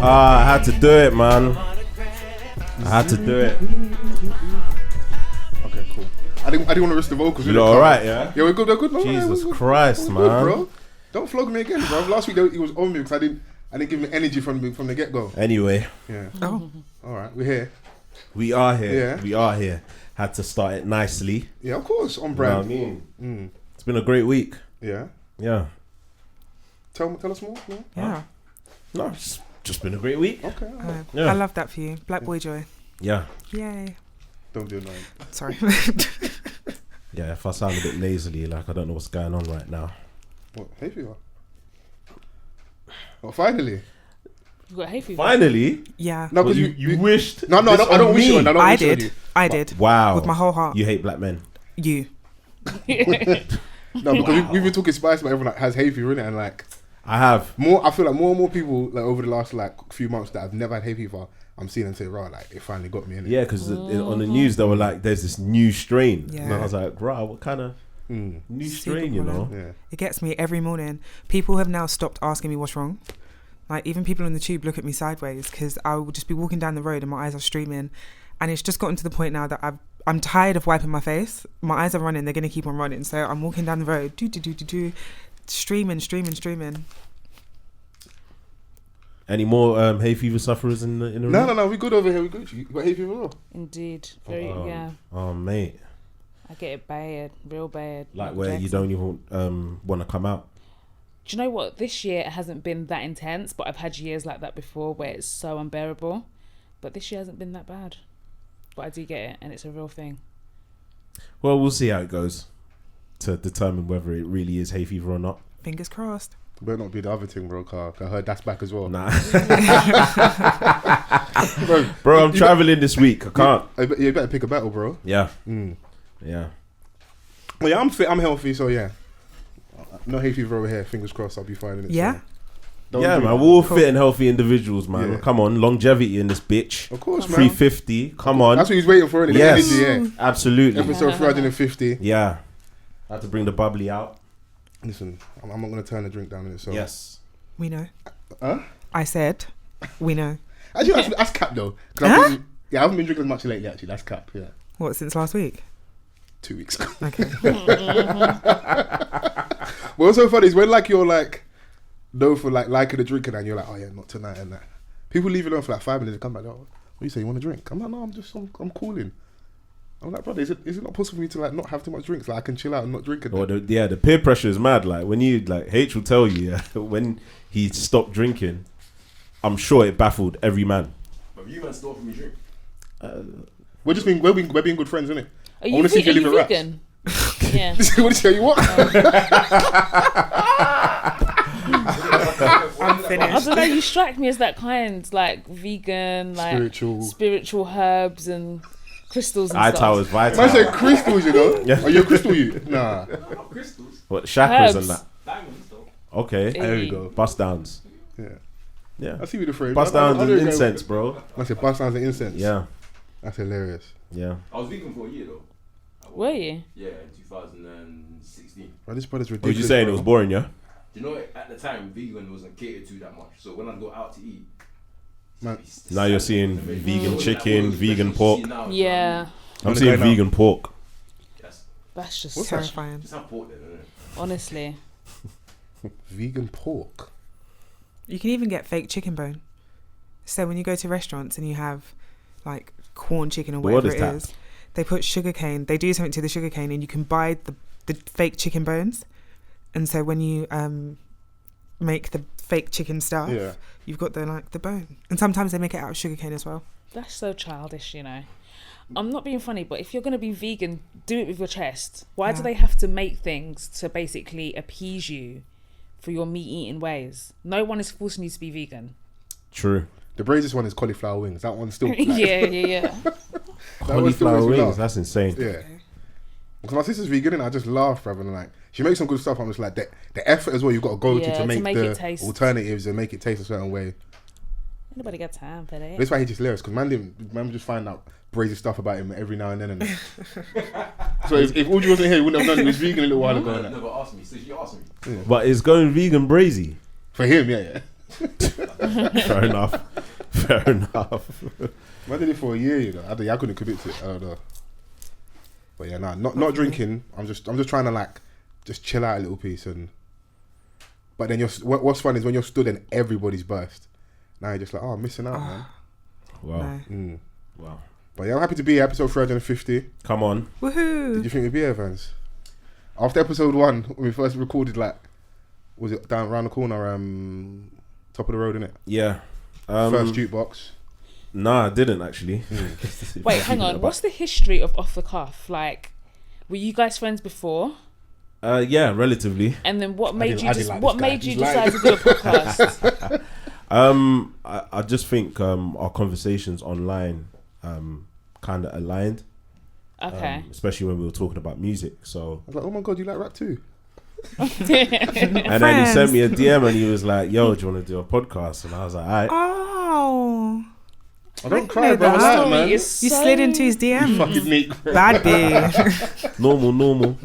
I had to do it, man. I had to do it. Okay, cool. I didn't want to risk the vocals. You know, alright, yeah? Yeah, we're good, no, Jesus we're good. Christ, We're man. good, bro. Don't flog me again, bro. Last week he was on me because I didn't give him energy from the get-go. Anyway. Yeah. Oh. Alright, we're here. We are here. Yeah. We are here. Had to start it nicely. Yeah, of course, on brand. You know what I mean? It's been a great week. Yeah. Yeah. Tell us more. No? Yeah. No, it's just been a great week. Okay. I love that for you. Black boy joy. Yeah. Yay. Don't do annoying. Sorry. Yeah, if I sound a bit nasally, like I don't know what's going on right now. What? Hay fever? Well, finally. You got hay fever? Finally? Yeah. No, because you wished. No, I don't wish it on. I did. I did. Wow. With my whole heart. You hate black men. You. No, because we've been talking spice about everyone has hay fever in it, and like I have more. I feel like more and more people like over the last like few months that have never had hay fever. I'm seeing them say, "Right, like it finally got me in it." Yeah, because on the news they were like, "There's this new strain." Yeah. And I was like, "Right, what kind of new strain?" You know? Yeah. It gets me every morning. People have now stopped asking me what's wrong. Like even people in the tube look at me sideways because I will just be walking down the road and my eyes are streaming, and it's just gotten to the point now that I'm tired of wiping my face. My eyes are running. They're gonna keep on running. So I'm walking down the road, streaming. Any more hay fever sufferers in the room? No, we good over here. We good. You got hay fever as well? Indeed. Yeah. Oh mate. I get it bad, real bad. Like where you don't even want to come out. Do you know what? This year it hasn't been that intense, but I've had years like that before where it's so unbearable. But this year hasn't been that bad. But I do get it, and it's a real thing. Well, we'll see how it goes to determine whether it really is hay fever or not. Fingers crossed. Better not be the other thing, bro. Car. I heard that's back as well. Nah. bro, I'm traveling this week. I can't. You better pick a battle, bro. Yeah. Yeah. Well, yeah, I'm fit. I'm healthy, so yeah. No hay fever over here. Fingers crossed, I'll be fine in it. Yeah. So. Yeah, man. We're all fit and healthy individuals, man. Yeah. Come on, longevity in this bitch. Of course, man. 350. Come on. That's what he's waiting for, isn't it? Yes. The energy, yeah. Absolutely. Episode 350. Yeah. I had to bring the bubbly out. Listen, I'm not going to turn the drink down in it. So. Yes. We know. Huh? I said, we know. Actually, that's cap though. I haven't been drinking as much lately. Actually, that's cap. Yeah. What, since last week? 2 weeks ago. Okay. But what's so funny is when like you're like known for like liking the drinking and you're like, oh yeah, not tonight and that. People leave it on for like 5 minutes and come back. Oh, what do you say? You want a drink? I'm like, no, I'm cooling. I'm like, brother, is it not possible for me to like not have too much drinks? Like I can chill out and not drink. Or the peer pressure is mad. Like when you like H will tell you when he stopped drinking, I'm sure it baffled every man. But you man still offer me drink. We're being good friends, isn't it? Are you vegan? Yeah. What do you say? You what? I'm finished. I don't know. You strike me as that kind, like vegan, like spiritual herbs and crystals and stuff. Towers, Vital. I say crystals, you know. Yeah. Are you a crystal? You? Nah. Not crystals. What chakras Herbs. and that? Diamonds though. Okay. There we go. Bust downs. Yeah. I see you the phrase. Bust downs and incense, bro. I said bust downs and incense. Yeah. That's hilarious. Yeah. I was vegan for a year though. Were you? Yeah, in 2016. Bro, this brother's ridiculous. What you saying? Bro. It was boring, yeah? Do you know at the time vegan wasn't catered to that much. So when I go out to eat, Man. Now you're seeing vegan chicken, vegan pork. Yeah. I'm seeing vegan pork. Yes. That's just What's that? Terrifying. Just have pork then, isn't it? honestly. Vegan pork. You can even get fake chicken bone. So when you go to restaurants and you have like corn chicken or whatever it is, they put sugarcane. They do something to the sugarcane, and you can buy the fake chicken bones. And so when you make the fake chicken stuff, you've got the bone. And sometimes they make it out of sugarcane as well. That's so childish, you know. I'm not being funny, but if you're going to be vegan, do it with your chest. Why do they have to make things to basically appease you for your meat-eating ways? No one is forcing you to be vegan. True. The braziest one is cauliflower wings. That one's still... yeah. Cauliflower wings, that's insane. Yeah. Because my sister's vegan and I just laugh, brother. And like, she makes some good stuff. I'm just like, the effort as well you've got to go to make the alternatives and make it taste a certain way. Nobody got time for that. That's why he's just hilarious, because man just find out brazy stuff about him every now and then. So if Audrey wasn't here, he wouldn't have known he was vegan a little while ago. Never asked me, so she asked me. Yeah. But it's going vegan brazy. For him, yeah. Fair enough. Fair enough. I did it for a year, you know. I couldn't commit to it. I don't know. But yeah, not drinking. I'm just trying to like just chill out a little piece but then what's fun is when you're stood and everybody's burst. Now you're just like, I'm missing out, man. Wow. No. Wow. But yeah, I'm happy to be here, episode 350. Come on. Woohoo! Did you think we'd be here, Vans? After episode 1, when we first recorded, like, was it down around the corner, top of the road, innit? Yeah. First jukebox. Nah, I didn't actually. Wait, hang on. What's the history of Off the Cuff? Like, were you guys friends before? Yeah, relatively. And then what made you decide to do a podcast? I just think our conversations online kind of aligned. Okay. Especially when we were talking about music. So I was like, oh my God, you like rap too? and then he sent me a DM and he was like, yo, do you want to do a podcast? And I was like, alright. Oh. I don't cry, bro. that. I like, man. You slid into his DM. Fucking neat. Bad B. Normal.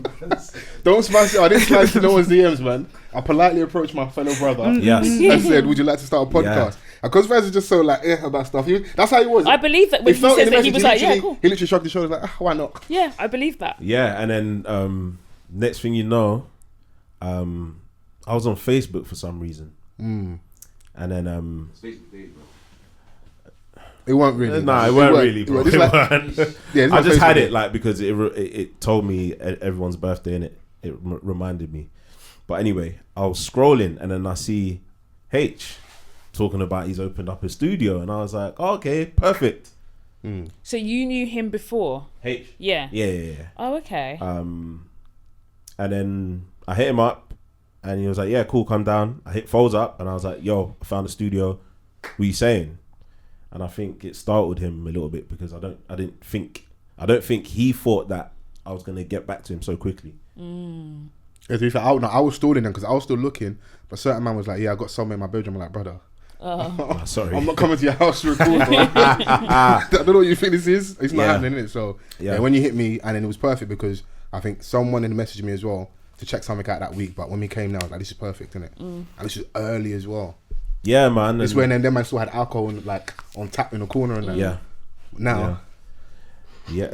Don't smash it. I didn't smash no one's DMs, man. I politely approached my fellow brother Yes. and said, would you like to start a podcast? And because Vaz is just so like, about stuff. That's how he was. I believe that when he felt in said the that, he message, was like, yeah, cool. He literally shrugged his shoulders like, why not? Yeah, I believe that. Yeah, and then next thing you know, I was on Facebook for some reason. And then Facebook date, bro. It weren't really. Nah, it weren't really, bro. It weren't. Yeah, I just had it like because it told me everyone's birthday and it reminded me. But anyway, I was scrolling and then I see H talking about he's opened up a studio and I was like, oh, okay, perfect. So you knew him before? H? Yeah. Yeah. Oh, okay. And then I hit him up and he was like, yeah, cool, come down. I hit Fols up and I was like, yo, I found a studio. What are you saying? And I think it startled him a little bit because I don't think he thought that I was gonna get back to him so quickly. Yeah, to be fair, I was stalling them because I was still looking, but certain man was like, yeah, I got somewhere in my bedroom. I'm like, brother, sorry, I'm not coming to your house to record. I don't know what you think this is. It's not happening, is it? So yeah, when you hit me, and then it was perfect because I think someone had messaged me as well to check something out that week. But when we came now, I was like, this is perfect, isn't it? And this is early as well. Yeah, man. It's when them man still had alcohol like on tap in the corner and that. Yeah. Now. Yeah.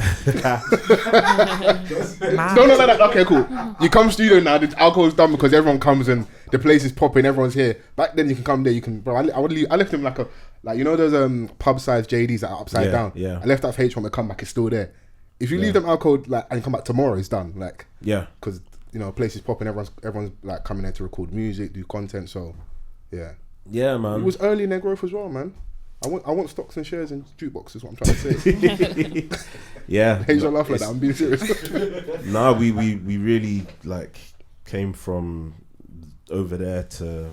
No. Okay, cool. You come studio now. The alcohol's done because everyone comes and the place is popping. Everyone's here. Back then, you can come there. You can, bro. I left him like you know those pub-sized JDs that are upside down. Yeah. I left that for H1 to come back. It's still there. If you leave them alcohol like and you come back tomorrow, it's done. Like because place is popping. Everyone's like coming there to record music, do content. So yeah. Yeah, man. It was early in their growth as well, man. I want stocks and shares in jukebox is what I'm trying to say. Yeah. Hey, don't laugh like that. I'm being serious. No, we really like came from over there to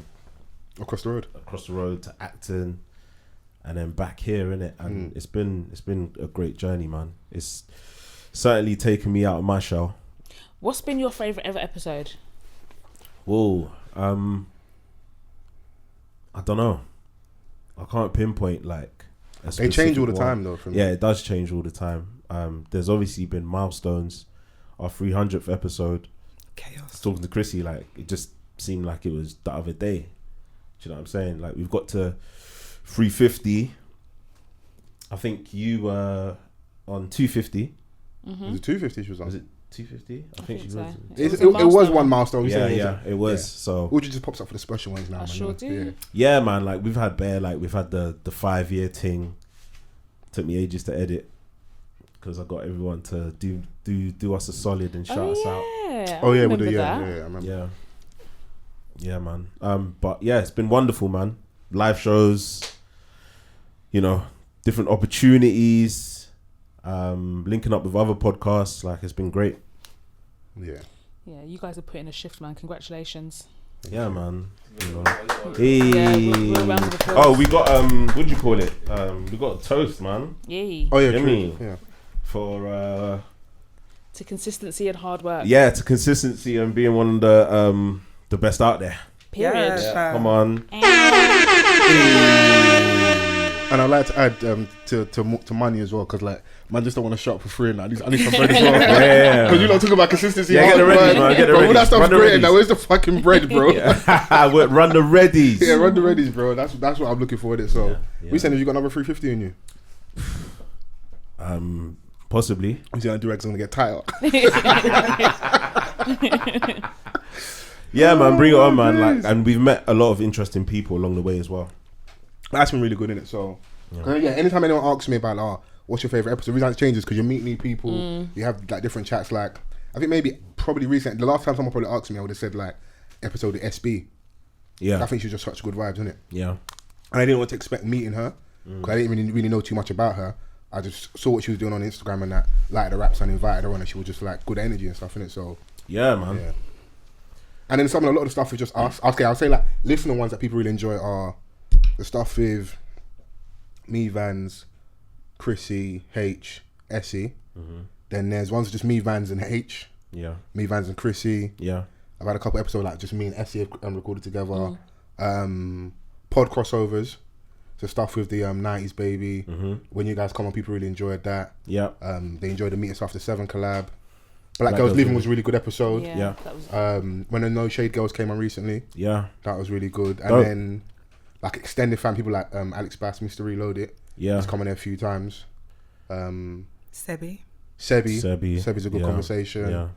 across the road to acting, and then back here, innit? And it's been a great journey, man. It's certainly taken me out of my shell. What's been your favourite ever episode? Whoa, I don't know. I can't pinpoint like a they change all the one. time though. Yeah, it does change all the time. There's obviously been milestones. Our 300th episode. Chaos. Talking to Chrissy, like it just seemed like it was the other day. Do you know what I'm saying? Like we've got to 350. I think you were on 250. Was it 250 she was on? Was it 250? I think she so. was. It was one milestone. It was. Yeah. So Audrey just pops up for the special ones now. I sure do. Yeah, man. Like we've had we've had the 5-year thing. Took me ages to edit because I got everyone to do us a solid and shout us out. Oh yeah, we do. Yeah, I remember. Yeah, man. But yeah, it's been wonderful, man. Live shows, different opportunities, linking up with other podcasts. Like it's been great. Yeah, you guys are putting a shift, man. Congratulations. Yeah, man. Hey. Yeah, round of applause. Oh, we got what do you call it? We got a toast, man. Yay. Oh yeah, Jimmy. true. Yeah. For to consistency and hard work. Yeah, to consistency and being one of the best out there. Period. Yeah. Come on. And I I'd like to add to money as well, because like man just don't want to shop for free and I need some bread as well. Yeah. Because you lot talking about consistency. Yeah, get the readies, man. Get the bro, all readies. that stuff's Run the great. Now readies. where's the fucking bread, bro? Run the readies. Yeah, run the readies, bro. That's what I'm looking for with it. So we saying, have you got another 350 in you? Possibly. We saying Durex gonna get tighter. Yeah, man, bring it on, man. Like, and we've met a lot of interesting people along the way as well. That's been really good, innit? So yeah, anytime anyone asks me about what's your favorite episode, the reason it changes because you meet new people, you have like different chats. Like I think probably recently, the last time someone probably asked me, I would have said like episode of SB. Yeah, I think she was just such good vibes, isn't it? Yeah, and I didn't want to expect meeting her because I didn't really know too much about her. I just saw what she was doing on Instagram and that, liked the raps and invited her on, and she was just like good energy and stuff, innit? So yeah, man. Yeah. And then a lot of the stuff is just us. Okay, I'll say like listener ones that people really enjoy are the stuff with me, Vans, Chrissy, H, Essie. Then there's ones with just me, Vans and H. Yeah. Me, Vans and Chrissy. Yeah. I've had a couple episodes like just me and Essie have recorded together. Pod crossovers. So stuff with the 90s baby. When you guys come on, people really enjoyed that. Yeah. They enjoyed the Meet Us After 7 collab. Black Girls Leaving was a really good episode. Yeah. That was When the No Shade Girls came on recently. Yeah. That was really good. And then like extended fan people like Alex Bass, Mr. Reload It. Yeah. He's come on there a few times. Sebi's a good conversation. Yeah.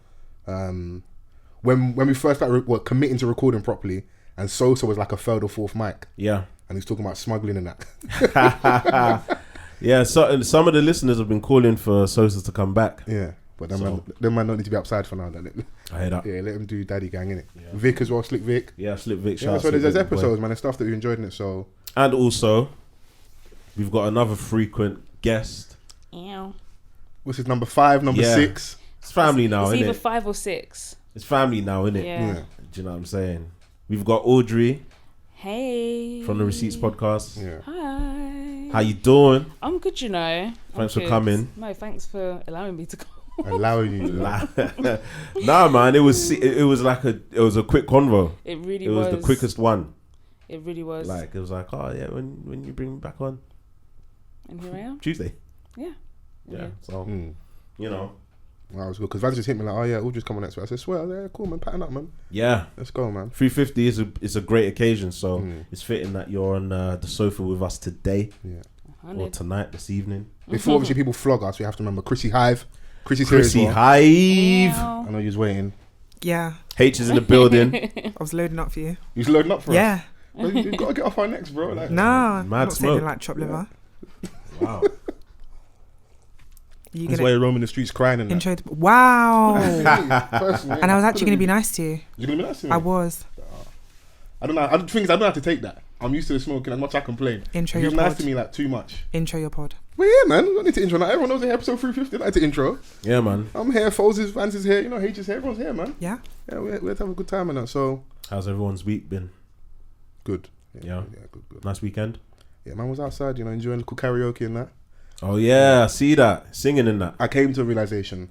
When we first started committing to recording properly, and Sosa was like a third or fourth mic. Yeah. And he's talking about smuggling and that. Yeah, so some of the listeners have been calling for Sosa to come back. Yeah. But them man don't need to be upside for now. I hear that. Yeah, let him do Daddy Gang, innit? Yeah. Vic as well, Slick Vic. Yeah, Slick Vic. Yeah, so there's episodes, man. There's stuff that you enjoyed in it, so. And also, we've got another frequent guest. Ew. What's his number 5, number 6? It's family now, it's innit? either 5 or 6. It's family now, innit? Yeah. Do you know what I'm saying? We've got Audrey. Hey. From the Receipts podcast. Yeah. Hi. How you doing? I'm good, you know. Thanks for coming. No, thanks for allowing me to come. Allowing you. Nah, man, it was a quick convo. It really was. It was the quickest one. It really was. Like it was like, oh yeah, when you bring me back on. And here I am. Tuesday. Yeah. So you know. Well, that was good because Vans just hit me like, oh yeah, we'll just come on next week. I said, swear, yeah, cool, man, pattern up, man. Yeah, let's go, man. 350 is a great occasion, so it's fitting that you're on the sofa with us today, or tonight, this evening. Before obviously people flog us, we have to remember Chrissy Hive. Chrissy Hive. I know you was waiting. Yeah. H is in the building. I was loading up for you. You was loading up for us? Yeah. Well, you got to get off our necks, bro. Like, nah, mad I'm not smoke. saying like chopped liver. Wow. That's why you're roaming the streets crying and intro. Wow. And I was actually going to be nice to you. You're going to be nice to me? I was. I don't know. The thing is, I don't have to take that. I'm used to the smoking as much as I complain. Intro your pod. You're nice to me like too much. Intro your pod. Well, yeah, man. You don't need to intro. Now, everyone knows the episode 350. I like to intro. Yeah, man. I'm here. Fols Vans is here. You know, H is here. Everyone's here, man. Yeah. Yeah, we had to have a good time and that. So, how's everyone's week been? Good. Yeah, good. Nice weekend. Yeah, man was outside, you know, enjoying the karaoke and that. Oh yeah, I see that singing in that. I came to a realization: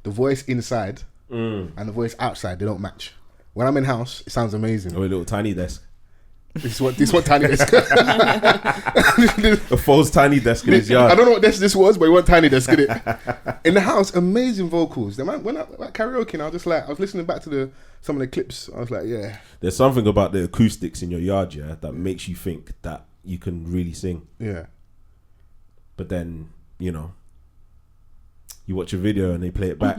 the voice inside and the voice outside, they don't match. When I'm in house, it sounds amazing. Oh, a little tiny desk. This one tiny desk. A false tiny desk in his yard. I don't know what this was, but it was tiny desk in it. In the house, amazing vocals. The man, when I karaoke, I was listening back to some of the clips. I was like, yeah. There's something about the acoustics in your yard, yeah, that makes you think that you can really sing. Yeah. But then, you know, you watch a video and they play it back.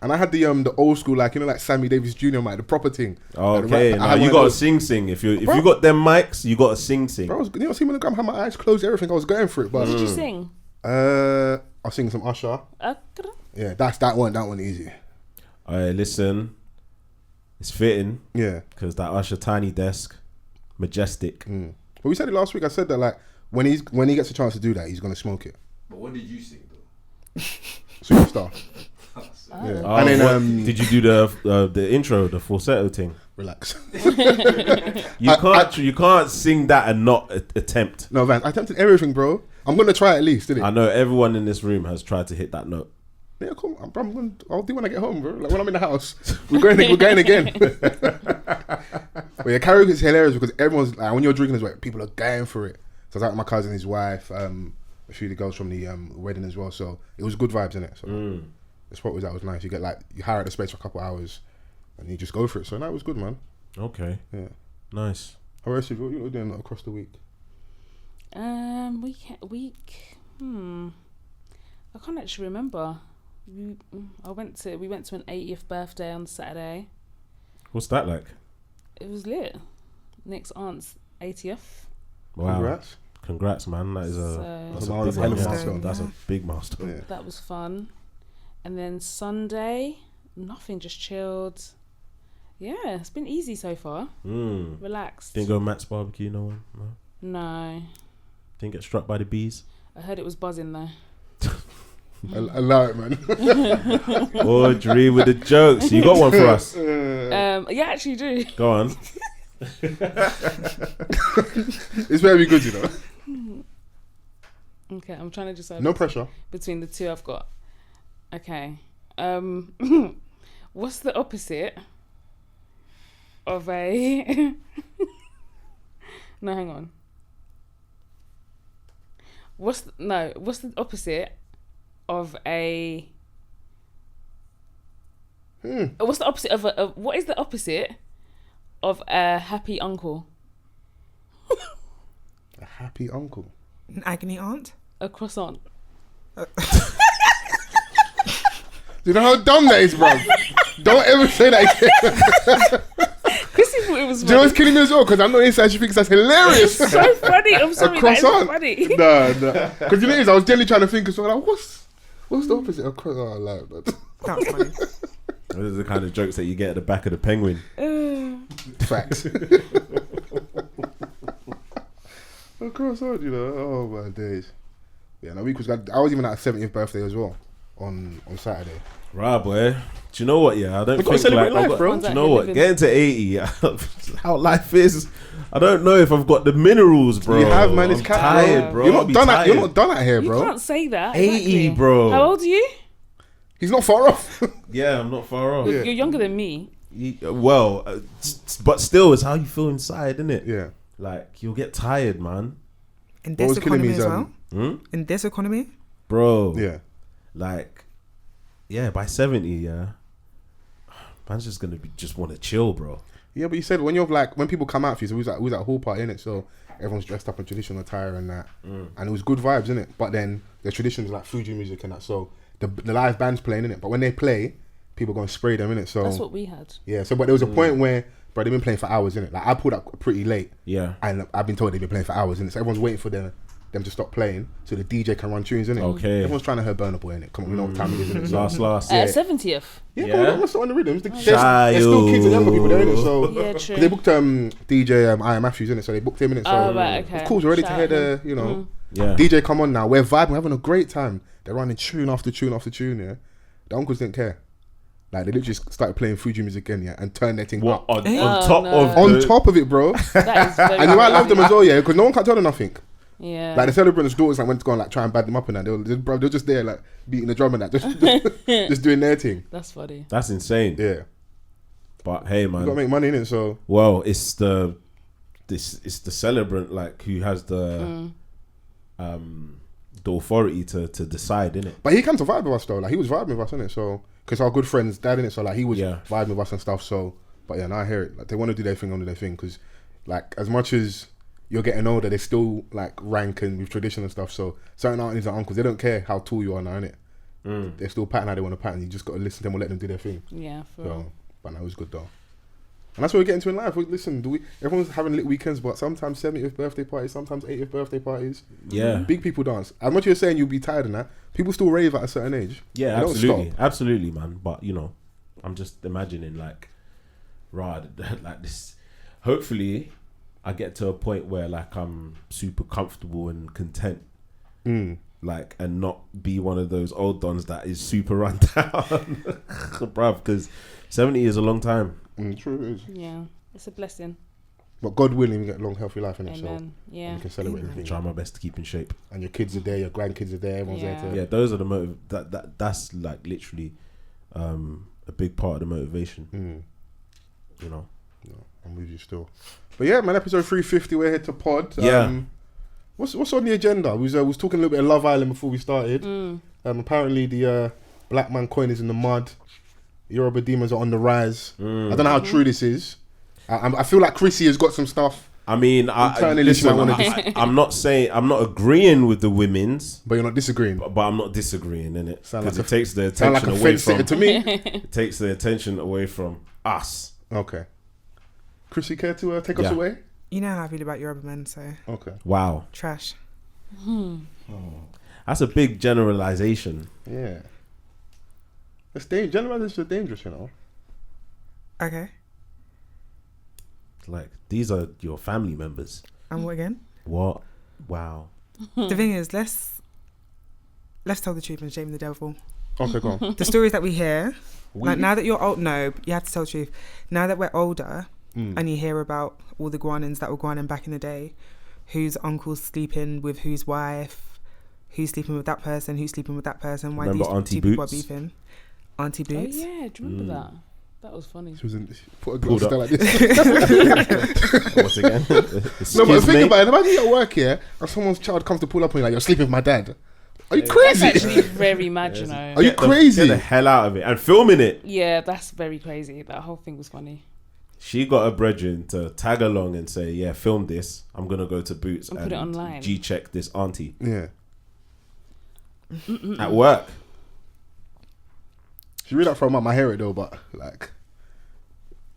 And I had the old school, like, you know, like Sammy Davis Jr. mic, the proper thing. Okay, now you got to sing. If you got them mics, you got to sing. Bro, you know, see when I had my eyes closed, everything, I was going for it. But what did you sing? I was singing some Usher. Yeah, that one easy. Alright, listen, it's fitting. Yeah, because that Usher tiny desk, majestic. But we said it last week. I said that like when he gets a chance to do that, he's gonna smoke it. But what did you sing though? Superstar. Yeah. Oh, and then did you do the intro, the falsetto thing? Relax. You can't sing that and not attempt. No, Vance, I attempted everything, bro. I'm gonna try at least, didn't it? I know everyone in this room has tried to hit that note. Yeah, cool. I'll do when I get home, bro. Like when I'm in the house, we're going again. But yeah, karaoke is hilarious because everyone's like, when you're drinking as well, people are going for it. So I was out with my cousin, his wife, a few of the girls from the wedding as well. So it was good vibes in it. So the spot was nice. You get like you hire out the space for a couple of hours, and you just go for it. So that was good, man. Okay. Yeah. Nice. How else you were doing across the week? Week. I can't actually remember. We went to an 80th birthday on Saturday. What's that like? It was lit. Nick's aunt's 80th. Wow. Congrats, man. That is that's a big milestone. That's a big milestone. Yeah. That was fun. And then Sunday, nothing, just chilled. Yeah, it's been easy so far. Relaxed. Didn't go Matt's barbecue, no one? No. Didn't get struck by the bees? I heard it was buzzing though. I allow it, man. Audrey with the jokes. You got one for us? Yeah, I actually do. Go on. It's very good, you know. Okay, I'm trying to decide. No pressure. Between the two I've got. Okay. What's the opposite of a... No, hang on. What's the opposite of a... What's the opposite of a... What is the opposite of a happy uncle? A happy uncle. An agony aunt? A croissant. Do you know how dumb that is, bro? Don't ever say that again. Chrissy thought it was Do you know what's killing me as well? Because I'm not inside. She thinks that's hilarious. It's so funny. I'm sorry. That is funny. No. Because you know, I was generally trying to think. So like, what's the opposite of croissant? Oh, like, That was funny. Those are the kind of jokes that you get at the back of the Penguin. Facts. A croissant, you know. Oh my days. Yeah, no, I was even at a 70th birthday as well on Saturday. Right, boy. Do you know what? Yeah, I don't We've got to think celebrate like. life, bro. Do you know what? Getting to 80, how life is. I don't know if I've got the minerals, bro. You have, man. It's I'm cat, tired, bro. You're not done out here, You bro. can't say that. 80, Exactly. bro. How old are you? He's not far off. Yeah, I'm not far off. Yeah. You're younger than me. But still, it's how you feel inside, isn't it? Yeah. Like you'll get tired, man. In What this was killing me economy is, as well. In this economy. Bro. Yeah. Like, yeah, by 70, yeah, man's just gonna just want to chill, bro. Yeah, but you said when people come out for you, so we was at a hall party, innit? So everyone's dressed up in traditional attire and that, and it was good vibes, innit? But then the traditions like Fuji music and that, so the live band's playing, innit? But when they play, people go and spray them, innit? So That's what we had. yeah. So but there was a point where, bro, they've been playing for hours, innit? Like I pulled up pretty late, Yeah. and I've been told they've been playing for hours, innit? So everyone's waiting for them to stop playing, so the DJ can run tunes, innit? Okay. Everyone's trying to hear Burna Boy, innit? Come on, we know what time it is, innit? So, Last. Yeah. 70th. yeah, Yeah. bro, let's on the rhythms. There's still kids and younger people there, innit? So Yeah, true. they booked DJ I Am Matthews, innit? So they booked him, innit? So Oh, right, okay. of course, we're ready to Shout hear out the, him. you know, Yeah. DJ come on now. We're vibing, we're having a great time. They're running tune after tune after tune, yeah. The uncles didn't care. Like they literally started playing Fuji music again, yeah, and turned their thing What up. on Oh, top no. of On top of it, bro. That is very And you know I love them crazy. as well, yeah, because no one can tell them nothing. Yeah. Like the celebrants' daughters like went to go and like try and bad them up and that. They're just there like beating the drum and that, just doing their thing. That's funny. That's insane. Yeah, But hey, you gotta man. make money in it. So Well, it's the celebrant like who has the authority to decide, innit? but he came to vibe with us though. Like he was vibing with us, innit? So because our good friend's dad, innit? So like he was Yeah. vibing with us and stuff. So but yeah, now I hear it. Like they want to do their thing, because like as much as you're getting older, they still like rank and with tradition and stuff. So certain aunties and uncles, they don't care how tall you are now, innit? They're still pattern how they want to pattern. You just got to listen to them or let them do their thing. Yeah, for So, real. but that was good though. And that's what we're getting to in life. Listen, everyone's having lit weekends, but sometimes 70th birthday parties, sometimes 80th birthday parties. Yeah. Big people dance. As much as you're saying you'll be tired and that, people still rave at a certain age. Yeah, They don't absolutely. stop. Absolutely, man. But you know, I'm just imagining like like this. Hopefully I get to a point where like I'm super comfortable and content. Like, and not be one of those old dons that is super run down. Bruv, because 70 is a long time. True it is. Yeah, it's a blessing. But God willing, we get a long, healthy life in it. So Amen. Yeah. you can celebrate everything. Try my best to keep in shape. And your kids are there, your grandkids are there, everyone's Yeah. there to. Yeah, those are the motive. That's like literally a big part of the motivation. You know. No, I'm with you still. But yeah, man, episode 350, we're here to pod. Yeah. What's on the agenda? We was talking a little bit of Love Island before we started. Apparently the black man coin is in the mud. Yoruba demons are on the rise. I don't know how true this is. I feel like Chrissy has got some stuff. I mean, I'm not agreeing with the women's, but you're not disagreeing. But I'm not disagreeing in it because like it takes the attention like away from to me. It takes the attention away from us. Okay, Chrissy, care to take us away? You know how I feel about Yoruba men, so okay. Wow, trash. That's a big generalization. Yeah, generalizations are dangerous, you know. Okay. Like, these are your family members. And what again? What? Wow. The thing is, let's tell the truth and shame the devil. Okay, go on. The stories that we hear, like now that you're old, no, you have to tell the truth. Now that we're older and you hear about all the Guanins that were Guanin back in the day, whose uncle's sleeping with whose wife, who's sleeping with that person, who's sleeping with that person, why remember these Auntie two people are Boots? beefing. Auntie Boots. Oh yeah, do you remember that? That was funny. She put a girl still like this. Once again. No, but think about it. Imagine you're at work here and someone's child comes to pull up on you like, you're sleeping with my dad. Are you crazy? That's actually very mad, you know. Are you crazy? Get the hell out of it. And filming it. Yeah, that's very crazy. That whole thing was funny. She got a brethren to tag along and say, yeah, film this. I'm going to go to Boots and put it online. G-check this auntie. Yeah. At work. She read that from my hair though, but like,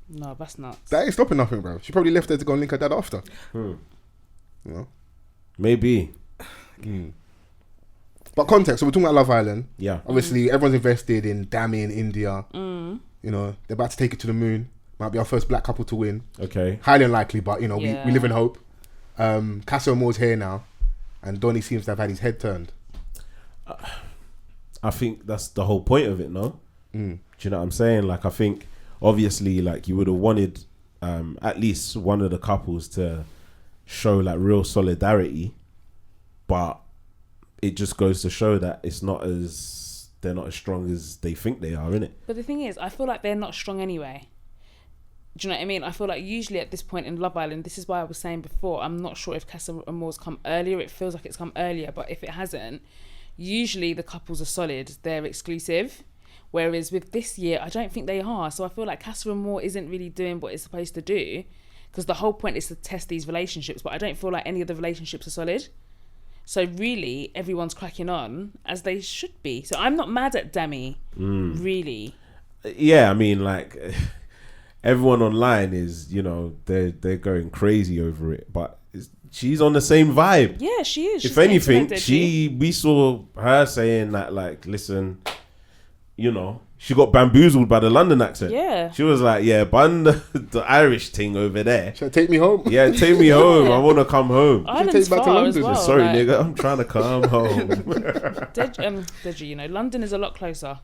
no, that's nuts. that ain't stopping nothing, bro. She probably left there to go and link her dad after. You know, maybe. But context. So we're talking about Love Island. Yeah. Obviously, everyone's invested in Dami in India. You know, they're about to take it to the moon. Might be our first black couple to win. Okay. Highly unlikely, but you know, we live in hope. Casso Moore's here now, and Donny seems to have had his head turned. I think that's the whole point of it, no? Do you know what I'm saying? Like, I think obviously, like, you would have wanted at least one of the couples to show like real solidarity, but it just goes to show that they're not as strong as they think they are, innit? But the thing is, I feel like they're not strong anyway. Do you know what I mean? I feel like usually at this point in Love Island, this is why I was saying before, I'm not sure if Casa Amor's come earlier. It feels like it's come earlier, but if it hasn't, usually the couples are solid. They're exclusive. Whereas with this year, I don't think they are. So I feel like Casa Amor isn't really doing what it's supposed to do, because the whole point is to test these relationships, but I don't feel like any of the relationships are solid. So really, everyone's cracking on as they should be. So I'm not mad at Dami, really. Yeah, I mean, like, everyone online is, you know, they're going crazy over it, but she's on the same vibe. Yeah, she is. If anything, we saw her saying that, like, listen, you know, she got bamboozled by the London accent. Yeah. She was like, yeah, bun the Irish thing over there. Should I take me home? Yeah, take me home. I want to come home. Ireland's back to far London. as well. Sorry, like, nigga, I'm trying to come home. Deji, you know, London is a lot closer.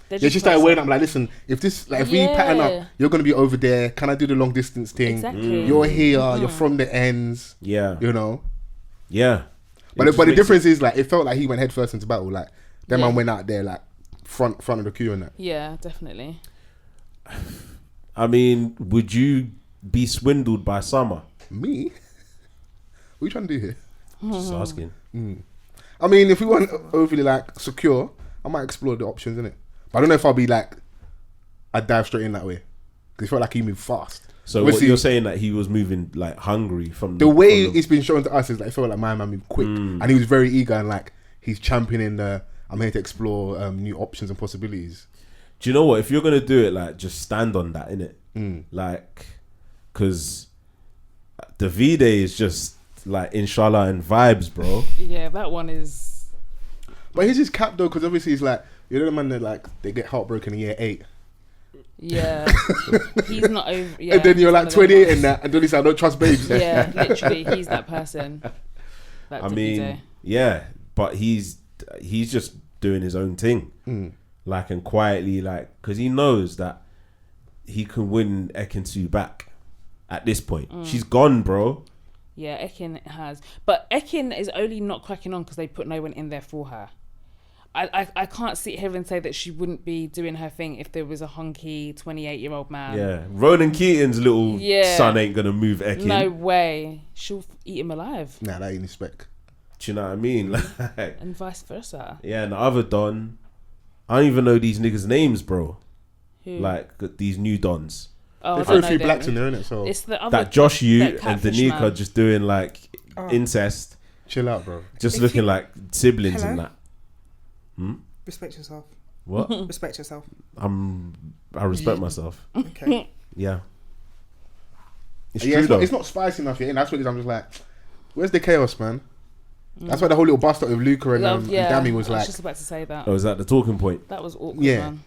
Yeah, she started weighing up like, listen, if we pattern up, you're gonna be over there. Can I do the long distance thing? Exactly. You're here. You're from the ends. Yeah, you know. Yeah, but the difference is, like, it felt like he went head first into battle. Like, that man went out there like front of the queue and that. Yeah, definitely. I mean, would you be swindled by Summer? Me? What are you trying to do here? Just asking. I mean, if we weren't overly like secure, I might explore the options, innit? But I don't know if I'll be like, I'd dive straight in that way, because it felt like he moved fast. So what you're saying, that he was moving like hungry from the way it's been shown to us is like, it felt like my man moved quick, and he was very eager and like he's championing the, I'm here to explore new options and possibilities. Do you know what? If you're gonna do it, like, just stand on that, innit? Like, because the V-Day is just like inshallah and vibes, bro. Yeah, that one is. But he's just capped though, because obviously he's like, you know, the man that like they get heartbroken in year 8. Yeah, he's not over. Yeah, and then you're like 28 in that, and then he's like, I don't trust babes. Yeah, literally, he's that person. I mean, yeah, but he's just doing his own thing, like, and quietly, like, because he knows that he can win Ekinsu back at this point. She's gone, bro. Yeah, Ekin has, but Ekin is only not cracking on because they put no one in there for her. I can't sit here and say that she wouldn't be doing her thing if there was a hunky 28-year-old man. Yeah, Ronan Keating's little son ain't gonna move Ekin. No way. She'll eat him alive. Nah, that ain't his spec. Do you know what I mean? Like, and vice versa. Yeah, and the other Don, I don't even know these niggas' names, bro. Who? Like these new Dons. Oh, They threw a few blacks in there, innit? So it's the other, That Josh Yu that and catfish Danica man. just doing like incest, chill out, bro. just If looking you- like siblings Hello? and that. Respect yourself. What? Respect yourself. I respect myself. Okay. Yeah. It's Yeah, true though. it's not spicy enough yet, and that's what it is. I'm just like, where's the chaos, man? That's why the whole little bust up with Luca and Dami was I like, was just about to say that. Oh, is that the talking point? That was awkward, Yeah. man.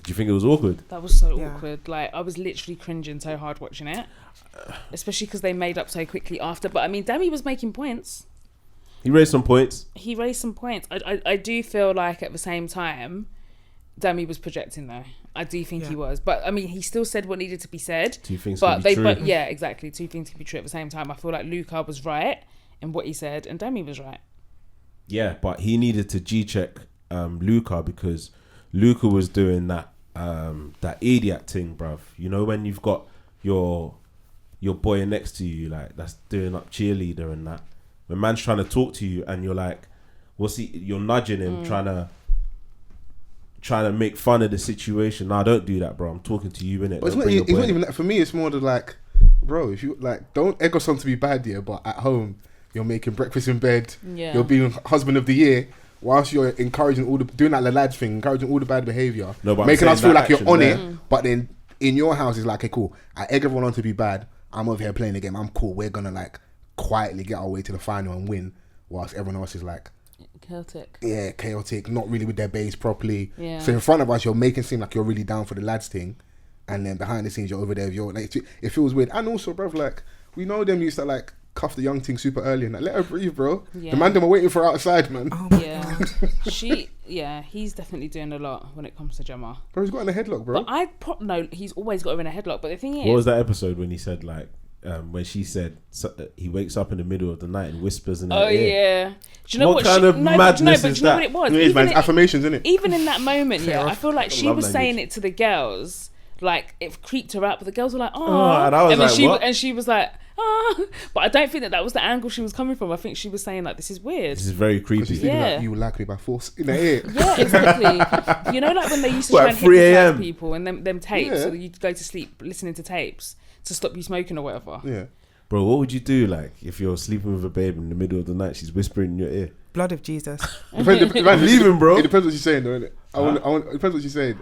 Do you think it was awkward? That was so Yeah. awkward. Like, I was literally cringing so hard watching it. Especially because they made up so quickly after. But, I mean, Dami was making points. He raised some points. He raised some points. I do feel like at the same time, Dami was projecting, though. I do think he was. But, I mean, he still said what needed to be said. Two things can But be true. But yeah, exactly. Two things can be true at the same time. I feel like Luca was right in what he said, and Dami was right. Yeah, but he needed to G-check Luca because Luca was doing that idiot thing, bruv. You know when you've got your boy next to you, like that's doing up cheerleader and that. When man's trying to talk to you and you're like, you're nudging him, trying to make fun of the situation. Nah, don't do that, bro. I'm talking to you, innit? but it's not even that. For me, it's more the like, bro, if you like, don't egg us on to be bad here, but at home, you're making breakfast in bed, you're being husband of the year, whilst you're encouraging doing that the lads thing, encouraging all the bad behaviour, No, but I'm making saying us feel that like you're action on there. it, but then in your house, it's like, okay, cool, I egg everyone on to be bad, I'm over here playing the game, I'm cool, we're gonna like quietly get our way to the final and win, whilst everyone else is like, chaotic, not really with their base properly. Yeah. So in front of us, you're making it seem like you're really down for the lads thing, and then behind the scenes, you're over there with your like. It feels weird, and also, bruv, like we know them used to like cuff the young thing super early and like, let her breathe, bro. Yeah. The man them are waiting for her outside, man. Oh my Yeah. God. He's definitely doing a lot when it comes to Gemma. Bro, he's got in a headlock, bro. But no, he's always got her in a headlock. But the thing is, What was that episode when he said like, when she said he wakes up in the middle of the night and whispers in her ear? yeah. Do you know What what? kind of madness but is do you know that? what it was? It is, man. It's affirmations, isn't it? Even in that moment, I feel like she Love was saying language. it to the girls, like it creeped her out, but the girls were like, Oh, "Oh," and I was then like, she what? and she was like, "Oh," but I don't think that was the angle she was coming from. I think she was saying like, "This is weird." This is very Because creepy. she's thinking Yeah. like, you will like me by force in the ear. Yeah, exactly. You know, like when they used to What, try and 3 hypnotize a.m.? people and them tapes, Yeah. so you'd go to sleep listening to tapes to stop you smoking or whatever. Yeah. Bro, what would you do like if you're sleeping with a babe in the middle of the night, she's whispering in your ear? Blood of Jesus. Depends, Leave him, bro. It depends what she's saying, though, innit? It depends what she's saying.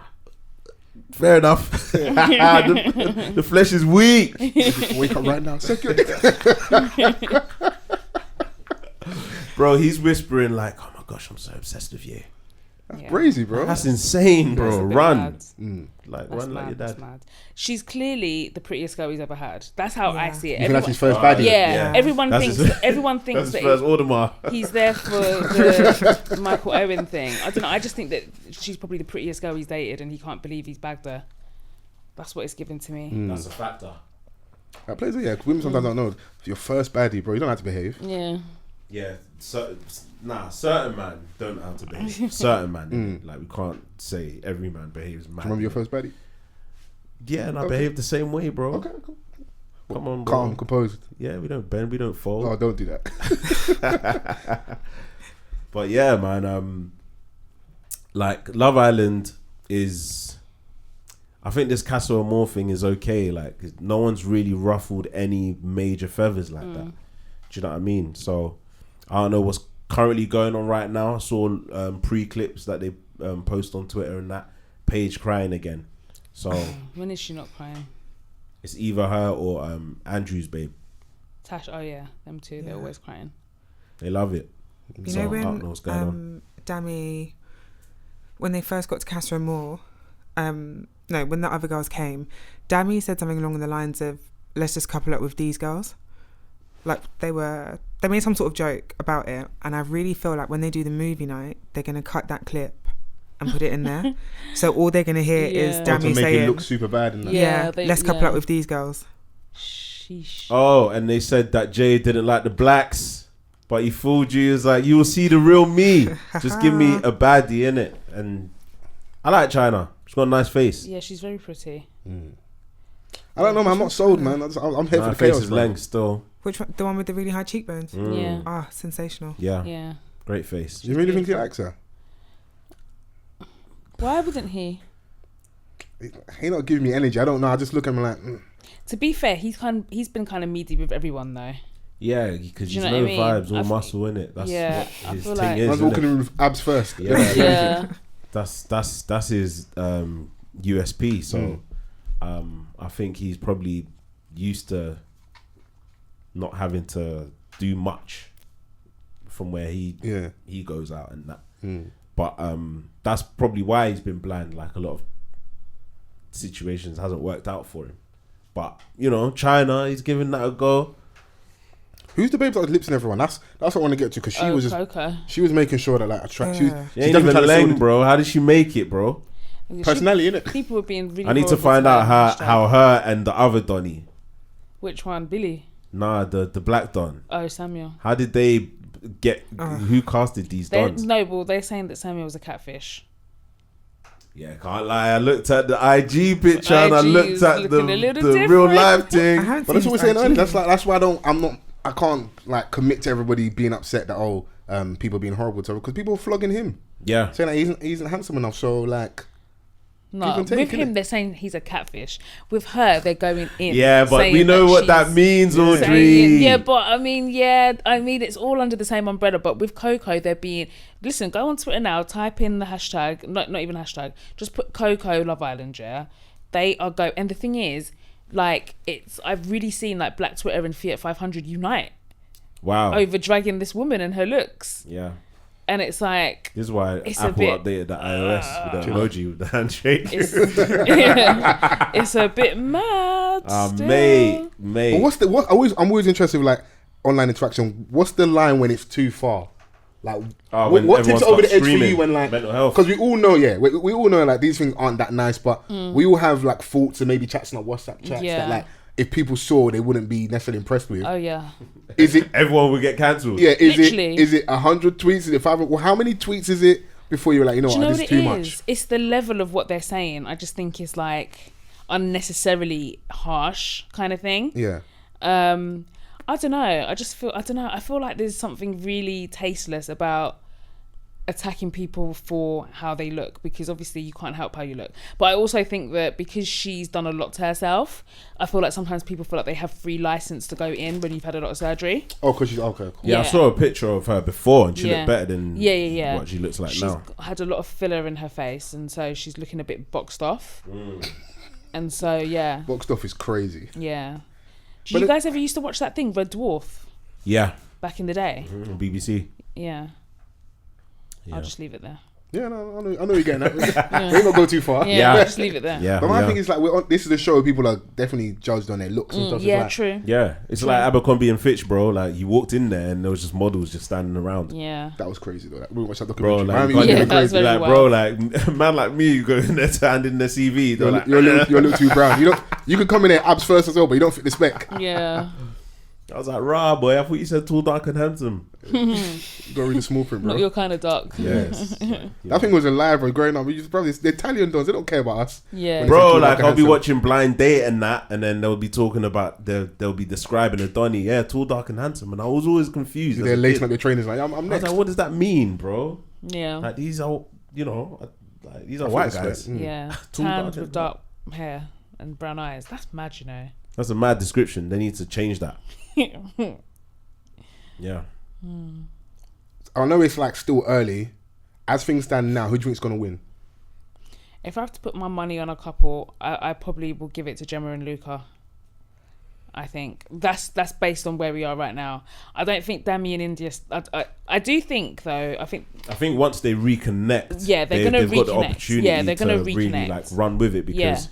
Fair enough. the flesh is weak. Wake up right now. Suck your dick. Bro, he's whispering like, oh my gosh, I'm so obsessed with you. That's Yeah. crazy, bro. That's insane, That's bro. a bit Run. mad. Like, That's run like mad, your that's dad. mad. She's clearly the prettiest girl he's ever had. That's how I Yeah. see it. You think that's his first Everyone- baddie? Yeah, Yeah. everyone That's thinks. his- Everyone thinks That's his that first Audemars. he's there for the Michael Owen thing. I don't know. I just think that she's probably the prettiest girl he's dated, and he can't believe he's bagged her. That's what it's given to me. That's a factor. That plays it, yeah. 'Cause women sometimes don't know. If your first baddie, bro, you don't have to behave. Yeah. Yeah, certain man don't know how to behave. Certain man, innit? Like we can't say every man behaves mad. Do you remember your first baddie? Yeah, and I Okay. behave the same way, bro. Okay, cool. Come on, bro. Calm, composed. Yeah, we don't bend, we don't fold. Oh, don't do that. But yeah, man. Like Love Island is. I think this Castle Amore thing is okay. Like no one's really ruffled any major feathers like that. Do you know what I mean? So I don't know what's currently going on right now. I saw pre-clips that they post on Twitter and that. Paige crying again. So When is she not crying? it's either her or Andrew's babe. Tash. Oh yeah, them two. They're always crying. They love it. You So know I don't know what's going on. Dami, when they first got to Casa Amor, no, when the other girls came, Dami said something along the lines of, let's just couple up with these girls. Like they made some sort of joke about it, and I really feel like when they do the movie night, they're going to cut that clip and put it in there. So all they're going to hear is Yeah. To Dami make saying, it look super bad and that. Yeah. let's couple up with these girls. Sheesh. Oh, and they said that Jay didn't like the blacks. But he fooled you. It's like, you will see the real me. Just give me a baddie, innit? And I like China. She's got a nice face. Yeah, she's very pretty. I don't know, man. I'm not sold, man. I'm here for the face chaos, is man. length still. Which one? The one with the really high cheekbones? Yeah. Ah, sensational. Yeah. Yeah. Great face. Do you really think he likes her? Why wouldn't he? He not giving me energy. I don't know. I just look at him like. To be fair, he's been kind of meaty with everyone though. Yeah, because Do he's you know no what I mean? vibes, all muscle, innit? That's Yeah, what I his feel thing like- is. Man's innit? walking in with abs first. Yeah. Yeah. That's his USP. So I think he's probably used to not having to do much from where he goes out and that. But that's probably why he's been blind. Like a lot of situations hasn't worked out for him. But you know, China, he's giving that a go. Who's the babe that was lipsing everyone? That's what I want to get to, because she was just Coco. she was making sure that like attract. She She ain't definitely even trying to lame, sell bro. How did she make it, bro? personality, innit? People were being really. I need to horrible find out her. how her and the other Donny, Which one, Billy? nah, the black Don. Oh, Samuel. How did they get? Who casted these Dons? They're saying that Samuel was a catfish. Yeah, can't lie. I looked at the IG picture and I IG looked is at looking a little the real different. life I thing. haven't But that's seen what we're his saying earlier. IG. That's why I can't like commit to everybody being upset that people being horrible to her, because people are flogging him, Yeah, saying that he isn't handsome enough. So like, No, Give and take, with him innit? they're saying he's a catfish. With her, they're going in. yeah, but saying we know what that she's means, Audrey. saying- yeah, but I mean, it's all under the same umbrella. But with Coco, they're being. Listen, go on Twitter now. Type in the hashtag. Not even hashtag. Just put Coco Love Island. Yeah, they are go. And the thing is, like, I've really seen like Black Twitter and Fiat 500 unite Wow. over dragging this woman and her looks. Yeah. And it's like This is why It's a Apple bit- updated the iOS with the emoji with the handshake. it's a bit mad. still. Mate. but I'm always interested with like online interaction. What's the line when it's too far? Like, When what everyone tips it over the starts edge for screaming you when like mental health? Because we all know, we all know like these things aren't that nice, but we all have like thoughts and maybe chats on our WhatsApp chats Yeah. that like if people saw they wouldn't be necessarily impressed with. Oh yeah. Is it? Everyone will get cancelled. Yeah, Literally. is it 100 tweets? Is it 500? Well, how many tweets is it before you're like, you know Do you know what, what this is it too is? much? It's the level of what they're saying. I just think it's like unnecessarily harsh kind of thing. Yeah. I don't know. I feel like there's something really tasteless about attacking people for how they look, because obviously you can't help how you look. But I also think that because she's done a lot to herself, I feel like sometimes people feel like they have free license to go in when you've had a lot of surgery. Oh, because she's okay. Cool. Yeah, I Yeah. saw a picture of her before and she Yeah. looked better than Yeah. what she looks like She's now. had a lot of filler in her face, and so she's looking a bit boxed off. And so yeah. Boxed off is crazy. Yeah. Did But you guys ever used to watch that thing, Red Dwarf, Yeah, back in the day? on BBC. Yeah. Yeah. I'll just leave it there. Yeah, no, I know you're getting that. We ain't gonna go too far. Yeah, Yeah. I'll just leave it there. Yeah, But my yeah. thing is like, this is a show where people are definitely judged on their looks and stuff. It's Yeah, like, true. Yeah, it's like Abercrombie and Fitch, bro. Like you walked in there and there was just models just standing around. Yeah. That was crazy though. Like, we watched that Bro, documentary. like, Miami you was can't Yeah, even that was crazy. very Like, bro, like a man like me, you go in there to hand in their CV. They're like, you're a little too brown. You can come in there abs first as well, but you don't fit the spec. Yeah. I was like, rah, boy. I thought you said tall, dark, and handsome. You gotta read the small print, bro. Not your kind of dark. Yes, That thing was alive, bro. Growing up, we just probably the Italian dons. They don't care about us. Yeah. bro. Tall, Like dark, and I'll be handsome. watching Blind Date and that, and then they'll be talking about they'll be describing a Donny. Yeah, tall, dark, and handsome. And I was always confused. as They're a lacing kid. up their trainers like, I'm I was next. like, what does that mean, bro? Yeah. Like these are, like these are white guys. Yeah. Tall, Tanned dark, with and dark hair and brown eyes. That's mad, you know. That's a mad description. They need to change that. Yeah. I know it's like still early. As things stand now, who do you think's gonna win? If I have to put my money on a couple, I probably will give it to Gemma and Luca. I think that's based on where we are right now. I don't think Dami and India. I do think though. I think once they reconnect, Yeah, they're gonna they've got the reconnect. opportunity Yeah, they're gonna to really reconnect. like run with it because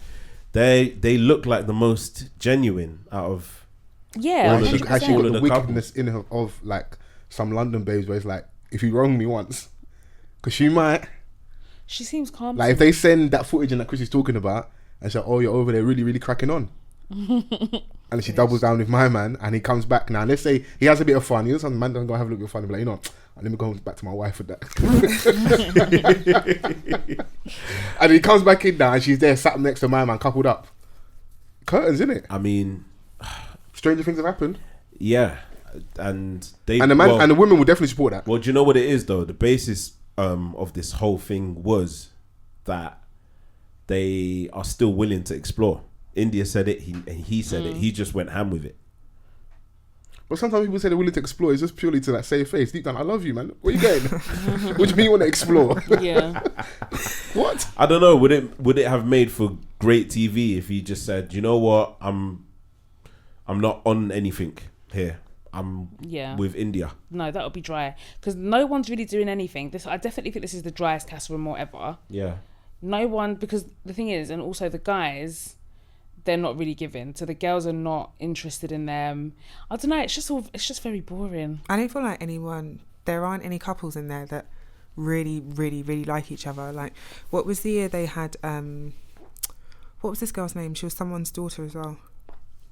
Yeah. they look like the most genuine out of. yeah, All of the- 100%. Actually, all got of the the wickedness in her of like some London babes where it's like, if you wrong me once, because she might. She seems calm. Like if they send that footage and that Chrissy's talking about and say, oh, you're over there really, really cracking on. and she doubles down with my man, and he comes back now. Let's say he has a bit of fun. You know, some man don't go have a little bit of fun. And be like, you know, let me go back to my wife with that. And he comes back in now, and she's there, sat next to my man, coupled up. Curtains, innit? I mean, stranger things have happened. Yeah, and the man and the women will definitely support that. Well, do you know what it is though? The basis of this whole thing was that they are still willing to explore. India said it, he said it. He just went ham with it. But sometimes people say they're willing to explore. It's just purely to like save face. Deep down, I love you, man. Where you going? What do you mean you want to explore? Yeah. What? I don't know. Would it have made for great TV if he just said, you know what, I'm not on anything here. I'm with India. No, that would be dry because no one's really doing anything. I definitely think this is the driest Casa Amor ever. Yeah. No one, because the thing is, and also the guys, they're not really giving. So the girls are not interested in them. I don't know. It's just very boring. I don't feel like there aren't any couples in there that really, really, really like each other. Like, what was the year they had, what was this girl's name? She was someone's daughter as well.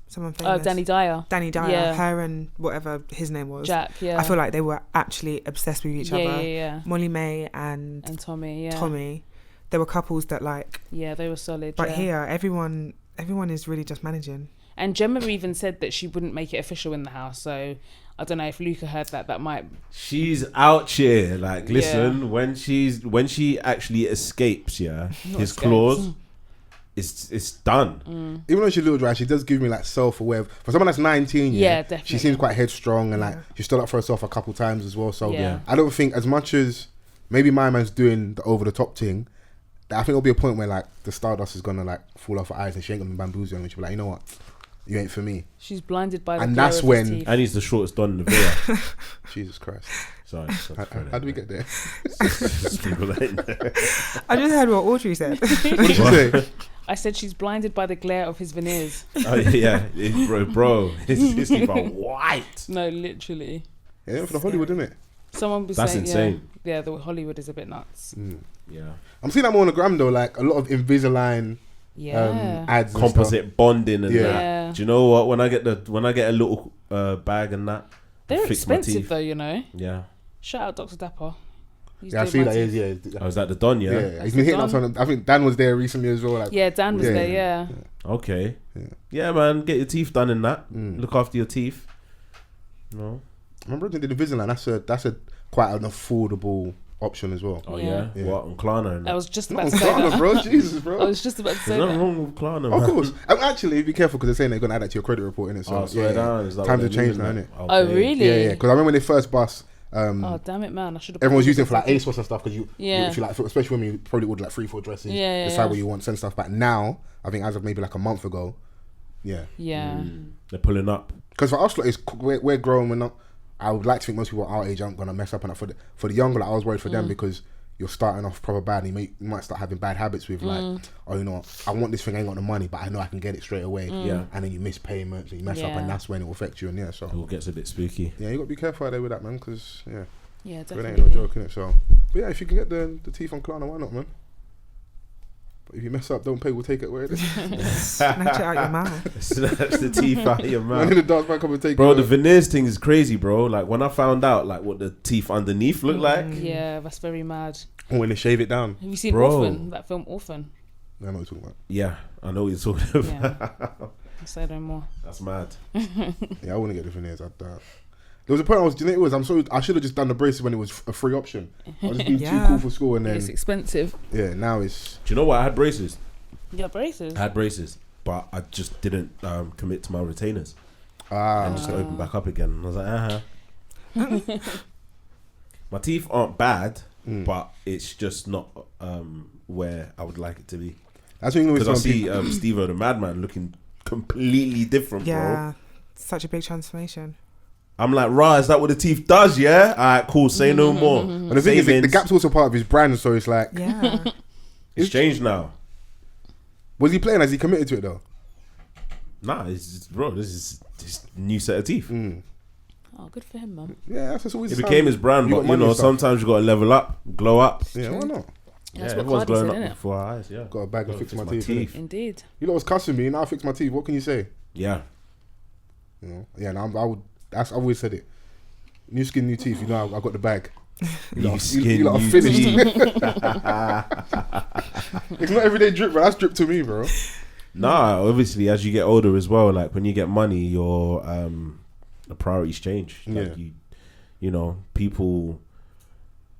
Someone famous. Oh, Danny Dyer. Yeah. Her and whatever his name was. Jack, yeah. I feel like they were actually obsessed with each other. Yeah. Molly May and Tommy, yeah. Tommy. There were couples that like... Yeah, they were solid, But here, everyone is really just managing. And Gemma even said that she wouldn't make it official in the house, so I don't know if Luca heard that might... She's out here, like, listen, when she actually escapes, his clause... It's done. Even though she's a little dry, she does give me like self-aware. For someone that's 19, definitely. She seems quite headstrong and like she stood up for herself a couple times as well. So I don't think as much as maybe my man's doing the over-the-top thing, I think there'll be a point where like the stardust is gonna like fall off her eyes and she ain't gonna bamboozle and she'll be like, you know what, you ain't for me. She's blinded by the and that's when and he's the shortest don in the villa. Jesus Christ. Sorry. How do we get there? I just heard what Audrey said. What did she say? I said she's blinded by the glare of his veneers. Oh yeah, bro. His teeth are white. No, literally. Yeah, for the Hollywood, isn't it? Someone was That's saying, insane. Yeah, the Hollywood is a bit nuts. Yeah. I'm seeing that more on the gram though, like a lot of Invisalign ads, composite bonding and that. Yeah. Do you know what? When I get a little bag and that, they're expensive though, you know. Yeah. Shout out Dr. Dapper. I see that. Oh, is that the Don? Yeah, he's been hitting up on. I think Dan was there recently as well. Like, Dan was there. Yeah. Okay. Yeah, man, get your teeth done in that. Look after your teeth. No. My brother did Invisalign. That's a quite an affordable option as well. Oh yeah. What on Klarna? I was just about Not to say Klarna, that. bro. Jesus, bro. I was just about to say There's that. nothing wrong with Klarna, Of man. course. Actually, be careful because they're saying they're going to add that to your credit report, innit? So times have changed now, innit? Oh really? Yeah. Because I remember when they first bust. Oh damn it, man! I should have. Everyone's using it for like ASOS and stuff because if you like, especially when you probably order like 3-4 dresses, decide what you want, send stuff back. Now, I think as of maybe like a month ago, Yeah. They're pulling up. Because for us, like, we're grown. We're not. I would like to think most people our age aren't gonna mess up, and for the younger, like, I was worried for them because you're starting off proper bad, and you might start having bad habits with like, oh, you know, I want this thing, I ain't got the money, but I know I can get it straight away. Yeah. And then you miss payments, and you mess up, and that's when it will affect you. And so it all gets a bit spooky. Yeah, you got to be careful out there with that, man, because yeah, it definitely. ain't no joke, innit? So, but yeah, if you can get the teeth on Klarna, why not, man? But if you mess up, don't pay. We'll take it where it is. Snatch it out your mouth. Snatch the teeth out of your Man mouth. in the dark man come and take Bro, it. the veneers thing is crazy, bro. Like when I found out like what the teeth underneath look like. Yeah, that's very mad. Or when they shave it down. Have you seen Bro. Orphan? That film Orphan? I know what you're talking about. Yeah, I know what you're talking about. Yeah. I'll say no more. That's mad. Yeah, I wouldn't get the veneers. There was a point I should have just done the braces when it was a free option. I was just being too cool for school, and then It's expensive. now it's. Do you know what? I had braces. Yeah, braces. I had braces, but I just didn't commit to my retainers. And just opened back up again. And I was like, My teeth aren't bad, but it's just not where I would like it to be. That's when you Because I see Steve-O the Madman looking completely different, Yeah, bro. such a big transformation. I'm like, rah, is that what the teeth does? Yeah. All right, cool. Say no more. And the thing is, the Gap's also part of his brand, so it's like, Yeah. It's changed now. was he playing? Has he committed to it though? Nah, bro, this is this new set of teeth. Oh, good for him, man. Yeah, that's always. It became his brand, but you know, sometimes you got to level up, glow up. Yeah, why not? That's Yeah, what everyone's Cardi glowing said, up innit? before our eyes. Yeah, Got a bag and Gotta fix my fix teeth. Indeed. You lot was cussing me, now I fix my teeth. What can you say? Yeah, You know, yeah, and I would. I've always said it. New skin, new teeth. You know, I got the bag. New skin, lot are new finished. teeth. It's not everyday drip, bro. That's drip to me, bro. Nah, obviously, as you get older as well, like when you get money, your the priorities change. Like you know, people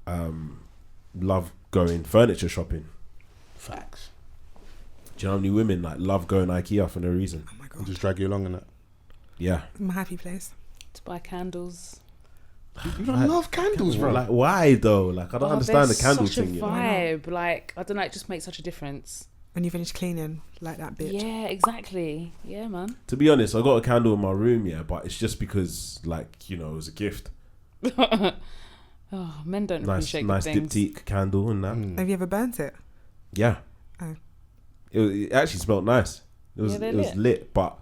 love going furniture shopping. Facts. Do you know how many women like love going IKEA for no reason? Oh my I'll god, just drag you along in that. Yeah. my happy place. To buy candles. You don't love candles, bro. Like why though? Like I don't understand the candle such a thing. You know? vibe. Like, I don't know, it just makes such a difference. When you finish cleaning, like that bitch. Yeah, exactly. Yeah, man. To be honest, I got a candle in my room, yeah, but it's just because, like, you know, it was a gift. Oh, men don't Nice appreciate good things. diptyque candle and that. Have you ever burnt it? Yeah. Oh. It actually smelled nice. It was Yeah, they're it was lit, but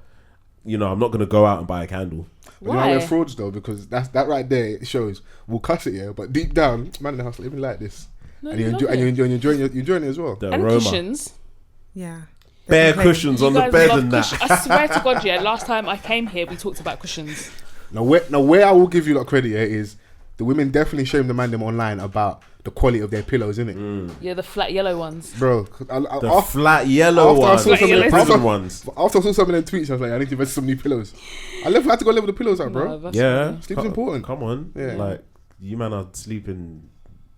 you know, I'm not gonna go out and buy a candle. But you know they're Why? frauds though, because that right there it shows we'll cuss it, yeah, but deep down, man in the house, let me like this, No, and you you're love enjoying it. you're enjoying it as well. The And aroma. cushions. Yeah. Bare Definitely. cushions You on the guys bed love and that. cushions. I swear to God, yeah, last time I came here, we talked about cushions. Now where I will give you lot credit here is the women definitely shame the man them online about the quality of their pillows, innit? Yeah, the flat yellow ones. Bro, The flat yellow after I ones. saw some The of the- prison after- ones. after I saw some of them tweets, I was like, I need to invest in some new pillows. I had to go level the pillows out, bro. No, that's Yeah. funny. Sleep's important. Come on. Yeah. Like, you man are sleeping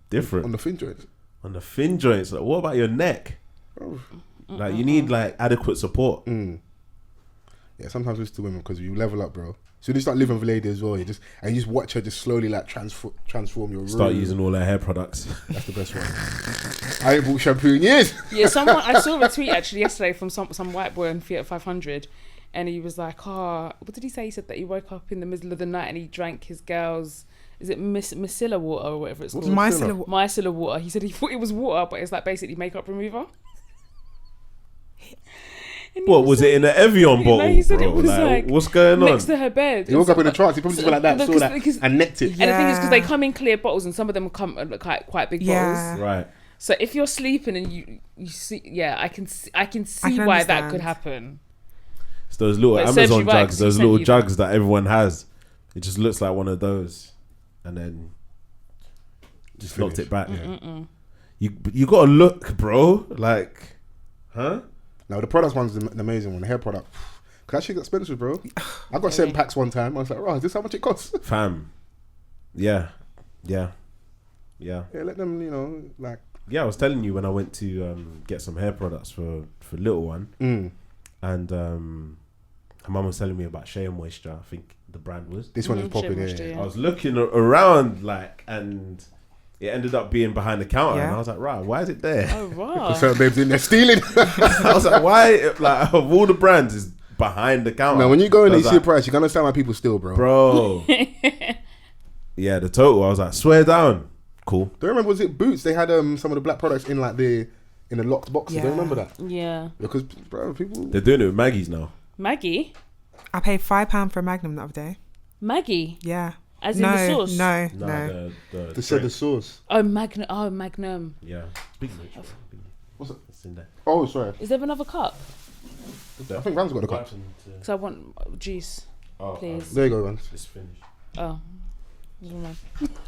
different. On the fin joints. On the fin joints. Like, what about your neck? Bro. Like, you need, like, adequate support. Yeah, sometimes it's the women because you level up, bro. So you start living with a lady as well. You just watch her just slowly like transform your room. Start using all their hair products. That's the best one. I ain't bought shampoo in years. Yeah, I saw a tweet actually yesterday from some white boy on Fiat 500, and he was like, what did he say? He said that he woke up in the middle of the night and he drank his girl's, is it micellar water or whatever it's What's called? micellar? Micellar water. He said he thought it was water, but it's like basically makeup remover. And he What was it in an Evian bottle? No, he said bro? it was like what's going on? next to her bed. He woke up in a trance. He probably just went like that, No, saw that, because- and necked it. And the thing is, because they Yeah. come in clear bottles, and some of them come in quite big Yeah. bottles. Right. So if you're sleeping and you see, yeah, I can see can why that understand. could happen. It's those little But it serves Amazon you right, jugs, 'cause he those sent little you jugs that everyone has. It just looks like one of those, and then just locked it back. You gotta look, bro. Like, huh? Now the products one's the amazing one, the hair product. Cause that shit got expensive, bro. I got sent packs one time. I was like, "Oh, is this how much it costs?" Fam. Yeah. Yeah. Yeah, let them, like. Yeah, I was telling you when I went to get some hair products for little one, and her mum was telling me about Shea Moisture. I think the brand was. This one is popping Shea here. Moisture, yeah. I was looking around and it ended up being behind the counter, Yeah. and I was like, right, why is it there? Oh wow! Certain babes in there stealing. I was like, why? Like, of all the brands, is behind the counter. Now, when you go in I and you was see the like, price, you can understand why people steal, bro. bro. Yeah, the total. I was like, swear down. Cool. Do you remember, was it Boots? They had some of the black products in like in the locked boxes. Yeah. Do you remember that? Yeah, Because, bro, people. They're doing it with Maggie's now. Maggie, I paid £5 for a Magnum the other day. Maggie, Yeah. as in No, the sauce. no. They said the drink. sauce. Oh Magnum. Oh Magnum. Yeah. Big Mitch. What's it? It's in there. Oh, sorry. Is there another cup? I think Rams got the cup. Because I want juice, please. There you go, Rams. It's finished. Oh. Never mind.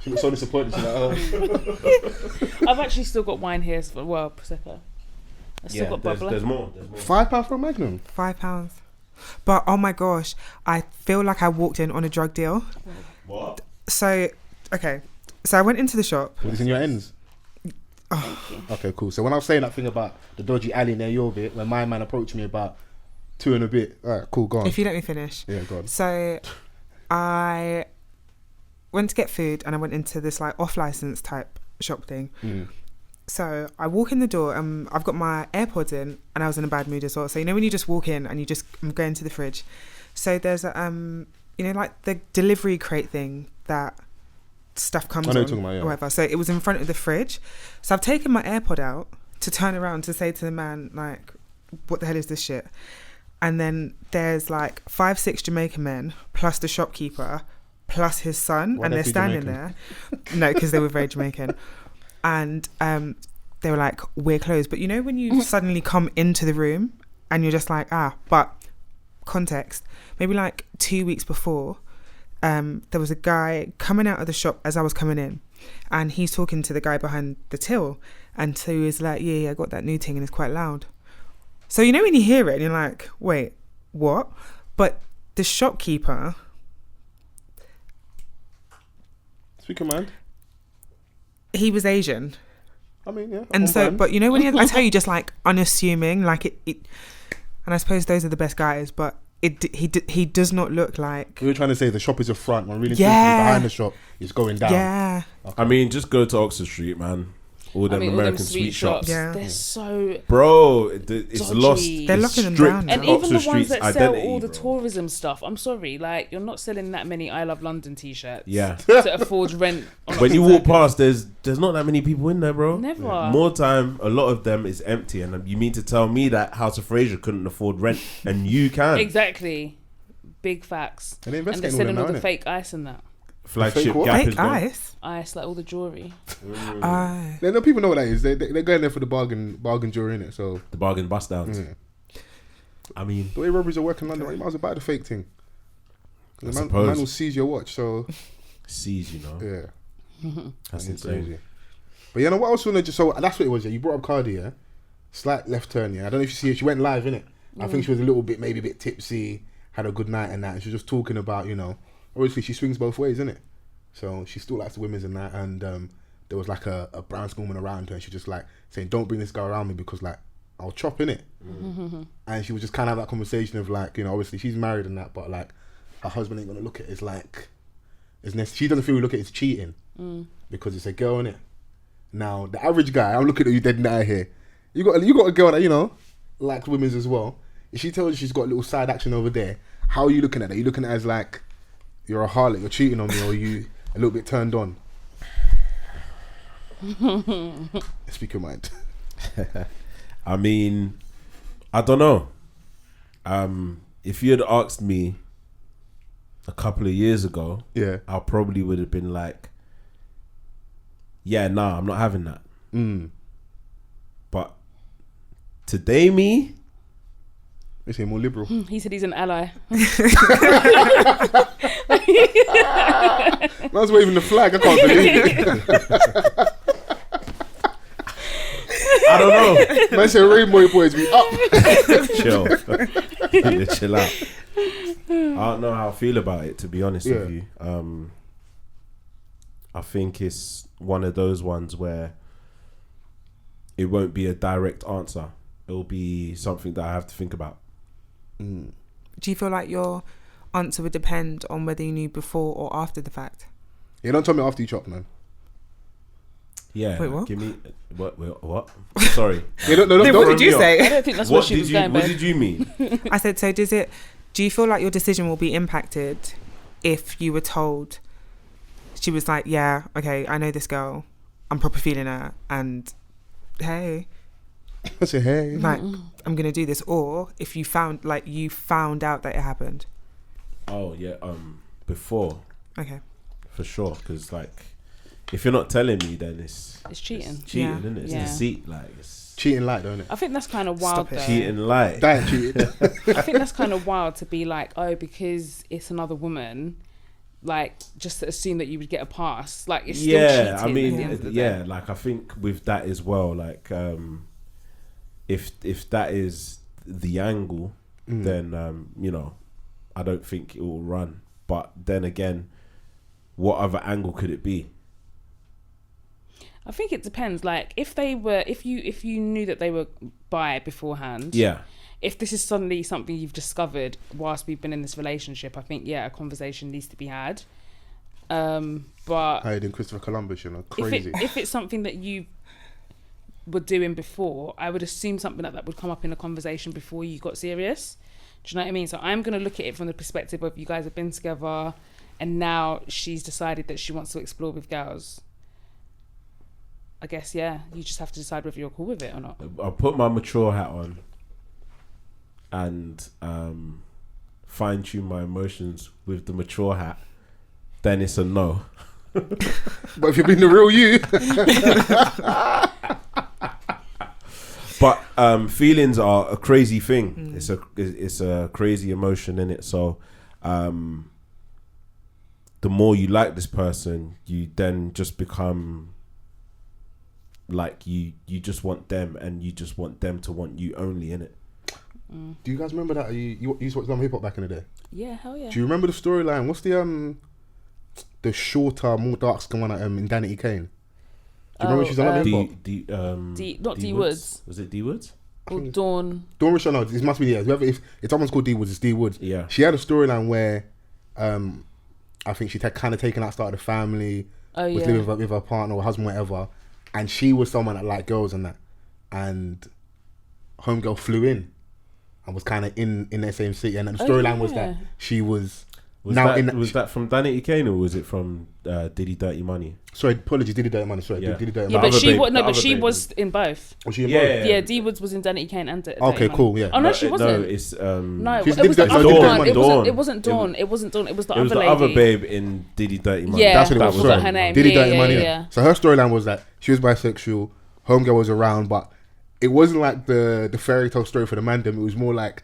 She was so disappointed. She's like, oh. I've actually still got wine here. Well, prosecco. I still got bubbler. There's more. £5 for a Magnum. £5. But oh my gosh, I feel like I walked in on a drug deal. What? So, okay. So I went into the shop. Was this in your ends? Okay, cool. So when I was saying that thing about the dodgy alley near your bit, when my man approached me about 2 and a bit. All right, cool, go on. If you let me finish. Yeah, go on. So I went to get food and I went into this like off license type shop thing. So I walk in the door and I've got my AirPods in and I was in a bad mood as well. So when you just walk in and you just go into the fridge. So there's a like the delivery crate thing that stuff comes I know on what you're talking about, yeah. or whatever. So it was in front of the fridge. So I've taken my AirPod out to turn around to say to the man like, what the hell is this shit? And then there's like 5-6 Jamaican men plus the shopkeeper plus his son, Why and they they're be standing Jamaican? there. No, because they were very Jamaican. And they were like, we're closed. But you know when you suddenly come into the room and you're just like, but context, maybe like 2 weeks before, there was a guy coming out of the shop as I was coming in, and he's talking to the guy behind the till, and so he was like, yeah, I got that new thing and it's quite loud. So you know when you hear it and you're like, wait, what? But the shopkeeper, Speak your mind. he was Asian. I mean, yeah. And so, but you know when I tell you just like unassuming, like it, and I suppose those are the best guys, but he does not look like. We were trying to say the shop is a front, when really Yeah. behind the shop is going down. Yeah. I mean, just go to Oxford Street, man. All them American sweet shops. Yeah. They're so Bro, it's dodgy. lost. They're locking them strict down now. And even Oxford the ones Street's that sell identity, all the bro. tourism stuff, I'm sorry, like you're not selling that many I Love London t-shirts. Yeah. To afford rent. On When you Oxford walk Circus. past, there's not that many people in there, bro. Never. More time, a lot of them is empty, and you mean to tell me that House of Fraser couldn't afford rent, and you can? Exactly. Big facts. And they're And they're investigating selling all all them the now, innit? fake ice and that. Flagship Fake what? Gap is Fake gone. ice. Ice, like all the jewellery. Aye. They know people know what that is. They're going there for the bargain jewelry, innit? So The bargain bust downs. yeah. I mean, The way robberies are working in London, right, you might as well buy the fake thing. The I man suppose. will seize your watch, so seize, you know. yeah. That's It's insane. crazy. But you know what else? So that's what it was. Yeah, you brought up Cardi. Yeah, slight left turn. Yeah, I don't know if you see it. She went live, innit? I think she was a little bit, maybe a bit tipsy. Had a good night and that. And she was just talking about, you know, obviously she swings both ways, innit? So she still likes the women's and that. And there was like a brown skin woman around her, and she just like saying, "Don't bring this guy around me because like I'll chop in it." And she was just kind of have that conversation of like, you know, obviously she's married and that, but like her husband ain't gonna look at it as like, she doesn't feel we look at it as cheating because it's a girl, innit? Now the average guy, I'm looking at you dead in the eye here. You got a girl that, you know, likes women's as well. If she tells you she's got a little side action over there, how are you looking at it? Are you looking at it as like you're a harlot, you're cheating on me, or are you a little bit turned on? Speak your mind. I mean, I don't know. If you had asked me a couple of years ago, Yeah. I probably would have been like, yeah, nah, I'm not having that. But today, me, They say more liberal. He said he's an ally. Man's waving the flag. I can't believe it. I don't know. Man said Rainbow Boys be up. Chill. Chill out. I don't know how I feel about it, to be honest with you. I think it's one of those ones where it won't be a direct answer. It'll be something that I have to think about. Do you feel like your answer would depend on whether you knew before or after the fact? Yeah, don't tell me after you chop, man. Yeah. Wait, what? Give me what? Sorry. Yeah, What did you I say? don't think that's where she was going, What babe. did you mean? I said, so do you feel like your decision will be impacted if you were told, she was like, yeah, okay, I know this girl, I'm proper feeling her, and hey, I say, hey. like, I'm gonna do this, or if you found out that it happened. Oh yeah. Before, Okay. for sure, because like, if you're not telling me, then it's cheating. cheating, Yeah. isn't it? It's Yeah. deceit. Like, it's Cheating light, don't it? I think that's kind of wild, Stop it. though. cheating light. Diet cheating. I think that's kind of wild to be like, oh, because it's another woman, like, just to assume that you would get a pass. Like, it's still cheating. I mean, at the end of the yeah, day. like I think with that as well, like if that is the angle, then you know, I don't think it will run. But then again, what other angle could it be? I think it depends. Like, if you knew that they were bi beforehand, Yeah, if this is suddenly something you've discovered whilst we've been in this relationship, I think, yeah, a conversation needs to be had. But Hiding Christopher Columbus, you know, crazy. if it's something that you were doing before, I would assume something like that would come up in a conversation before you got serious. Do you know what I mean? So I'm going to look at it from the perspective of you guys have been together and now she's decided that she wants to explore with girls. I guess, yeah, you just have to decide whether you're cool with it or not. I'll put my mature hat on and fine tune my emotions with the mature hat. Then it's a no. But if you're being the real you, But feelings are a crazy thing It's a crazy emotion in it. So, the more you like this person, you then just become like you just want them, and you just want them to want you only, innit? Do you guys remember that you used to watch some hip hop back in the day? Yeah, hell yeah. Do you remember the storyline? What's the shorter, more dark skin one in Danity Kane? Do you remember she's on hip hop? Not D Woods. Was it D Woods? Or Dawn. Dawn Richard, no, this must be, yeah. Whoever, if someone's called D Woods, it's D Woods. Yeah. She had a storyline where I think she'd kind of taken out start of the family, was living with her partner or husband, whatever, and she was someone that liked girls and that. And homegirl flew in and was kind of in their same city. And the storyline was that she was... Was that from Danity Kane, or was it from Diddy Dirty Money? Sorry, apologies, Diddy Dirty Money. Sorry, Diddy Dirty Money. Yeah, but she was in both. Was she in both? Yeah, D Woods was in Danity Kane and Dirty Okay, Money. cool, yeah. Oh no, she wasn't. No, it's no, She's it was the Dawn. other one. Dawn. It wasn't Dawn. It was the other lady. the other babe in Diddy Dirty Money. Yeah, that's what it was. forgot her name. Diddy Yeah, Dirty Money. yeah. So her storyline was that she was bisexual, homegirl was around, but it wasn't like the fairy tale story for the mandem. It was more like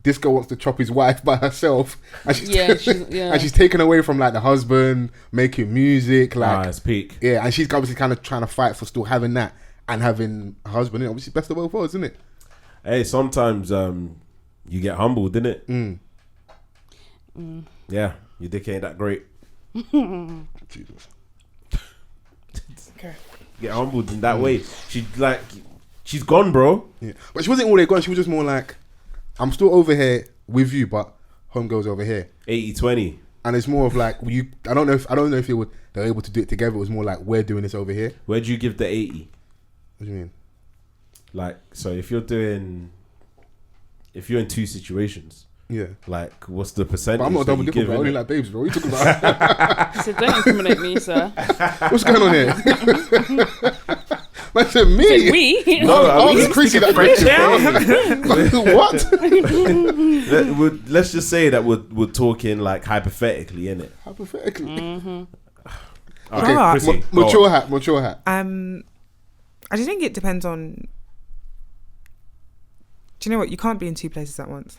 this girl wants to chop his wife by herself, and she's taken away from like the husband, making music, like it's peak. Yeah, and she's obviously kind of trying to fight for still having that and having a husband. Obviously, best of both worlds, isn't it? Hey, sometimes you get humbled, innit? Yeah, your dick ain't that great. Jesus. Okay. Get humbled in that way. She's gone, bro. Yeah, but she wasn't all the way gone. She was just more like, I'm still over here with you, but homegirl's over here. 80-20. And it's more of like I don't know if they're able to do it together. It was more like we're doing this over here. Where'd you give the 80? What do you mean? Like, so if you're in two situations, Yeah. like, what's the percentage? But I'm not double dipping, bro. I only like babes, bro. What are you talking about? He said, don't incriminate me, sir. What's going on here? Man said me. Said we? No, I was Chrissy that question. What? Let's just say that we're talking like hypothetically, innit? Hypothetically. Mm-hmm. Okay, Ah. Chrissy, go Mature hat. I just think it depends on. Do you know what? You can't be in two places at once.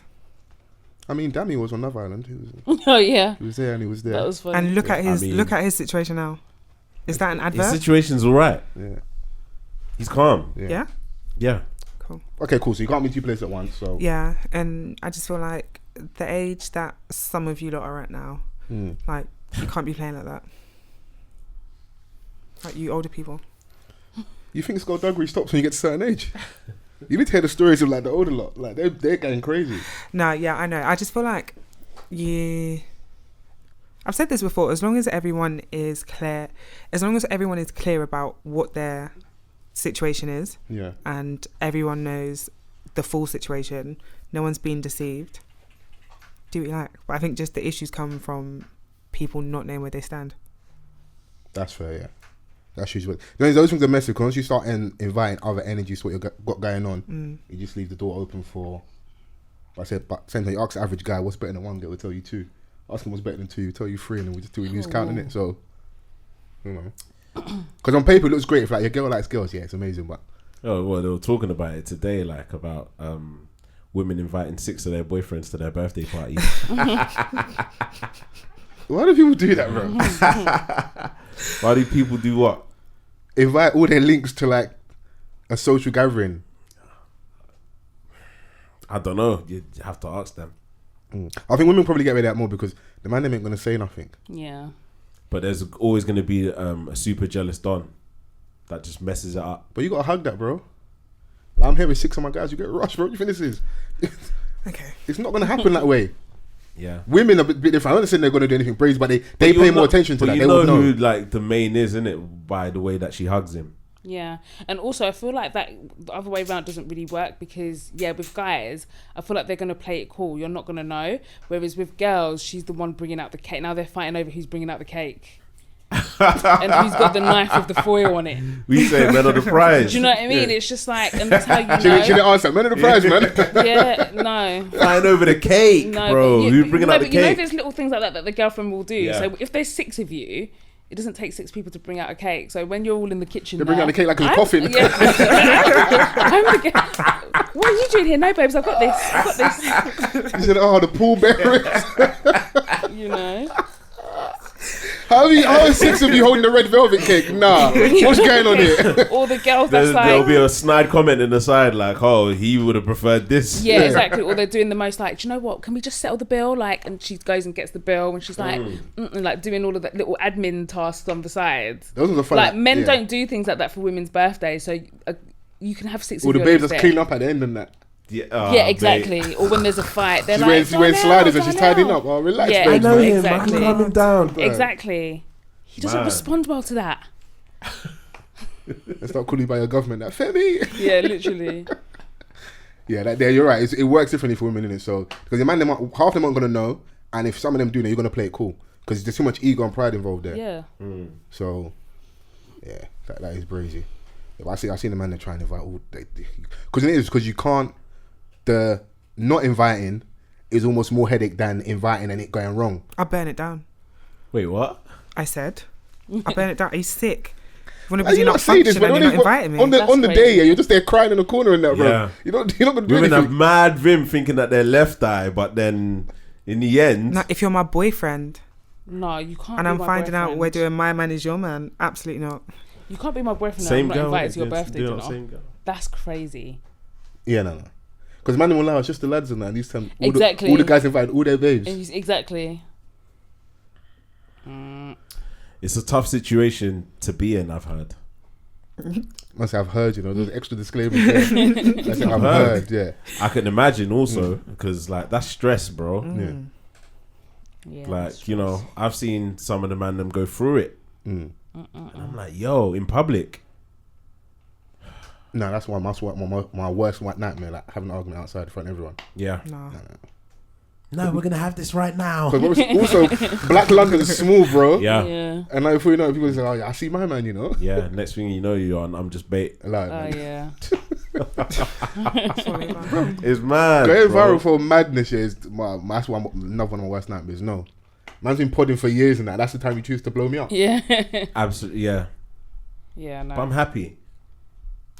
I mean, Dammy was on Love Island. Oh yeah, He was there and he was there. that was funny. And look at his situation now. Is that an His advert? situation's alright. Yeah. He's calm. Yeah. Yeah. Cool. Okay, cool. So you can't be in two places at once. So Yeah, and I just feel like the age that some of you lot are at now, like you can't be playing like that. Like you older people. You think skullduggery stops when you get to a certain age? You need to hear the stories of like the older lot. Like they're going crazy. No, yeah, I know. I just feel like I've said this before. As long as everyone is clear about what their situation is, Yeah. and everyone knows the full situation, no one's being deceived. Do what you like. But I think just the issues come from people not knowing where they stand. That's fair, yeah. That's usually those things are messy because once you start inviting other energies to what you've got going on, you just leave the door open for. But same time, you ask the average guy what's better than one girl, will tell you two. Ask him what's better than two, he'll tell you three, and then we just do lose counting it. So, you know, because on paper it looks great. If like your girl likes girls, yeah, it's amazing. But they were talking about it today, like about women inviting 6 of their boyfriends to their birthday parties. why do people do that, bro? Why do people do what? Invite all their links to like a social gathering. I don't know. You have to ask them. I think women probably get away with that more because the man ain't gonna say nothing. Yeah. But there's always going to be a super jealous don that just messes it up. But you gotta hug that, bro. Like, I'm here with 6 of my guys. You get rushed, bro. What do you think this is? Okay. It's not gonna happen that way. Yeah. Women are a bit different. I'm not saying they're gonna do anything crazy, but they pay more attention to that. You They know will know. who like the main is, innit? By the way that she hugs him. Yeah, and also I feel like that the other way around doesn't really work because with guys I feel like they're gonna play it cool. You're not gonna know. Whereas with girls, she's the one bringing out the cake. Now they're fighting over who's bringing out the cake and who's got the knife with the foil on it. We say men are the prize. Do you know what I mean? It's just like, and that's how you know. She didn't answer. Men of the prize, man. Yeah, no. Fighting over the cake, No, bro. but Who's bringing out the but you know cake? there's little things like that the girlfriend will do. Yeah. So if there's 6 of you, it doesn't take 6 people to bring out a cake. So when you're all in the kitchen, They bring out the cake like it's a coffin. Yeah. What are you doing here? No, babes, I've got this. You said, oh, the pallbearers. You know. How are 6 of you holding the red velvet cake? Nah, what's going on here? All the girls There'll be a snide comment in the side like, oh, he would have preferred this. Yeah, exactly. Or they're doing the most like, do you know what? Can we just settle the bill? Like, and she goes and gets the bill, and she's like, like doing all of that little admin tasks on the side. Those are the fun. Like men don't do things like that for women's birthdays, so you can have 6 all of the you babes on just set. clean up at the end and that. Yeah, exactly. Or when there's a fight, they're She's like, wearing sliders and she's tidying up. Oh, relax, Yeah, babes. I know him. exactly. I can calm him down. Exactly. He doesn't Man. respond well to that. Let's start calling you by your government. That Femi. Yeah, literally. Yeah, you're right. It works differently for women, innit? So because the man, half them aren't gonna know, and if some of them do know, you're gonna play it cool because there's too much ego and pride involved there. Yeah. So, yeah, that is crazy. Yeah, I've seen the man that try and invite all, because it is because you can't. The not inviting is almost more headache than inviting and it going wrong. I burn it down. Wait, what? I said. I burn it down. He's sick. When Are you not not saying this? functioning, But you're not inviting me. on the That's day, crazy. yeah, you're just there crying in the corner and that, bro. Yeah. You're not gonna do Women have anything. mad vim thinking that they're left eye, but then in the end, No, if you're my boyfriend No, you can't. and be I'm my finding out boyfriend. we're doing my man is your man, absolutely not. You can't be my boyfriend. same and I'm girl. not invited to your it's birthday doing dinner. the same girl. That's crazy. Yeah, no. Because man will allow it's just the lads and that. And these times, Exactly. all the guys invited all their babes. Exactly. It's a tough situation to be in, I've heard. Must have heard, you know, those extra disclaimers there. I said, I've heard, yeah. I can imagine also, because like that's stress, bro. Yeah. Yeah. Like, you know, I've seen some of the man them go through it. And I'm like, yo, in public. No, that's my worst white nightmare, like having an argument outside in front of everyone. Yeah. No. No, we're going to have this right now. Because also, Black London is small, bro. Yeah. Yeah. And like, before you know it, people say, oh, yeah, I see my man, you know? Yeah. Next thing you know, you're on, I'm just bait. Like, Oh man. yeah. Sorry, man. It's mad. Going bro. viral for madness is that's another one of my worst nightmares. No. Man's been podding for years and that's the time you choose to blow me up. Yeah. Absolutely, yeah. Yeah. No. But I'm happy.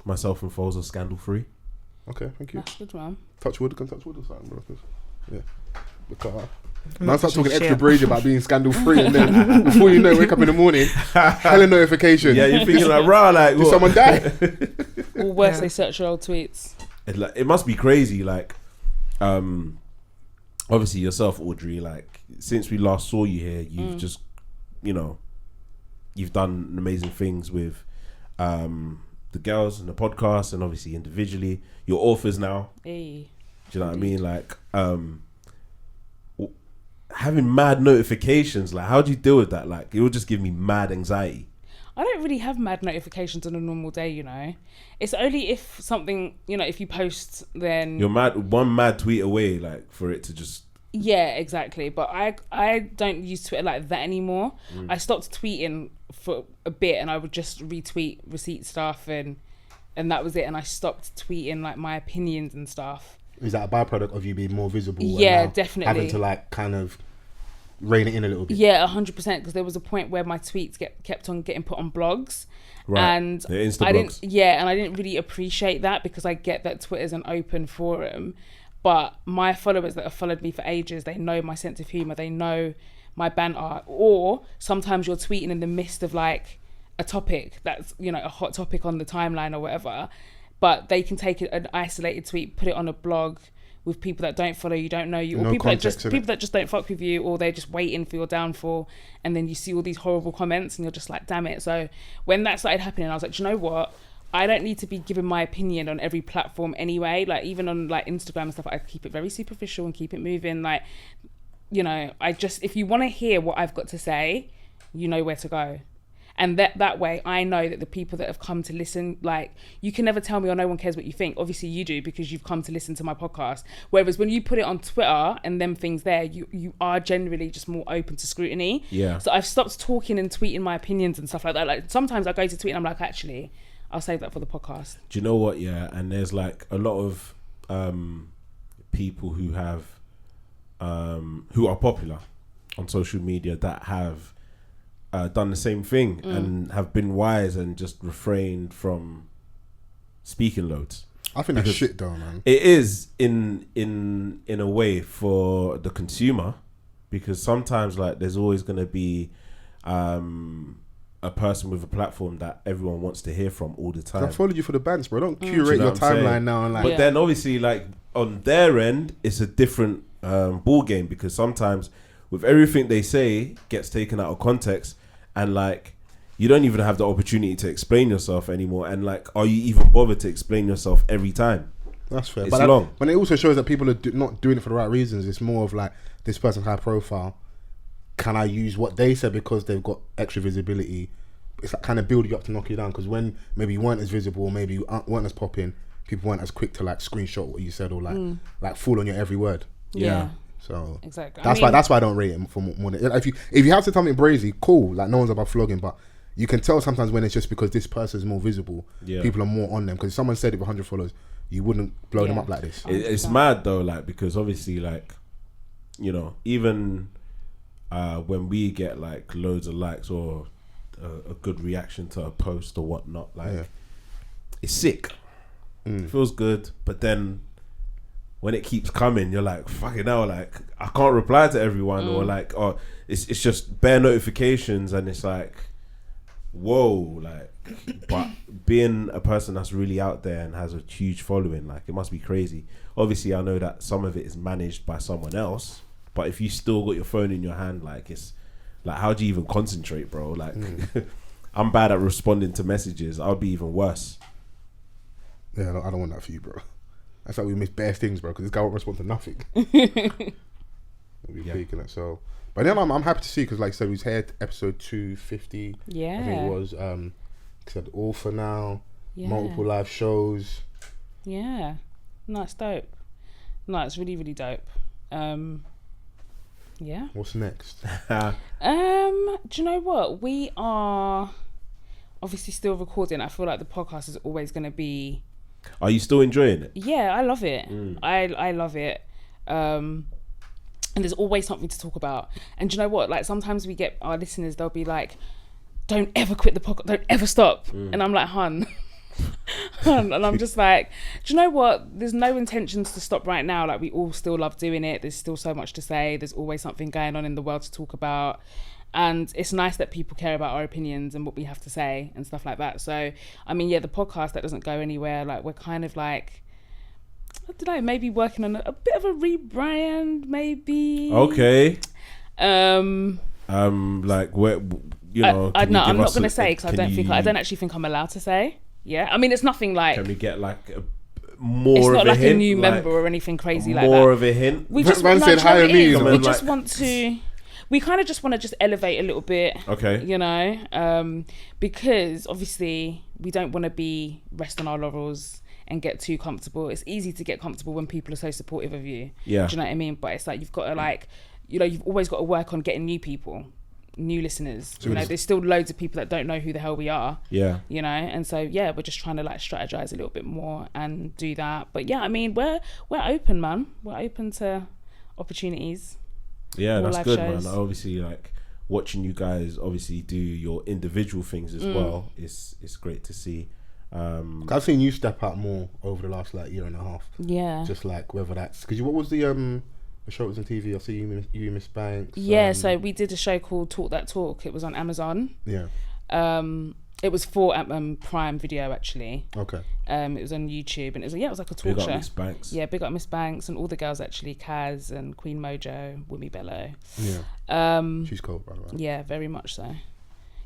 Myself and Fols are scandal free. Okay, thank you. That's good, man. Touch wood, can touch wood or something, bro. 'cause, yeah. Because I'm man not start talking touching extra shit. brazy about being scandal free and then before you know it, wake up in the morning, hella notification. Yeah, you're thinking like, rah, like, Did what? someone die? Or worse, Yeah. they search your old tweets. It must be crazy. Like, obviously yourself, Audrey. Like, since we last saw you here, you've just, you know, you've done amazing things with the girls and the podcast, and obviously individually. You're authors now. Hey. Do you know what I mean? Like, having mad notifications. Like, how do you deal with that? Like, it will just give me mad anxiety. I don't really have mad notifications on a normal day, you know. It's only if something, you know, if you post, then You're one mad tweet away, like, for it to just. yeah, exactly. But I don't use Twitter like that anymore. I stopped tweeting for a bit, and I would just retweet receipt stuff, and that was it. And I stopped tweeting like my opinions and stuff. Is that a byproduct of you being more visible? and Yeah, now definitely. Having to like kind of rein it in a little bit. Yeah, 100%. Because there was a point where my tweets kept on getting put on blogs, Right. and The Insta I blogs. didn't. Yeah, and I didn't really appreciate that because I get that Twitter's an open forum, but my followers that have followed me for ages, they know my sense of humor, they know my banter. Or sometimes you're tweeting in the midst of like a topic that's, you know, a hot topic on the timeline or whatever, but they can take an isolated tweet, put it on a blog with people that don't follow you, don't know you, or No people context in it. that just don't fuck with you, or they're just waiting for your downfall, and then you see all these horrible comments and you're just like, damn it. So when that started happening, I was like, do you know what, I don't need to be giving my opinion on every platform anyway. Like, even on like Instagram and stuff, I keep it very superficial and keep it moving. Like, you know, I just, if you want to hear what I've got to say, you know where to go. And that way I know that the people that have come to listen, like, you can never tell me, or no one cares what you think. Obviously you do, because you've come to listen to my podcast. Whereas when you put it on Twitter and them things there, you are generally just more open to scrutiny. Yeah. So I've stopped talking and tweeting my opinions and stuff like that. Like, sometimes I go to tweet and I'm like, actually, I'll save that for the podcast. Do you know what? Yeah, and there's like a lot of people who have who are popular on social media that have done the same thing and have been wise and just refrained from speaking loads. I think that's shit though, man. It is in a way for the consumer, because sometimes like there's always going to be a person with a platform that everyone wants to hear from all the time. I followed you for the bands, bro. Don't curate your timeline now and like. But then obviously like on their end, it's a different ball game, because sometimes with everything they say gets taken out of context, and like you don't even have the opportunity to explain yourself anymore. And like, are you even bothered to explain yourself every time? That's fair. It's but long. But it also shows that people are not doing it for the right reasons. It's more of like, this person's high profile. Can I use what they said because they've got extra visibility? It's like kind of build you up to knock you down, because when maybe you weren't as visible, maybe you weren't as popping, people weren't as quick to like screenshot what you said, or like fall on your every word. Yeah. So exactly. That's why I don't rate it for more than, if you have to tell me brazy, cool. Like no one's about flogging, but you can tell sometimes when it's just because this person's more visible, people are more on them. Because if someone said it with 100 followers, you wouldn't blow them up like this. It's mad though, like, because obviously like, you know, even when we get like loads of likes or a good reaction to a post or whatnot, like it's sick. It feels good, but then when it keeps coming, you're like, fucking hell, like I can't reply to everyone, or like, or it's just bare notifications, and it's like, whoa, like, but being a person that's really out there and has a huge following, like it must be crazy. Obviously I know that some of it is managed by someone else, but if you still got your phone in your hand, like it's like, how do you even concentrate, bro? Like I'm bad at responding to messages. I'll be even worse. Yeah, I don't want that for you, bro. That's how we miss bare things, bro, because this guy won't respond to nothing. We'll be faking it. So, but then I'm happy to see, because like I said, we've had episode 250. Yeah. I think it was. Said all for now. Yeah. Multiple live shows. Yeah. No, it's dope. No, it's really, really dope. Yeah. What's next? Do you know what? We are obviously still recording. I feel like the podcast is always going to be. Are you still enjoying it? Yeah, I love it. I love it. And there's always something to talk about. And do you know what? Like sometimes we get our listeners, they'll be like, don't ever quit the podcast, don't ever stop. And I'm like, hun. And I'm just like, do you know what? There's no intentions to stop right now. Like we all still love doing it. There's still so much to say. There's always something going on in the world to talk about. And it's nice that people care about our opinions and what we have to say and stuff like that. So, I mean, yeah, the podcast, that doesn't go anywhere. Like, we're kind of like, I don't know, maybe working on a bit of a rebrand, maybe. Okay. Like, where, you know, I'm not going to say, because I don't actually think I'm allowed to say. Yeah. I mean, it's nothing like. Can we get like more it's of not a like hint? A new member or anything crazy like that. More of a hint? We just Man said hire me. We just want to. We kind of just want to just elevate a little bit, okay. You know, because obviously we don't want to be rest on our laurels and get too comfortable. It's easy to get comfortable when people are so supportive of you. Yeah. Do you know what I mean? But it's like you've got to like, you know, you've always got to work on getting new people, new listeners. So you know, there's still loads of people that don't know who the hell we are. Yeah. You know, and so yeah, we're just trying to like strategize a little bit more and do that. But yeah, I mean, we're open, man. We're open to opportunities. Yeah, that's good, shows. man. Obviously, like watching you guys obviously do your individual things as well. It's great to see. I've seen you step out more over the last like year and a half. Yeah. Just like whether that's because what was the show that was on TV? I see you Miss Banks. Yeah, so we did a show called Talk That Talk. It was on Amazon. Yeah. It was for Prime Video actually. Okay. It was on YouTube, and it was like a talk Big show. Up Miss Banks. Yeah, big up Miss Banks and all the girls actually, Kaz and Queen Mojo, Wimmy Bello. Yeah. She's cold, by the way. Yeah, very much so.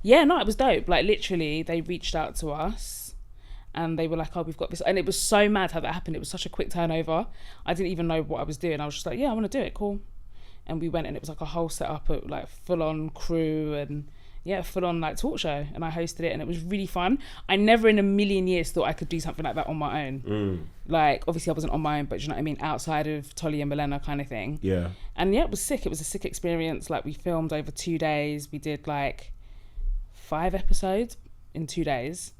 Yeah, no, it was dope. Like literally, they reached out to us, and they were like, "Oh, we've got this," and it was so mad how that happened. It was such a quick turnover. I didn't even know what I was doing. I was just like, "Yeah, I want to do it. Cool." And we went, and it was like a whole setup of like full on crew and. Yeah, full on like talk show, and I hosted it, and it was really fun. I never in a million years thought I could do something like that on my own. Like obviously I wasn't on my own, but you know what I mean, outside of Tolly and Milena kind of thing. Yeah. And yeah, it was sick. It was a sick experience. Like we filmed over 2 days. We did like 5 episodes in 2 days,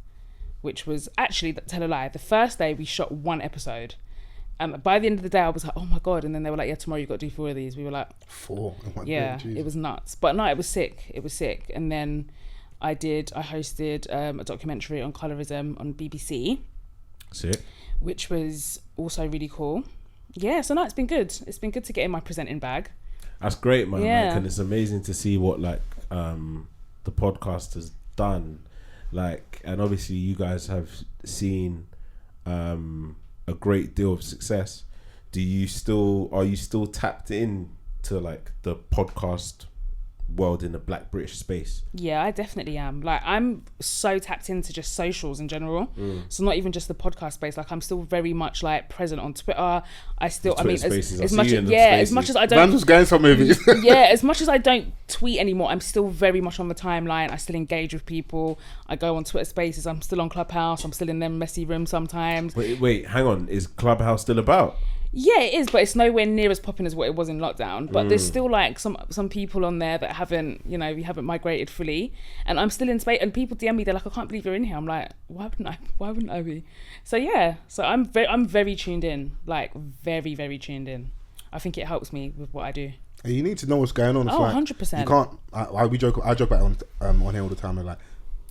which was actually, tell a lie, the first day we shot 1 episode. And by the end of the day, I was like, oh my God. And then they were like, yeah, tomorrow you've got to do 4 of these. We were like, 4 in one yeah, day, it was nuts. But no, it was sick. It was sick. And then I hosted a documentary on colorism on BBC. Sick. Which was also really cool. Yeah, so no, it's been good. It's been good to get in my presenting bag. That's great, man. Yeah. Like, and it's amazing to see what like the podcast has done. Like, and obviously you guys have seen a great deal of success. Are you still tapped in to like the podcast world in the Black British space? Yeah, I definitely am. Like, I'm so tapped into just socials in general. So not even just the podcast space. Like, I'm still very much like present on Twitter. As much as I don't. Vans was going some movies. Yeah, as much as I don't tweet anymore, I'm still very much on the timeline. I still engage with people. I go on Twitter Spaces. I'm still on Clubhouse. I'm still in them messy rooms sometimes. Wait, hang on. Is Clubhouse still about? Yeah, it is, but it's nowhere near as popping as what it was in lockdown. But there's still like some people on there that haven't, we haven't migrated fully, and I'm still in space. And people DM me, they're like, "I can't believe you're in here." I'm like, "Why wouldn't I be?" So yeah, so I'm very tuned in, like very, very tuned in. I think it helps me with what I do. You need to know what's going on. It's 100%. You can't. I joke about it on here all the time. And like,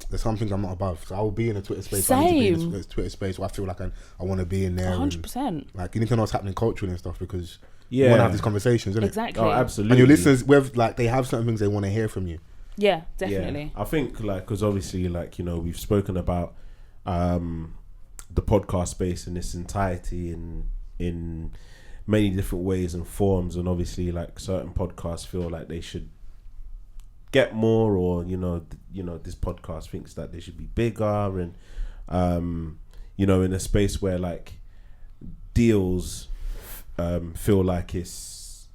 there's some things I'm not above. So I will be in a Twitter space. Same. I need to be in a Twitter space where I feel like I want to be in there. 100%. Like, you need to know what's happening culturally and stuff, because you want to have these conversations, isn't it? Exactly. Oh, absolutely. And your listeners, they have certain things they want to hear from you. Yeah, definitely. Yeah. I think like, because obviously like, we've spoken about the podcast space in its entirety in many different ways and forms, and obviously like certain podcasts feel like they should get more, or this podcast thinks that they should be bigger, and in a space where like deals feel like it's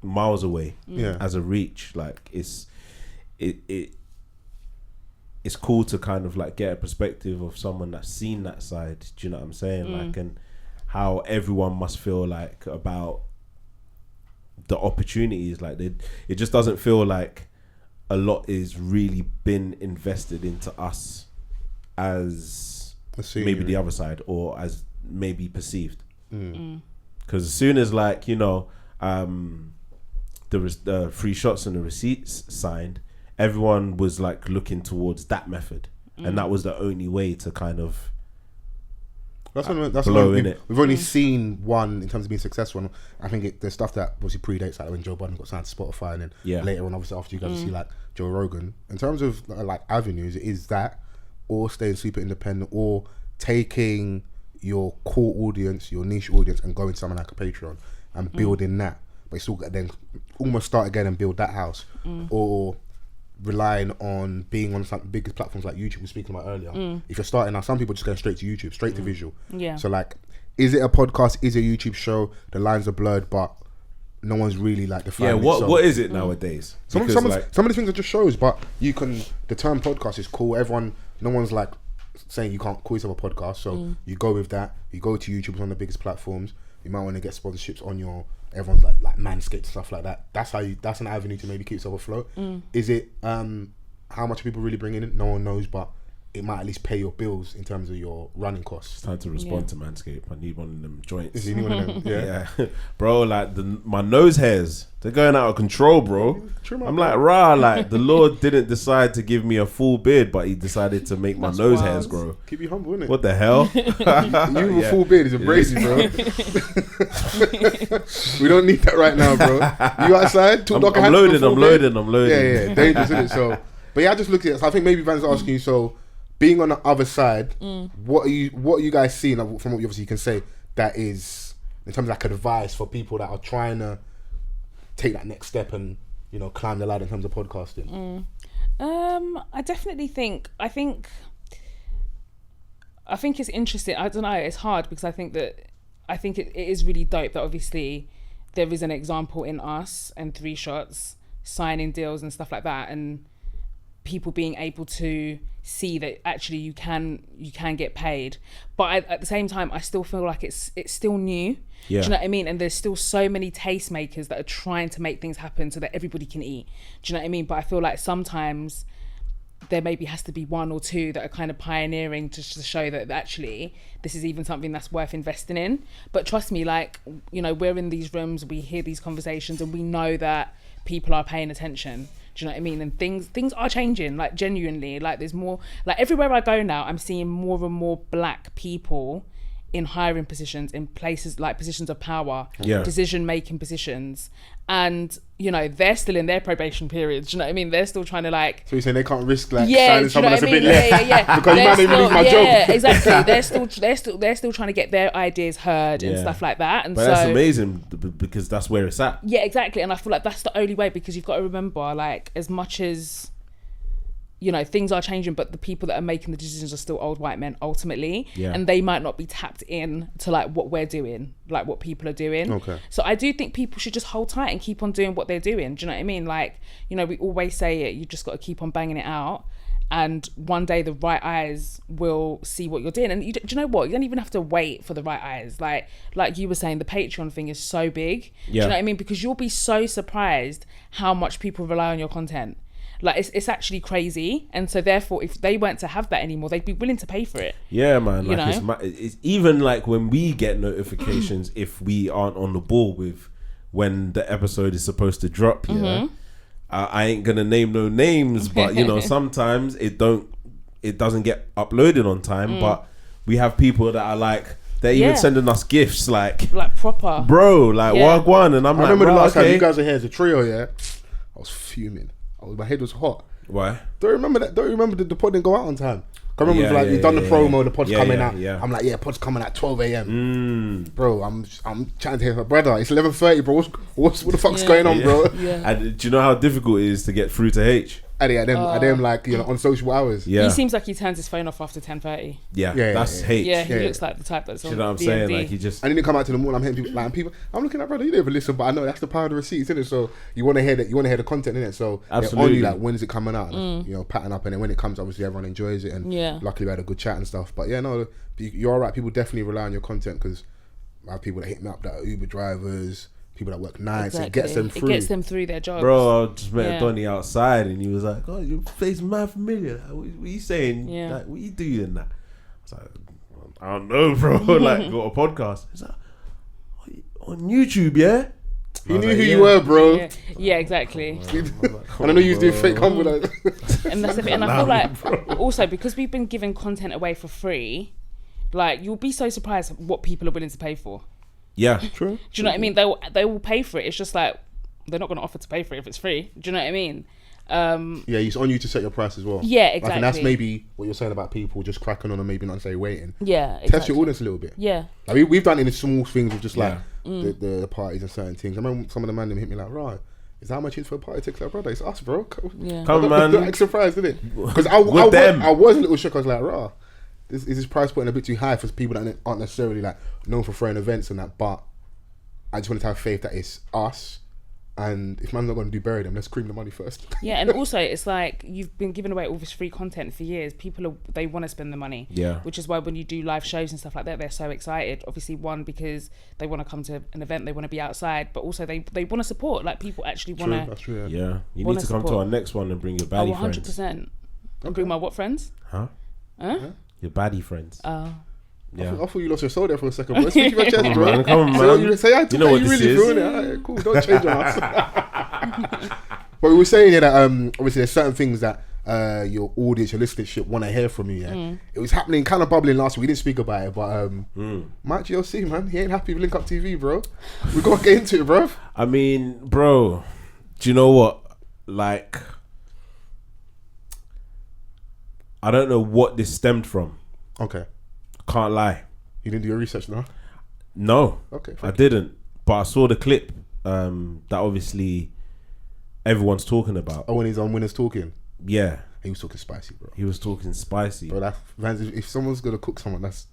miles away as a reach. Like it's cool to kind of like get a perspective of someone that's seen that side. Do you know what I'm saying? Like, and how everyone must feel like about the opportunities. Like, it just doesn't feel like a lot is really been invested into us as maybe the other side, or as maybe perceived. Because as soon as like there was the free shots and the receipts signed, everyone was like looking towards that method, and that was the only way to kind of that's blow when in it. We've only seen one in terms of being successful. And I think there's stuff that obviously predates, like when Joe Budden got signed to Spotify, and then later on, obviously after you guys see like Joe Rogan. In terms of like avenues, it is that, or staying super independent, or taking your core audience, your niche audience, and going to something like a Patreon and building that. But you still got then almost start again and build that house, or relying on being on some biggest platforms like YouTube we were speaking about earlier. If you're starting now, some people just going straight to YouTube, straight to visual. Yeah. So like, is it a podcast? Is it a YouTube show? The lines are blurred, but no one's really like defining. Yeah. What is it nowadays? Some of the things are just shows, but the term podcast is cool. No one's like saying you can't call yourself a podcast. So you go with that. You go to YouTube, it's on the biggest platforms. You might want to get sponsorships on everyone's like Manscaped, stuff like that. That's an avenue to maybe keep yourself afloat. Is it how much people really bringing in? No one knows, but it might at least pay your bills in terms of your running costs. It's time to respond to Manscaped. I need one of them joints. Is you need one of them? Yeah. Bro, like my nose hairs, they're going out of control, bro. I'm like, like the Lord didn't decide to give me a full beard, but he decided to make my nose hairs grow. Keep you humble, innit? What the hell? You with a full beard is embracing, bro. We don't need that right now, bro. You outside? I'm loading. Yeah, dangerous, isn't it? So, but yeah, I just looked at it. So I think maybe Van's asking you, so being on the other side, what are you guys seeing, like, from what you obviously can say, that is in terms of like advice for people that are trying to take that next step and climb the ladder in terms of podcasting? I definitely think it's interesting. I don't know, it's hard, because I think it is really dope that obviously there is an example in us and 3 Shots signing deals and stuff like that, and people being able to see that actually you can get paid. But at the same time, I still feel like it's still new. Yeah. Do you know what I mean? And there's still so many tastemakers that are trying to make things happen so that everybody can eat. Do you know what I mean? But I feel like sometimes there maybe has to be one or two that are kind of pioneering to show that actually this is even something that's worth investing in. But trust me, like, you know, we're in these rooms, we hear these conversations, and we know that people are paying attention. Do you know what I mean? And things are changing, like, genuinely. Like, there's more, like, everywhere I go now, I'm seeing more and more black people in hiring positions, in places like positions of power, decision-making positions. And, you know, they're still in their probation period. Do you know what I mean? They're still trying to, like... So you're saying they can't risk, like, signing someone that's a bit less? Yeah. Because you might even lose my job. Yeah, exactly. They're still trying to get their ideas heard and stuff like that. And but so, that's amazing because that's where it's at. Yeah, exactly. And I feel like that's the only way, because you've got to remember, like, as much as... you know, things are changing, but the people that are making the decisions are still old white men ultimately. Yeah. And they might not be tapped in to, like, what we're doing, like what people are doing. Okay. So I do think people should just hold tight and keep on doing what they're doing. Do you know what I mean? Like, you know, we always say it, you just got to keep on banging it out. And one day the right eyes will see what you're doing. And do you know what? You don't even have to wait for the right eyes. Like you were saying, the Patreon thing is so big. Yeah. Do you know what I mean? Because you'll be so surprised how much people rely on your content. Like, it's actually crazy. And so therefore, if they weren't to have that anymore, they'd be willing to pay for it. Yeah, man. Like, it's even like when we get notifications if we aren't on the ball with when the episode is supposed to drop. Yeah, I ain't gonna name no names, but you know, sometimes it doesn't get uploaded on time. But we have people that are like, they're even sending us gifts, like proper, bro, like wagwan. And I remember the last time you guys were here as a trio. Yeah, I was fuming. My head was hot. Why? Don't remember the pod didn't go out on time. I remember like you've done the promo, the pod's coming out. Yeah. I'm like, pod's coming at 12 a.m. Bro, I'm chatting to him, brother. It's 11:30, bro. What the fuck's going on, bro? Yeah. And do you know how difficult it is to get through to H? At them like, you know, on social hours. Yeah. He seems like he turns his phone off after 10:30. Yeah, that's H. Yeah, he looks like the type that's on. You know what I'm saying? Like, he just. I didn't come out to the morning. I'm hitting people. I'm looking at, brother, you never listen, but I know that's the power of the receipts, isn't it? So you want to hear that. You want to hear the content, innit? So on you, like, when is it coming out? Like, you know, pattern up, and then when it comes, obviously everyone enjoys it, and luckily we had a good chat and stuff. But yeah, no, you're all right. People definitely rely on your content, because I have people that hit me up that are Uber drivers. People that work nights, it gets them through their jobs. Bro, I just met Donnie outside, and he was like, "Oh, your face mad familiar. Like, what are you saying? Like, what are you doing that?" I was like, "I don't know, bro." Like, got a podcast. He's like, "On YouTube, yeah." He knew who you were, bro. Yeah, exactly. And I know you was doing fake confidence. And that's the thing. And I feel like also, because we've been giving content away for free, like, you'll be so surprised what people are willing to pay for. Yeah, true. Do you know what I mean? They will pay for it. It's just like, they're not going to offer to pay for it if it's free. Do you know what I mean? Yeah, it's on you to set your price as well. Yeah, exactly. And that's maybe what you're saying about people just cracking on and maybe not say waiting. Yeah, exactly. Test your audience a little bit. Yeah. Like, we've done it in small things with just like the parties and certain things. I remember some of the man them hit me like, right, is that how much it's for a party ticket? Like, brother, it's us, bro. Yeah. Come man. Don't act surprised, isn't it? Because I was a little shook. I was like, rah, is this price point a bit too high for people that aren't necessarily like known for throwing events and that, but I just wanted to have faith that it's us, and if man's not going to bury them, let's cream the money first. Yeah, and also it's like, you've been giving away all this free content for years. People they want to spend the money. Yeah. Which is why when you do live shows and stuff like that, they're so excited. Obviously, one, because they want to come to an event, they want to be outside, but also they want to support. Like, people actually want to. That's true. Yeah. You need to come to our next one and bring your baddie friends. 100%. And bring my what friends? Huh? Your baddie friends. Oh. Yeah. I thought you lost your soul there for a second, bro. Speak to my chest, bro. Come on, man. You know what you really feeling it. Right, cool, don't change on us. But we were saying here that obviously there's certain things that your audience, your listenership want to hear from you. Yeah? It was happening, kind of bubbling last week. We didn't speak about it, but Mike GLC, man, he ain't happy with Link Up TV, bro. We gotta get into it, bro. I mean, bro, do you know what? Like, I don't know what this stemmed from. Okay. Can't lie. You didn't do your research, no? No. Okay. I didn't. But I saw the clip that obviously everyone's talking about. Oh, when he's on Winners Talking? Yeah. He was talking spicy, bro. He was talking spicy. Bro, if someone's going to cook someone, that's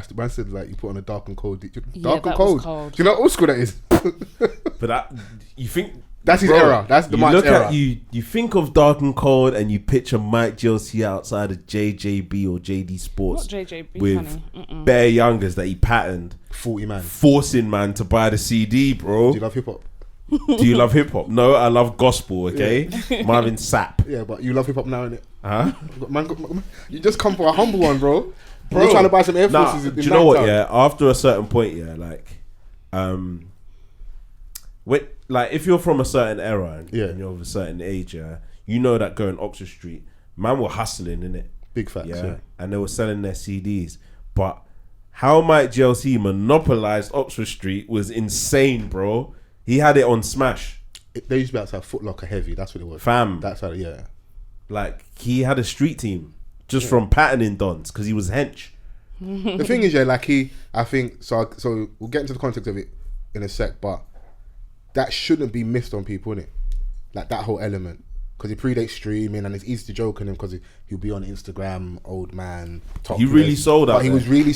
the man said, like, you put on a dark and cold. Dark and cold. Do you know how old school that is? But that, you think... That's his era. That's the Mike's era. You think of Dark and Cold and you picture Mike GLC outside of JJB or JD Sports. Not JJB, with bare youngers that he patterned. 40 man. Forcing man to buy the CD, bro. Do you love hip hop? Do you love hip hop? No, I love gospel. Okay, Marvin Sapp. Yeah, but you love hip hop now, innit? Huh? Man, you just come for a humble one, bro. You're trying to buy some Air Forces. Do you know what? Yeah, after a certain point, like if you're from a certain era and you're of a certain age, you know that going Oxford Street, man were hustling, innit? Big facts, yeah. And they were selling their CDs. But how MIKE GLC monopolized Oxford Street was insane, bro. He had it on Smash. They used to be outside Foot Locker heavy. That's what it was. Fam. That's how, yeah. Like, he had a street team just from patterning dons because he was hench. The thing is, I think, so we'll get into the context of it in a sec, but that shouldn't be missed on people, innit? Like, that whole element. Because he predates streaming and it's easy to joke on him because he'll be on Instagram, old man, top. He really sold out. But he was really,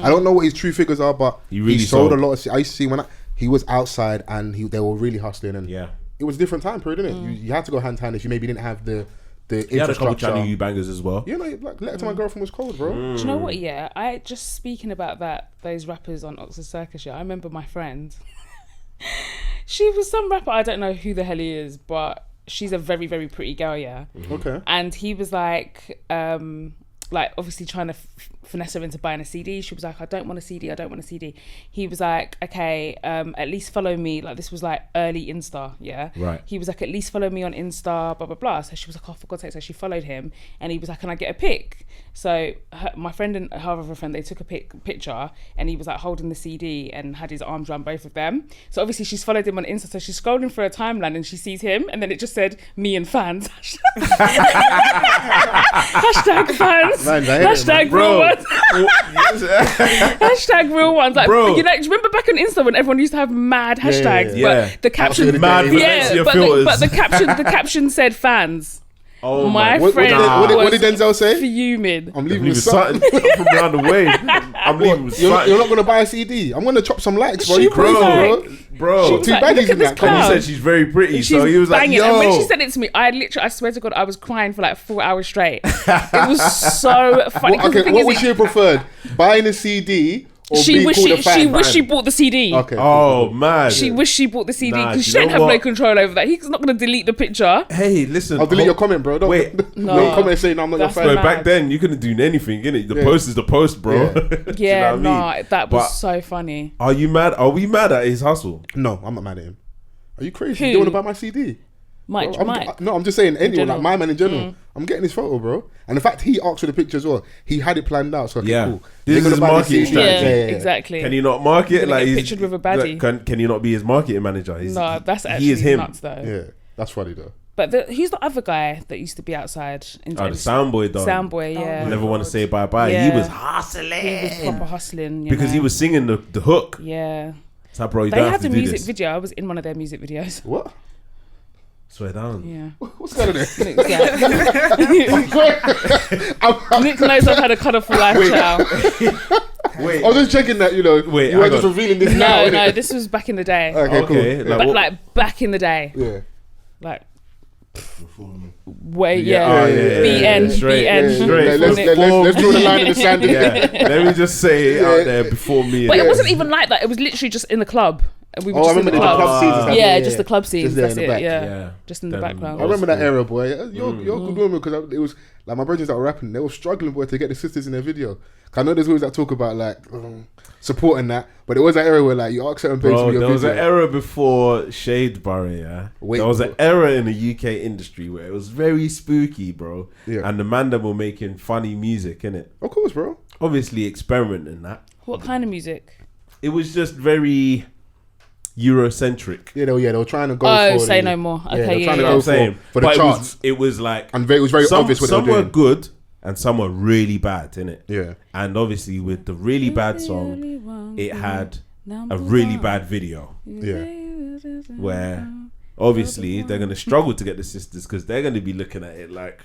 I don't know what his true figures are, but he really sold a lot of, I used to see when he was outside and they were really hustling, and it was a different time period, innit? You had to go hand to hand if you maybe didn't have the infrastructure. He had a couple Channel U bangers as well. Like Letter to My Girlfriend was cold, bro. Do you know what? Yeah, I just speaking about those rappers on Oxford Circus. I remember my friend. She was some rapper. I don't know who the hell he is, but she's a very, very pretty girl. Yeah. Okay. And he was like obviously trying to finesse her into buying a CD. She was like, I don't want a CD. He was like, okay, at least follow me. Like, this was like early Insta, yeah? Right. He was like, at least follow me on Insta, blah, blah, blah. So she was like, oh, for God's sake. So she followed him and he was like, can I get a pic? So my friend and her other friend, they took a picture and he was like holding the CD and had his arms around both of them. So obviously she's followed him on Insta. So she's scrolling through her timeline and she sees him and then it just said, me and fans. Hashtag fans. Man, Hashtag real ones. Hashtag real ones. Like, bro. You know, remember back on Insta when everyone used to have mad hashtags, yeah. but the caption, Mad Valencia filters. but the caption said fans. Oh my my friend. What did Denzel say? Fuming. I'm I'm leaving leaving with something. something from around the way. I'm leaving with You're something. not going to buy a CD. I'm going to chop some likes, bro. She You was crazy, like- bro. Bro, She was Two like, baddies look at in this that. he clown. said she's very pretty, She's so he was like, banging. yo. And when she said it to me, I swear to God, I was crying for like 4 hours straight. It was so funny. 'Cause the thing What is, would she have preferred? Buying a CD or she being wished called a fan? she wished she bought the CD. Okay. Oh, man. She wished she bought the CD Nah, because you she don't know have no what? control over that. He's not going to delete the picture. Hey, listen. I'll delete your comment, bro. Don't, Wait. don't No. comment and say, no, I'm not your That's fan. Bro, mad. back then, you couldn't do anything, innit? The Yeah. post is the post, bro. Yeah. Do you know Yeah, what I no, mean? that But was so funny. Are you mad? Are we mad at his hustle? No, I'm not mad at him. Are you crazy? Who? You don't want to buy my CD? Mike, Bro, Mike. No, I'm just saying anyone, general. like my man in general. I'm getting his photo, bro. And the fact he asked for the picture as well, he had it planned out. So okay, Yeah. cool. This They're gonna is buy the marketing CD. strategy. Exactly. Can you not market? Gonna Like, get he's pictured with a baddie. like, can you not be his marketing manager? No, that's actually he is him. nuts though. Yeah, that's funny though. But who's the other guy that used to be outside? In Oh, the soundboy done. Soundboy, yeah. Never want to say bye bye. Yeah. He was hustling He was proper hustling. You because know? he was singing the hook. Yeah. So bro, you They don't have had to a do music this. video. I was in one of their music videos. What? Swear down. Yeah. What's going on there? Nick knows I've had a colourful life, child. Wait. I was just checking that, Wait, you were hang just on. revealing this now. No, innit? this was back in the day. Okay, Okay. cool. Like, But what- like back in the day. Yeah. Like way, Yeah, yeah. oh, yeah, BN, yeah. Straight, BN. straight. Let's draw the line in the sand. Yeah. Let me just say it out there before me. But and- it wasn't even like that. It was literally just in the club. And we were Oh, I just in the remember the club. club scenes. and stuff. Yeah, just the club scenes. Just there That's in it. the back. Yeah. Yeah. Just in the Then- background. I remember that cool. era, boy. You're good woman because it was like my brothers that were rapping. They were struggling, boy, to get the sisters in their video. 'Cause I know there's always that talk about like supporting that, but it was that era where like you ask certain babes to Bro, be your there was video. an era before Shade Barra, yeah. Wait, there was an what? era in the UK industry where it was very spooky, bro. Yeah. And the man that were making funny music, innit? Of course, bro. Obviously experimenting that. What kind of music? It was just very Eurocentric. Yeah, they were trying to go. Oh, for say the- no more. Yeah, Okay, they were yeah, trying You to know go what I'm saying? for the But charts, it was like and it was very obvious what they some were were doing. good and some were really bad, innit? Yeah, And obviously with the really bad song, it had a really bad video yeah. where obviously they're going to struggle to get the sisters because they're going to be looking at it like,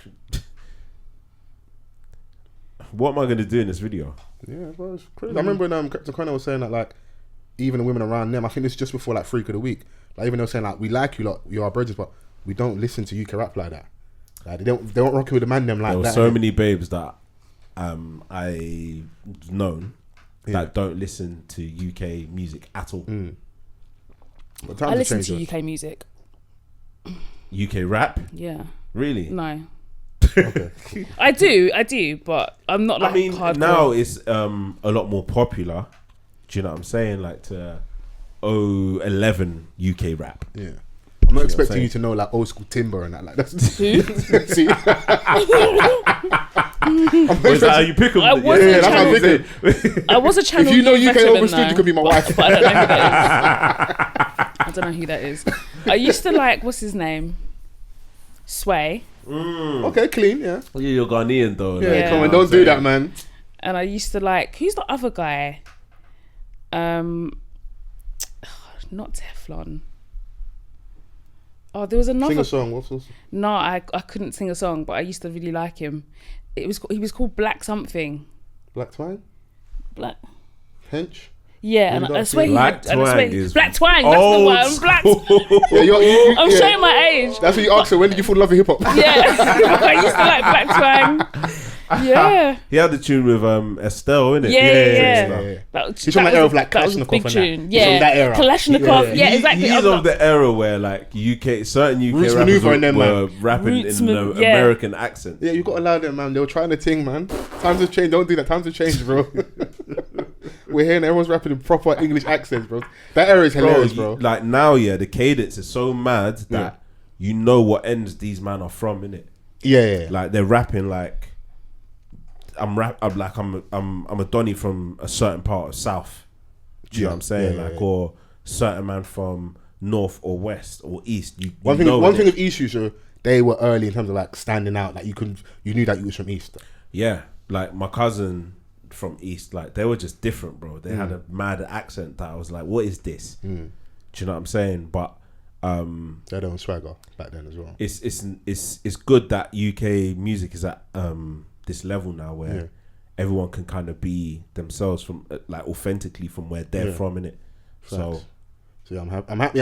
what am I going to do in this video? Yeah, bro, it's crazy. I remember when Captain Connor was saying that like even the women around them, I think this is just before like Freak of the Week. Like even they were saying like we like you lot, you're our brothers, but we don't listen to UK rap like that. Like they don't rock with the man them like There were that. so many babes that I known that don't listen to UK music at all. But I times have listen changed, to though. UK music. UK rap? Yeah. Really? No. Okay. I do, but I'm not like I mean, hardcore. now it's a lot more popular. Do you know what I'm saying? Like to 011 UK rap. Yeah. I'm not what expecting I'm you to know like old school timber and that. Like that's Who? see. Is that how you pick them? I was Yeah, a that's how channel. I think. I was a channel. If you know UK veteran, overstood, you though, could be my wife. but I don't know who that is. I don't know who that is. I used to like what's his name, Sway, Okay, clean, yeah. You're Ghanaian though. Yeah, Yeah. come on, you know don't what I'm do that, saying? man. and I used to like who's the other guy? Not Teflon. Oh, there was another. Sing a song. What's this? No, I couldn't sing a song, but I used to really like him. He was called Black something. Black Twine? Black. Hench? Yeah, Really and I dark swear he Black had. And I swear, Twang is Black Twang. That's the old one. Black. school. Yeah, I'm yeah. showing my age. That's what you asked her. When did you fall in love with hip hop? Yeah, I used to like Black Twang. Yeah, He had the tune with Estelle, innit? Yeah. He's from that era of like that was a Kalashnikov big and that. tune. He's Yeah, from that era. Kalashnikov. Yeah, exactly. He's I'm of not- the era where like certain UK Roots rappers Maneuver and them, were rapping Roots in Man- the yeah. American accent. Yeah, you got to allow them, man. They were trying to ting, man. Times have changed. Don't do that. Times have changed, bro. We're here and everyone's rapping in proper English accents, bro. That era is hilarious, bro. Like now, yeah, the cadence is so mad that you know what ends these man are from, innit? Yeah. Like they're rapping like I'm a Donny from a certain part of South. Do you know what I'm saying? Yeah, like yeah. or certain man from North or West or East. You One know thing it. with East Shoes, they were early in terms of like standing out. Like you knew that you was from East. Yeah, like my cousin from East, like they were just different, bro. They had a mad accent that I was like, what is this? Do you know what I'm saying? But They had their own swagger back then as well. it's good that UK music is at this level now where everyone can kind of be themselves from like authentically from where they're from, innit? So yeah, I'm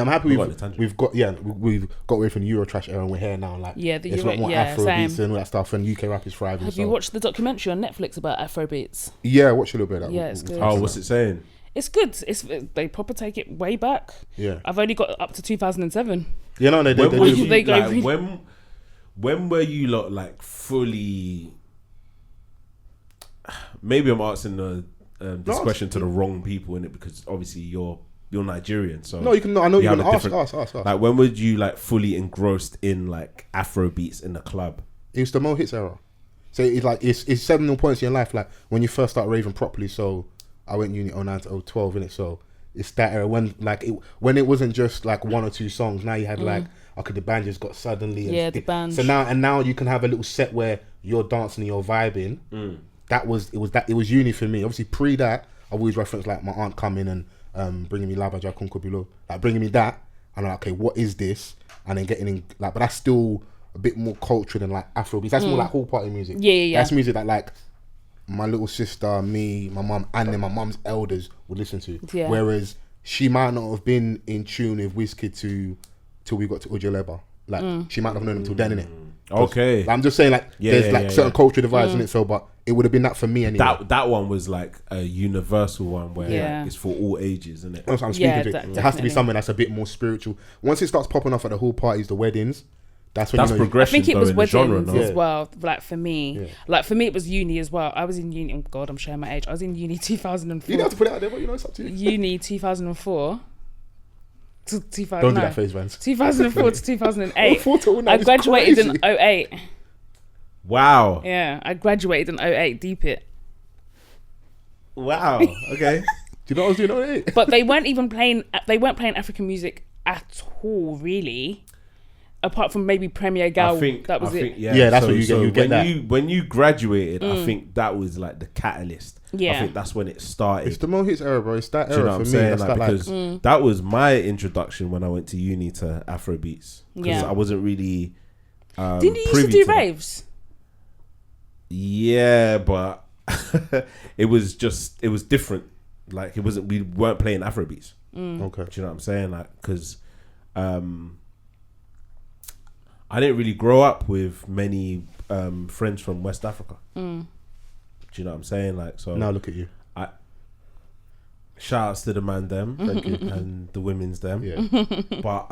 happy We've got we've got away from the Eurotrash era and we're here now. Like Yeah, the it's a Euro- lot more yeah, Afrobeats same. and all that stuff, and UK rap is thriving. Have you watched the documentary on Netflix about Afrobeats? Yeah, I watched a little bit of that. Yeah, it's good. oh, what's it saying? It's good. They proper take it way back. Yeah. I've only got up to 2007. You know, they When were do. you, They go like, really- when were you lot like fully? Maybe I'm asking this question to the wrong people in it because obviously you're Nigerian, so No, you can. I know you you have can a ask. different- Like when would you like fully engrossed in like Afrobeats in the club? It was the Mo Hits era. So it's like it's seminal points in your life, like when you first start raving properly. So I went uni 09 to 012 in it. So it's that era when when it wasn't just like one or two songs. Now you had like okay, the band just got suddenly. And Yeah, the band. So now you can have a little set where you're dancing and you're vibing. It was uni for me. Obviously pre that I always reference like my aunt coming and bringing me Laba Jack Below, like bringing me that, and I'm like, okay, what is this? And then getting in like, but that's still a bit more cultured than like Afrobeats. That's more like hall party music. Yeah. That's music that like my little sister, me, my mum, and then my mum's elders would listen to. Yeah. Whereas she might not have been in tune with Wizkid till we got to Audrey Leba. Like she might not have known him till then, innit? Okay, I'm just saying, like, there's like certain cultural divides in it. So, but it would have been that for me anyway. that one was like a universal one where Yeah. it's for all ages, isn't it? That's what I'm speaking Yeah, to. that- It has to be definitely. something that's a bit more spiritual. Once it starts popping off at the hall parties, the weddings, that's when That's you know I progression. think it though, was in the genre, weddings no? as well. Like for me, it was uni as well. I was in uni. Oh God, I'm showing my age. I was in uni 2004. you don't have to put it out there, but you know it's up to you. Uni 2004 to 2000. Don't do no, that phase, Vans. 2004 to 2008. I It's graduated in crazy. 08. Wow. Yeah, I graduated in 08. Deep it. Wow. Okay. Do you know what I was doing on it? But they weren't even playing. They weren't playing African music at all, really. Apart from maybe Premier Gal. That was it. Yeah, that's what you get- you get when that. when you graduated, I think that was like the catalyst. Yeah. I think that's when it started. It's the Mo Hits era, bro. It's that Do you know era what for I'm me. saying? That's Like, that, because that was my introduction when I went to uni to Afrobeats. Because Yeah. I wasn't really. Didn't you used to privy do that. raves? Yeah, but it was different. Like we weren't playing Afrobeats. Okay. Do you know what I'm saying? Like, because I didn't really grow up with many friends from West Africa. Do you know what I'm saying? Like, so Now look at you. Shout outs to the man them. Thank you. And the women's them. Yeah. But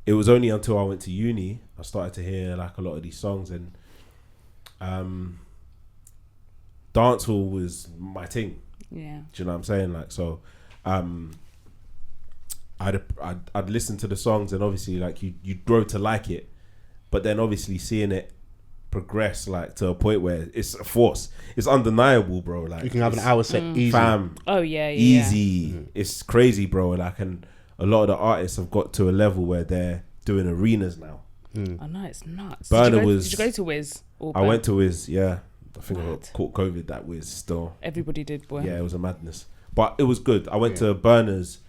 it was only until I went to uni I started to hear like a lot of these songs, and dancehall was my thing. Yeah. Do you know what I'm saying? Like, so I'd listen to the songs, and obviously like you'd grow to like it, but then obviously seeing it progress like to a point where it's a force, it's undeniable, bro. Like, You can have an hour set easy. fam, Oh yeah. easy. It's crazy, bro. Like, and a lot of the artists have got to a level where they're doing arenas now. I know, it's nuts. Burner Did you go to Wiz? Or I went to Wiz, yeah. I think I Mad. got caught COVID that Wiz still. Everybody did, boy. Yeah, it was a madness, but it was good. I went to Burner's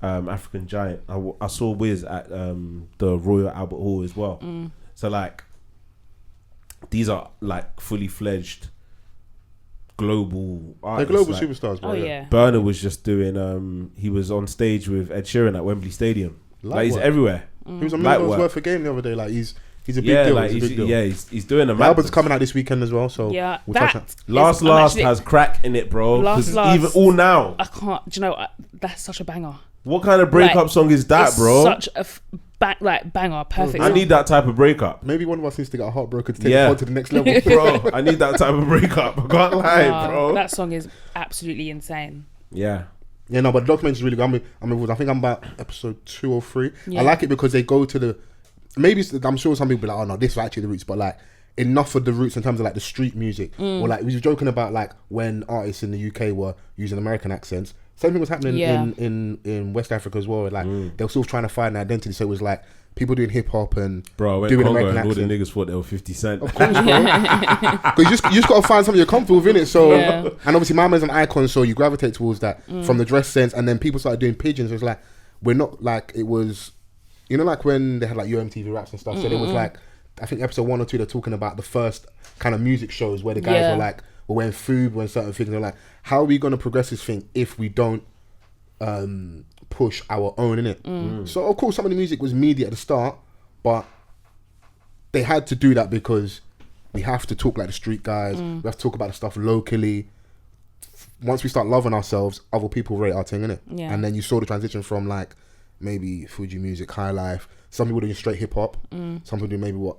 African Giant. I saw Wiz at the Royal Albert Hall as well. So like, these are like fully fledged global They're artists. global like, superstars, bro. Oh yeah. Burner was just doing he was on stage with Ed Sheeran at Wembley Stadium. Like, he's work. everywhere. He was a Light million's work. worth of game the other day. Like he's a big Yeah, deal. like He's a big deal. he's doing a The album's madness. coming out this weekend as well. So Yeah, we'll touch that on- Last I'm actually- has crack in it, bro. 'Cause Last. even all now. I can't. Do you know that's such a banger? What kind of breakup Like, song is that, It's bro? Such a banger, perfect. I song. need that type of breakup. Maybe one of us needs to get a heartbroken to take Yeah. it on to the next level. Bro, I need that type of breakup. I can't lie, bro. That song is absolutely insane. Yeah. Yeah, no, but the documentary's really good. I think I'm about episode 2 or 3. Yeah. I like it because they go to the. I'm sure some people be like, oh no, this is actually the roots, but like enough of the roots in terms of like the street music, or like we were joking about like when artists in the UK were using American accents. Same thing was happening in West Africa as well. Like they were sort of trying to find an identity, so it was like people doing hip hop and Bro, I went doing Congo American and all the accent. niggas thought they were 50 Cent. Of course, bro. Because you just got to find something you're comfortable with, innit? So, Yeah. and obviously, my man's an icon, so you gravitate towards that from the dress sense. And then people started doing pigeons. It was like we're not like it was, you know, like when they had like UMTV raps and stuff. So there was like, I think episode 1 or 2, they're talking about the first kind of music shows where the guys were like, we're wearing food, wearing certain things. They're like, how are we going to progress this thing if we don't push our own, innit? So of course, some of the music was media at the start, but they had to do that because we have to talk like the street guys. We have to talk about the stuff locally. Once we start loving ourselves, other people rate our thing, innit? Yeah. And then you saw the transition from like maybe Fuji music, high life. Some people doing straight hip hop. Some people doing maybe what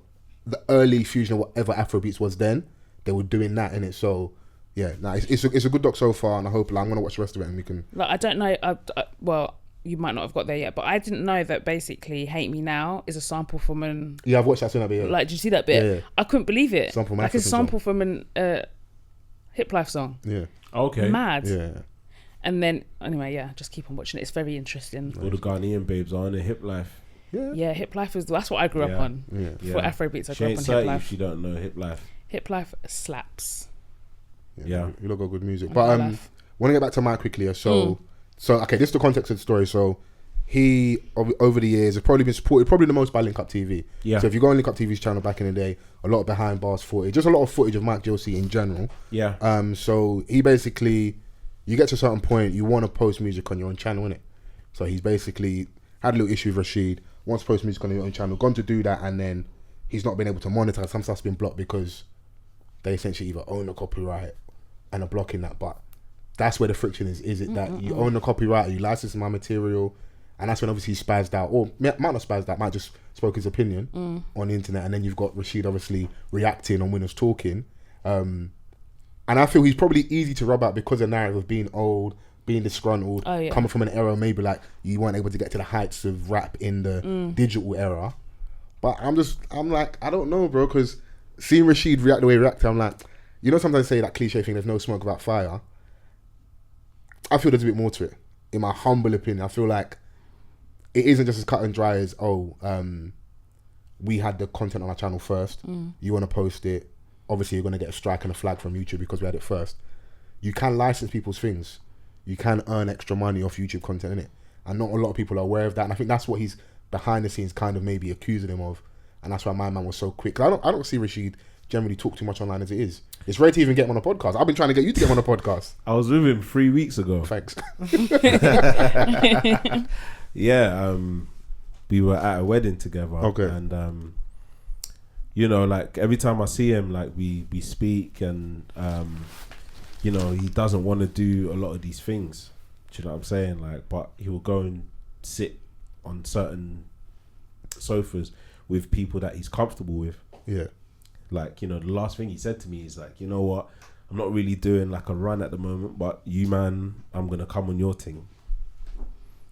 the early fusion of whatever Afrobeats was then. They were doing that, innit? So yeah, it's a good doc so far, and I hope I'm gonna watch the rest of it and we can. Like, I don't know. Well, you might not have got there yet, but I didn't know that basically "Hate Me Now" is a sample from an. Yeah, I've watched that soon. Yeah. Like, did you see that bit? Yeah. I couldn't believe it. Sample from like a African sample from an Hip Life song. Yeah. Okay. Mad. Yeah. And then anyway, yeah, just keep on watching it. It's very interesting. All the Ghanaian babes are on the Hip Life. Yeah, Hip Life is that's what I grew up on. Yeah. For Afrobeats, I She grew up ain't on Hip 30 if Life. she don't know Hip Life. Hip Life slaps. Yeah. You look got good music. I But laugh. want to get back to Mike quickly. So okay, this is the context of the story. So he over the years has probably been supported probably the most by Link Up TV. Yeah. So if you go on Link Up TV's channel back in the day, a lot of behind bars footage, just a lot of footage of MIKE GLC in general. Yeah. So he basically, you get to a certain point, you want to post music on your own channel, innit? So he's basically had a little issue with RASHID, wants to post music on your own channel, gone to do that, and then he's not been able to monetize. Some stuff's been blocked because they essentially either own the copyright and are blocking that. But that's where the friction is. Is it that you own the copyright, you license my material, and that's when obviously he spazzed out, or might not spazzed out, might just spoke his opinion on the internet, and then you've got RASHID obviously reacting on Winners Talking. And I feel he's probably easy to rub out because of the narrative of being old, being disgruntled, coming from an era maybe like you weren't able to get to the heights of rap in the digital era. But I'm like, I don't know, bro, because seeing RASHID react the way he reacted, I'm like, you know, sometimes they say that cliche thing, there's no smoke without fire. I feel there's a bit more to it. In my humble opinion, I feel like it isn't just as cut and dry as, we had the content on our channel first. You want to post it. Obviously, you're going to get a strike and a flag from YouTube because we had it first. You can license people's things. You can earn extra money off YouTube content, innit? And not a lot of people are aware of that. And I think that's what he's behind the scenes kind of maybe accusing him of. And that's why my man was so quick. I don't see RASHID generally talk too much online as it is. It's rare to even get him on a podcast. I've been trying to get you to get him on a podcast. I was with him 3 weeks ago. Thanks. Yeah, we were at a wedding together. Okay. And you know, like every time I see him, like we speak, and you know, he doesn't want to do a lot of these things. Do you know what I'm saying? Like, but he will go and sit on certain sofas with people that he's comfortable with. Yeah. Like, you know, the last thing he said to me is like, you know what, I'm not really doing like a run at the moment, but you, man, I'm gonna come on your thing.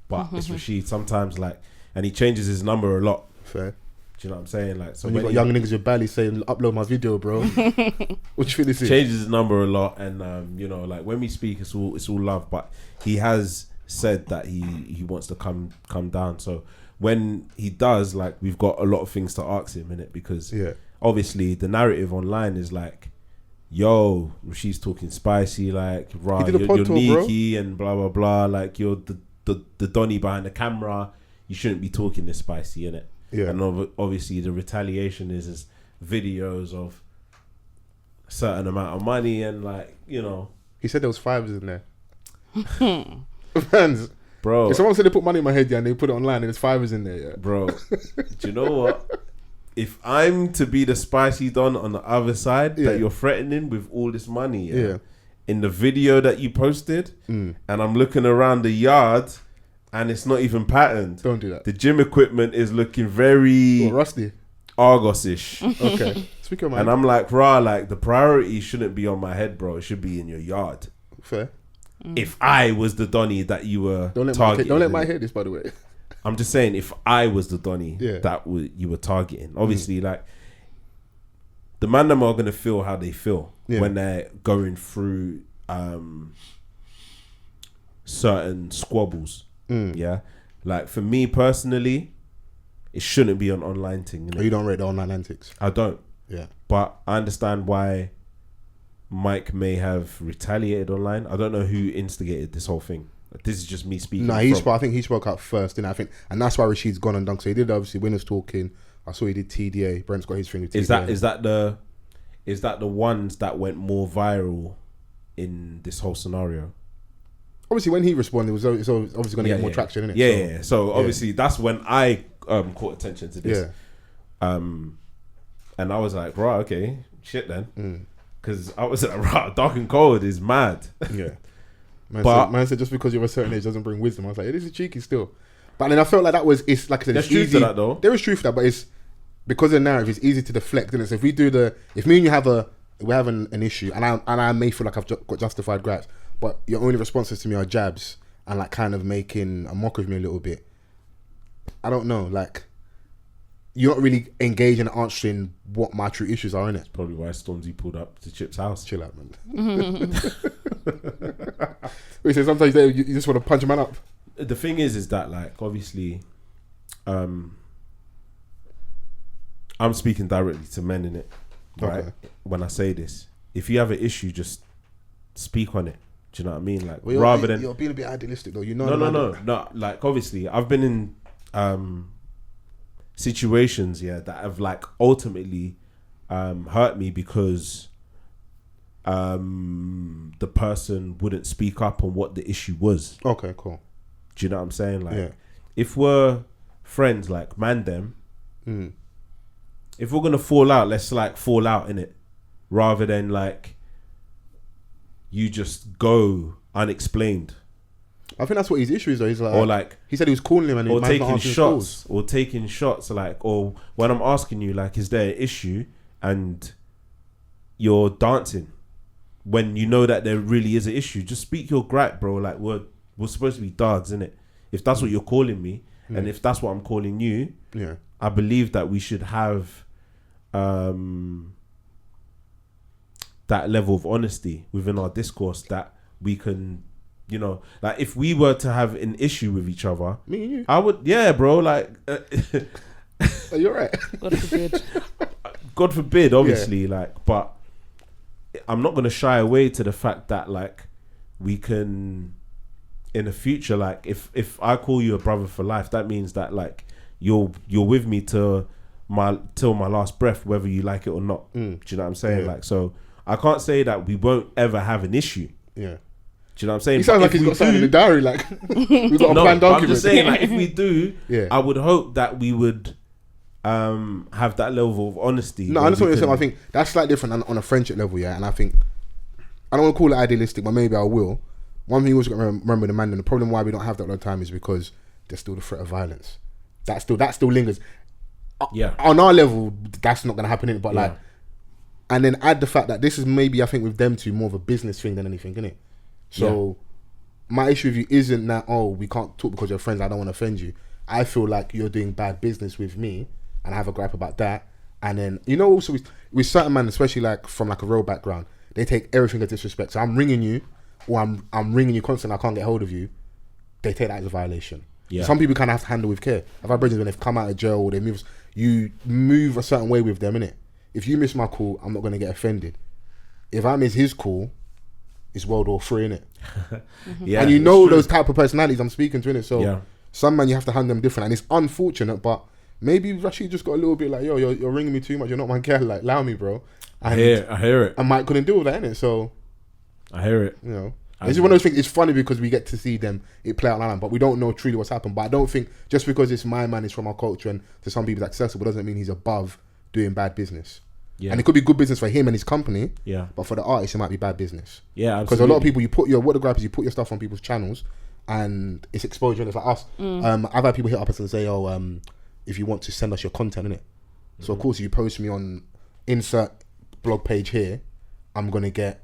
But it's Rashid sometimes, like, and he changes his number a lot. Fair. Do you know what I'm saying? Like, so when you got young niggas with barely saying upload my video, bro. What do you think this is? Changes his number a lot, and you know, like when we speak, it's all love. But he has said that he wants to come down. So when he does, like, we've got a lot of things to ask him in it, because obviously the narrative online is like, yo, she's talking spicy, like, rah, you're Niki and blah blah blah, like you're the Donny behind the camera, you shouldn't be talking this spicy, innit? Yeah. And obviously the retaliation is videos of a certain amount of money, and like, you know, he said there was fives in there. Fans, bro. If someone said they put money in my head, and they put it online, and there's fives in there, bro. Do you know what? If I'm to be the spicy Don on the other side that you're threatening with all this money, in the video that you posted, and I'm looking around the yard and it's not even patterned. Don't do that. The gym equipment is looking very rusty, Argos-ish. Okay, speak your mind. And I'm like, rah, like the priority shouldn't be on my head, bro. It should be in your yard. Fair. If I was the Donny that you were targeting, don't let my hear this, by the way. I'm just saying, if I was the Donny that you were targeting, obviously, like, the man them are gonna feel how they feel when they're going through certain squabbles. Yeah, like for me personally, it shouldn't be an online thing. Oh, you don't rate the online antics? I don't. Yeah, but I understand why Mike may have retaliated online. I don't know who instigated this whole thing. This is just me speaking. No, I think he spoke out first, and I think, and that's why Rashid's gone and done. So he did obviously Winners Talking. I saw he did TDA. Brent's got his thing with TDA. Is that the ones that went more viral in this whole scenario? Obviously, when he responded, it's obviously going to get more traction, isn't it? Yeah. So obviously, that's when I caught attention to this. Yeah. And I was like, right, okay, shit then, because I was like, right, dark and cold is mad. Yeah. Man said just because you're a certain age doesn't bring wisdom. I was like, this is cheeky still. But then I felt like it's like I said, there's truth to that though. There is truth to that, but it's because of the narrative, it's easy to deflect, isn't it? So if me and you we're having an issue, and I may feel like I've got justified gripes, but your only responses to me are jabs and like kind of making a mock of me a little bit. I don't know, like you're not really engaging and answering what my true issues are, innit? That's probably why Stormzy pulled up to Chip's house. Chill out, man. Wait, so sometimes you just want to punch a man up. The thing is that, like, obviously, I'm speaking directly to men in it, right? Okay. When I say this, if you have an issue, just speak on it. Do you know what I mean? Like, rather than you're being a bit idealistic, though. You know? No. Like, obviously, I've been in situations, that have like ultimately hurt me because the person wouldn't speak up on what the issue was. Okay, cool. Do you know what I'm saying? Like, if we're friends, like, man them, if we're gonna fall out, let's like fall out in it, rather than like you just go unexplained. I think that's what his issue is though. He's like, or like, he said he was calling him and or taking shots, like, or when I'm asking you, like, is there an issue, and you're dancing when you know that there really is an issue. Just speak your gripe, bro. Like, we're supposed to be dogs, innit? If that's what you're calling me, and if that's what I'm calling you, I believe that we should have that level of honesty within our discourse, that we can, you know, like, if we were to have an issue with each other, me and you, I would, bro, like, you're right. God forbid, obviously, like, but I'm not going to shy away to the fact that, like, we can, in the future, like, if I call you a brother for life, that means that, like, you're with me till my last breath, whether you like it or not. Do you know what I'm saying? Like, so I can't say that we won't ever have an issue. Yeah. Do you know what I'm saying? He sounds like he's got something in the diary, like, we've got a planned document. I'm just saying, like, if we do, I would hope that we would have that level of honesty. No, I understand what you're saying. I think that's slightly different on a friendship level, and I think I don't want to call it idealistic, but maybe I will. One thing you also got to remember the man, and the problem why we don't have that all the time is because there's still the threat of violence. That still lingers. Yeah. On our level, that's not going to happen, innit? But like, and then add the fact that this is maybe, I think with them two, more of a business thing than anything, innit? So my issue with you isn't that, oh, we can't talk because you're friends, I don't want to offend you. I feel like you're doing bad business with me, and I have a gripe about that. And then, you know, also with certain men, especially like from like a real background, they take everything as disrespect. So I'm ringing you, or I'm ringing you constantly, I can't get hold of you. They take that as a violation. Yeah. Some people kind of have to handle with care. I've had brothers when they've come out of jail, or you move a certain way with them, innit? If you miss my call, I'm not going to get offended. If I miss his call, it's World War III, innit? Yeah, and you know those type of personalities I'm speaking to, innit? So some man, you have to handle them different. And it's unfortunate, but maybe Rashid just got a little bit like, yo, you're ringing me too much. You're not my girl. Like, allow me, bro. And I hear it. And Mike couldn't deal with that, innit? So I hear it. You know, it's one of those things. It's funny because we get to see it play out online, but we don't know truly what's happened. But I don't think just because it's my man, it's from our culture, and to some people it's accessible, doesn't mean he's above doing bad business. Yeah. And it could be good business for him and his company. Yeah. But for the artist, it might be bad business. Yeah, because a lot of people, you put your stuff on people's channels, and it's exposure. And it's like us. I've had people hit up us and say, "Oh, if you want to send us your content, innit?" So of course, if you post me on insert blog page here, I'm gonna get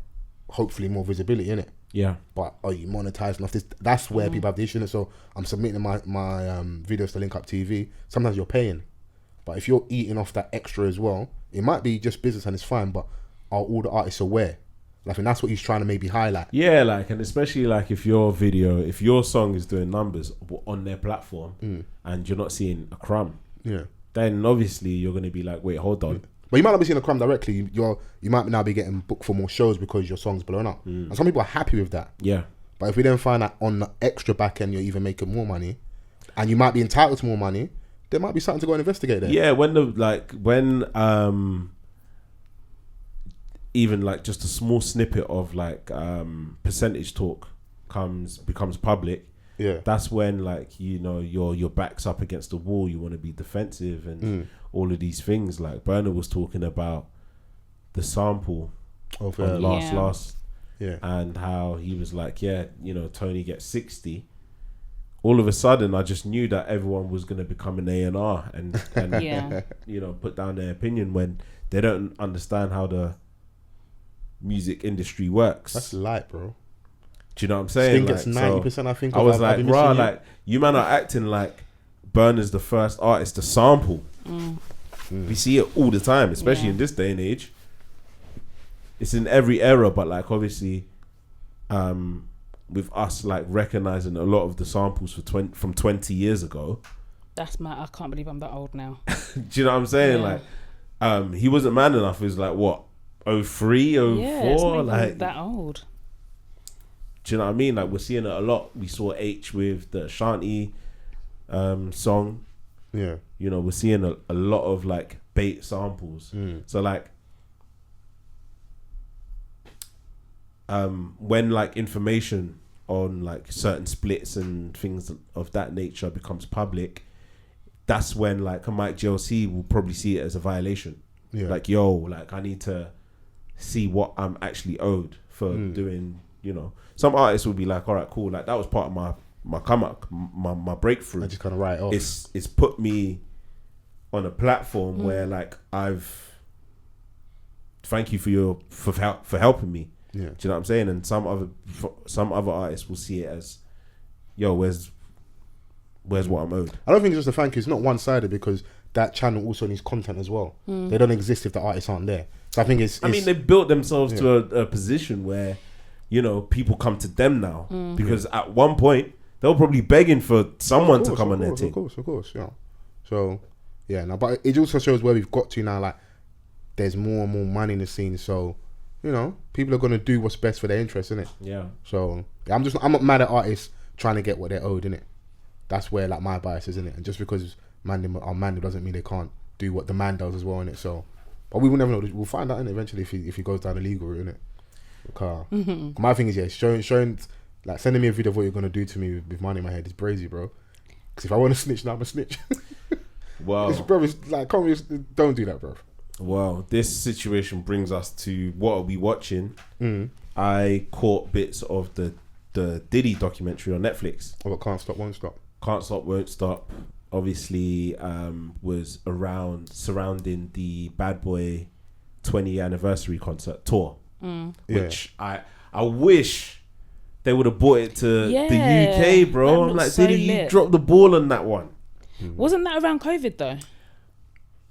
hopefully more visibility, innit? Yeah. But are you monetizing off this? That's where people have the issue. So I'm submitting my videos to Link Up TV. Sometimes you're paying, but if you're eating off that extra as well, it might be just business and it's fine. But are all the artists aware? Like, and that's what he's trying to maybe highlight. Yeah, like, and especially like if your song is doing numbers on their platform and you're not seeing a crumb, then obviously you're going to be like, wait, hold on. But you might not be seeing a crumb directly. You might now be getting booked for more shows because your song's blown up. And some people are happy with that. Yeah. But if we then find out on the extra back end you're even making more money, and you might be entitled to more money, there might be something to go and investigate there. Yeah, when even like just a small snippet of like percentage talk becomes public. Yeah, that's when, like, you know, your back's up against the wall. You want to be defensive and all of these things. Like Burner was talking about the sample of last, and how he was like, yeah, you know, Tony gets 60. All of a sudden, I just knew that everyone was going to become an A&R and you know, put down their opinion when they don't understand how the music industry works. That's light, bro. Do you know what I'm saying? Sting gets 90%, I think. I was like, rah, like, you man are acting like Burner's the first artist to sample. We see it all the time, especially in this day and age. It's in every era, but like obviously, with us like recognizing a lot of the samples from 20 years ago. That's mad. I can't believe I'm that old now. Do you know what I'm saying? Yeah. Like, he wasn't man enough. It was like what, 03, 04? Yeah, it's not like that old. Do you know what I mean? Like, we're seeing it a lot. We saw H with the Ashanti song. Yeah. You know, we're seeing a lot of like bait samples. So like, when like information on like certain splits and things of that nature becomes public, that's when like a MIKE GLC will probably see it as a violation. Yeah. Like, yo, like I need to see what I'm actually owed for doing, you know. Some artists will be like, all right, cool, like that was part of my come up, my breakthrough. I just kind of write it off. It's put me on a platform where like thank you for helping me. Yeah. Do you know what I'm saying? And some other artists will see it as, yo, where's what I'm owed. I don't think it's just a thank you. It's not one sided because that channel also needs content as well. They don't exist if the artists aren't there. So I think it's I mean, they built themselves to a position where, you know, people come to them now because at one point they were probably begging for someone to come on their team. Of course, yeah. So yeah, no, but it also shows where we've got to now. Like, there's more and more money in the scene, so you know, people are gonna do what's best for their interest, innit? Yeah. So yeah, I'm not mad at artists trying to get what they're owed, innit? That's where like my bias is, innit? And just because man are man doesn't mean they can't do what the man does as well, innit? So, but we will never know. We'll find out, innit, eventually if he goes down the legal route, innit? My thing is, showing like sending me a video of what you're gonna do to me with money in my head is brazy, bro. Because if I want to snitch, now I'm a snitch. Wow, bro, it's like, don't do that, bro. Well, this situation brings us to what are we watching? I caught bits of the Diddy documentary on Netflix. Oh, it Can't Stop, Won't Stop. Can't Stop, Won't Stop. Obviously, was surrounding the Bad Boy 20 anniversary concert tour, which I wish they would have brought it to the UK, bro. I'm like, Diddy, you dropped the ball on that one. Wasn't that around COVID though?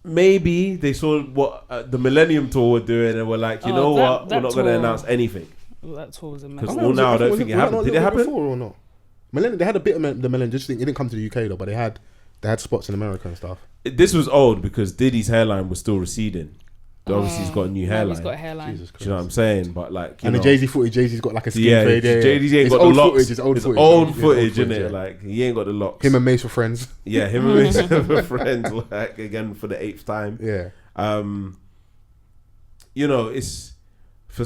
Maybe they saw what the Millennium Tour were doing and were like, you know what, we're not going to announce anything. Well, that tour was Because amazing. now I don't think it happened. Did it happen before or not? Millennium, they had a bit of the Millennium. Just think it didn't come to the UK though, but they had spots in America and stuff. This was old because Diddy's hairline was still receding. Obviously, he's got a new hairline. He's got a hairline. Jesus Christ. Do you know what I'm saying? But like, and the Jay-Z footage, Jay-Z's got like a skin fade. Jay-Z ain't it's got the locks. Footage, it's old footage. Old footage, innit? Yeah. Like, he ain't got the locks. Him and Mace were friends. Yeah, him and Mace were friends. Like, again, for the 8th time. Yeah. You know, it's for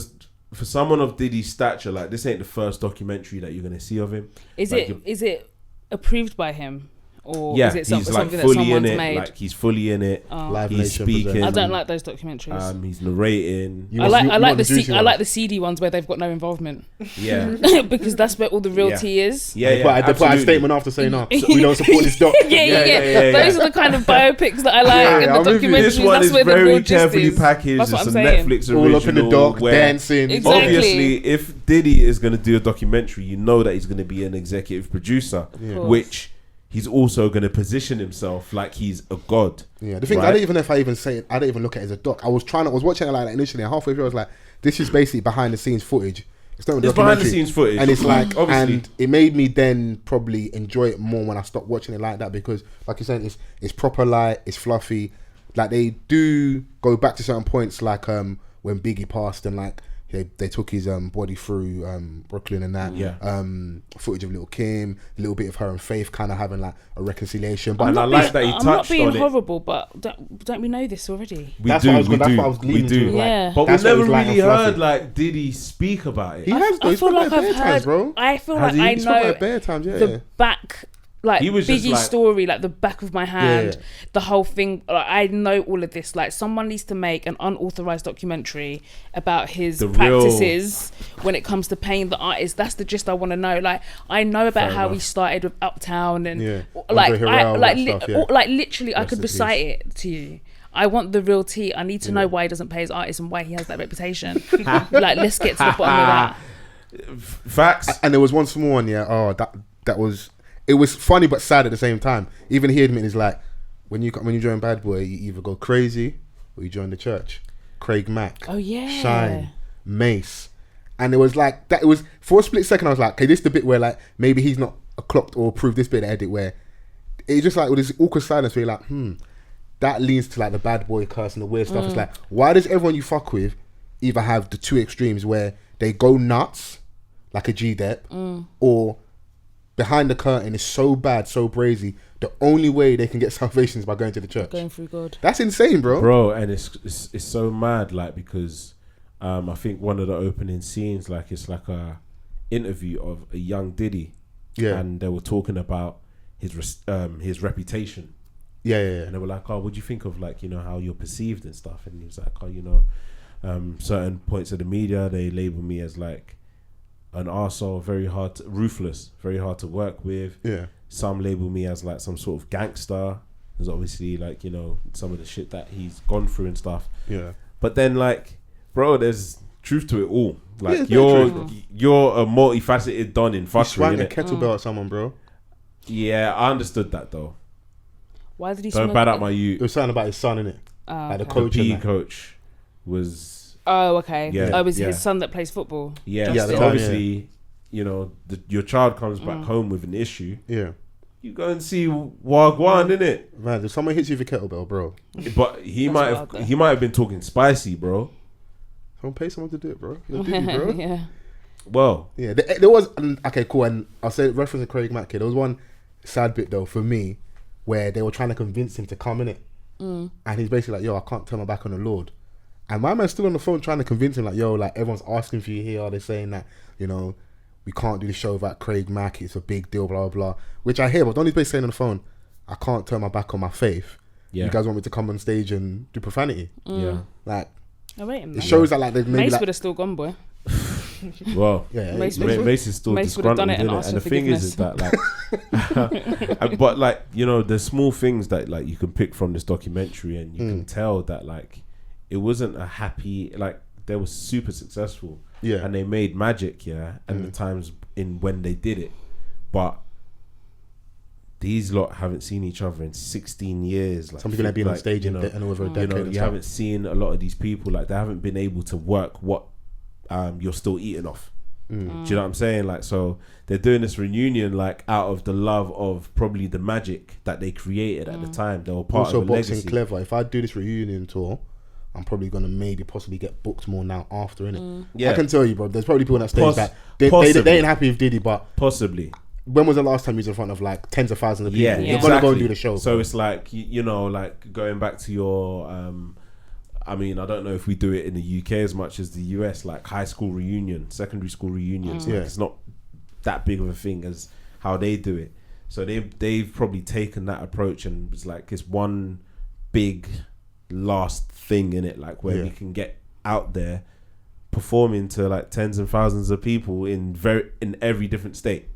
someone of Diddy's stature, like, this ain't the first documentary that you're gonna see of him. Is it approved by him? Or yeah, is it he's something like fully that someone's in it. made? Like, he's fully in it. Live he's Nation speaking. presents. I don't like those documentaries. He's narrating. I like the CD ones where they've got no involvement. Yeah, because that's where all the real tea is. Yeah, they put a statement after saying, "No, we don't support this doc." Yeah. Those are the kind of biopics that I like, and the documentaries. This one that's is where the real very gist carefully is. packaged. That's what It's I'm a saying. Netflix All original. up in the doc, where dancing. Exactly. Obviously, if Diddy is going to do a documentary, you know that he's going to be an executive producer, which he's also going to position himself like he's a god. Yeah, the thing I don't even know if I don't even look at it as a doc. I was watching it like that initially, and halfway through I was like, this is basically behind the scenes footage. It's not a It's behind the scenes footage, and it's like, obviously, and it made me then probably enjoy it more when I stopped watching it like that, because, like you're saying, it's proper light, it's fluffy. Like, they do go back to certain points, like when Biggie passed, and like they took his body through Brooklyn and that. Footage of Lil' Kim, a little bit of her and Faith kind of having like a reconciliation. But I like that he touched on it. I'm not being horrible, but don't we know this already? We do. Yeah. But we've never really heard like Diddy speak about it. He has. I feel like I've heard, bro. I feel like I know the back. Like, he was Biggie's like, story, like the back of my hand, the whole thing. Like, I know all of this. Like, someone needs to make an unauthorized documentary about his practices when it comes to paying the artist. That's the gist I want to know. Like, I know about how he started with Uptown and literally, I could recite it to you. I want the real tea. I need to know why he doesn't pay his artists and why he has that reputation. Like, let's get to the bottom of that. Facts. And there was one small one. That was. It was funny but sad at the same time. Even he admitted, is like, when you join Bad Boy, you either go crazy or you join the church. Craig Mack, Shine, Mace, and it was like that. It was for a split second. I was like, okay, this is the bit where like maybe he's not clocked or approved this bit of edit where it's just like with this awkward silence where you're like, that leans to like the Bad Boy curse and the weird stuff. It's like, why does everyone you fuck with either have the two extremes where they go nuts like a G-Dep or behind the curtain is so bad, so brazy, the only way they can get salvation is by going to the church. Going through God. That's insane, bro. And it's so mad, like, because I think one of the opening scenes, like, it's like a interview of a young Diddy. Yeah. And they were talking about his reputation. Yeah. And they were like, oh, what do you think of, like, you know, how you're perceived and stuff? And he was like, oh, you know, certain points of the media, they label me as, like, an arsehole, ruthless, very hard to work with. Yeah. Some label me as like some sort of gangster. There's obviously like, you know, some of the shit that he's gone through and stuff. Yeah. But then like, bro, there's truth to it all. Like, you're a multifaceted don in fuckery. You swung a kettlebell at someone, bro. Yeah, I understood that though. Why did he? Don't bad out my youth. It was something about his son, innit? Like the coach. The PE coach was. Oh, okay. Yeah, it was his son that plays football. Yeah, so obviously, you know, your child comes back home with an issue. Yeah. You go and see Wagwan, innit? Man, if someone hits you with a kettlebell, bro. But he might have been talking spicy, bro. Don't pay someone to do it, bro. You're Diddy, bro. Yeah. Well. Yeah, there was... Okay, cool. And I'll say, reference to Craig Mack here, there was one sad bit, though, for me, where they were trying to convince him to come, innit? And he's basically like, yo, I can't turn my back on the Lord. And my man's still on the phone trying to convince him, like, yo, like, everyone's asking for you here. They're saying that, you know, we can't do the show without Craig Mack. It's a big deal, blah, blah, blah. Which I hear, but don't be saying on the phone, I can't turn my back on my faith. Yeah. You guys want me to come on stage and do profanity? Yeah. Like, Oh, wait a minute. It shows that, like, there's maybe... Mace like, would have still gone, boy. Well, Yeah, Mace Mace is still Mace would have disgruntled, done it and innit? asked And the for thing is that like, but like, you know, the small things that like you can pick from this documentary, and you can tell that like it wasn't a happy, like they were super successful, and they made magic, and the times in when they did it, but these lot haven't seen each other in 16 years. Like, some people have been on stage and over a decade. You know, you haven't seen a lot of these people, like they haven't been able to work what you're still eating off. Do you know what I'm saying? Like, so they're doing this reunion like out of the love of probably the magic that they created at the time. They were part Also, of a boxing legacy. clever. If I do this reunion tour, I'm probably gonna maybe possibly get booked more now after, innit? Yeah. I can tell you, bro. There's probably people on that stage that possibly. they ain't happy with Diddy, but Possibly. when was the last time he was in front of like tens of thousands of people? Yeah, You're exactly. gonna go and do the show. So it's like, you know, like going back to your I mean, I don't know if we do it in the UK as much as the US, like high school reunion, secondary school reunions. Like, it's not that big of a thing as how they do it. So they've probably taken that approach, and it's like it's one big last thing in it, like where we can get out there performing to like tens and thousands of people in every different state.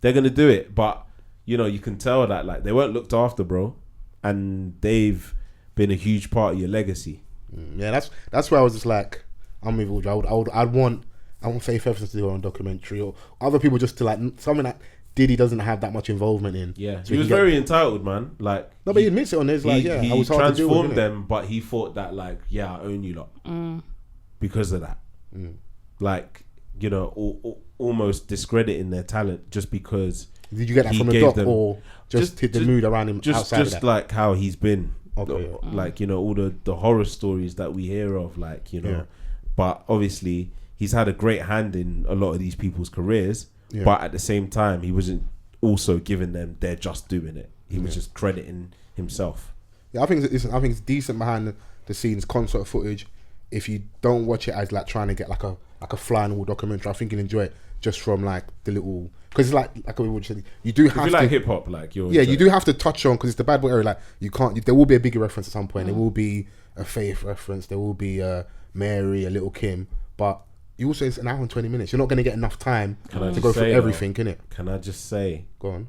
They're gonna do it, but you know, you can tell that like they weren't looked after, bro, and they've been a huge part of your legacy. Yeah, that's where I was just like, I'm with Audrey. I'd want Faith Evans to do her own documentary, or other people just to like something that Diddy doesn't have that much involvement in. Yeah, so he was very entitled, man. Like, no, but he admits it on his like, he I was hard to deal with, transformed innit? them, but he thought that like, I own you lot because of that. Like, you know, almost discrediting their talent just because. Did you get that he from the gave doc, them- or just hit the mood around him outside of that? like how he's been. Okay, Like, you know, all the horror stories that we hear of, like, you know, but obviously he's had a great hand in a lot of these people's careers, but at the same time he wasn't also giving them they're just doing it. He was just crediting himself. Yeah, I think it's decent behind the scenes concert footage. If you don't watch it as like trying to get like a fly on the wall documentary, I think you'll enjoy it just from like the little, because it's like we were saying, you do have If you to like hip hop, like you're you do have to touch on, because it's the bad boy area. Like you can't. There will be a bigger reference at some point. There will be a Faith reference. There will be a Mary, a Little Kim. But you also, it's an hour and 20 minutes. You're not going to get enough time to go through everything, innit? Can I just say, go on.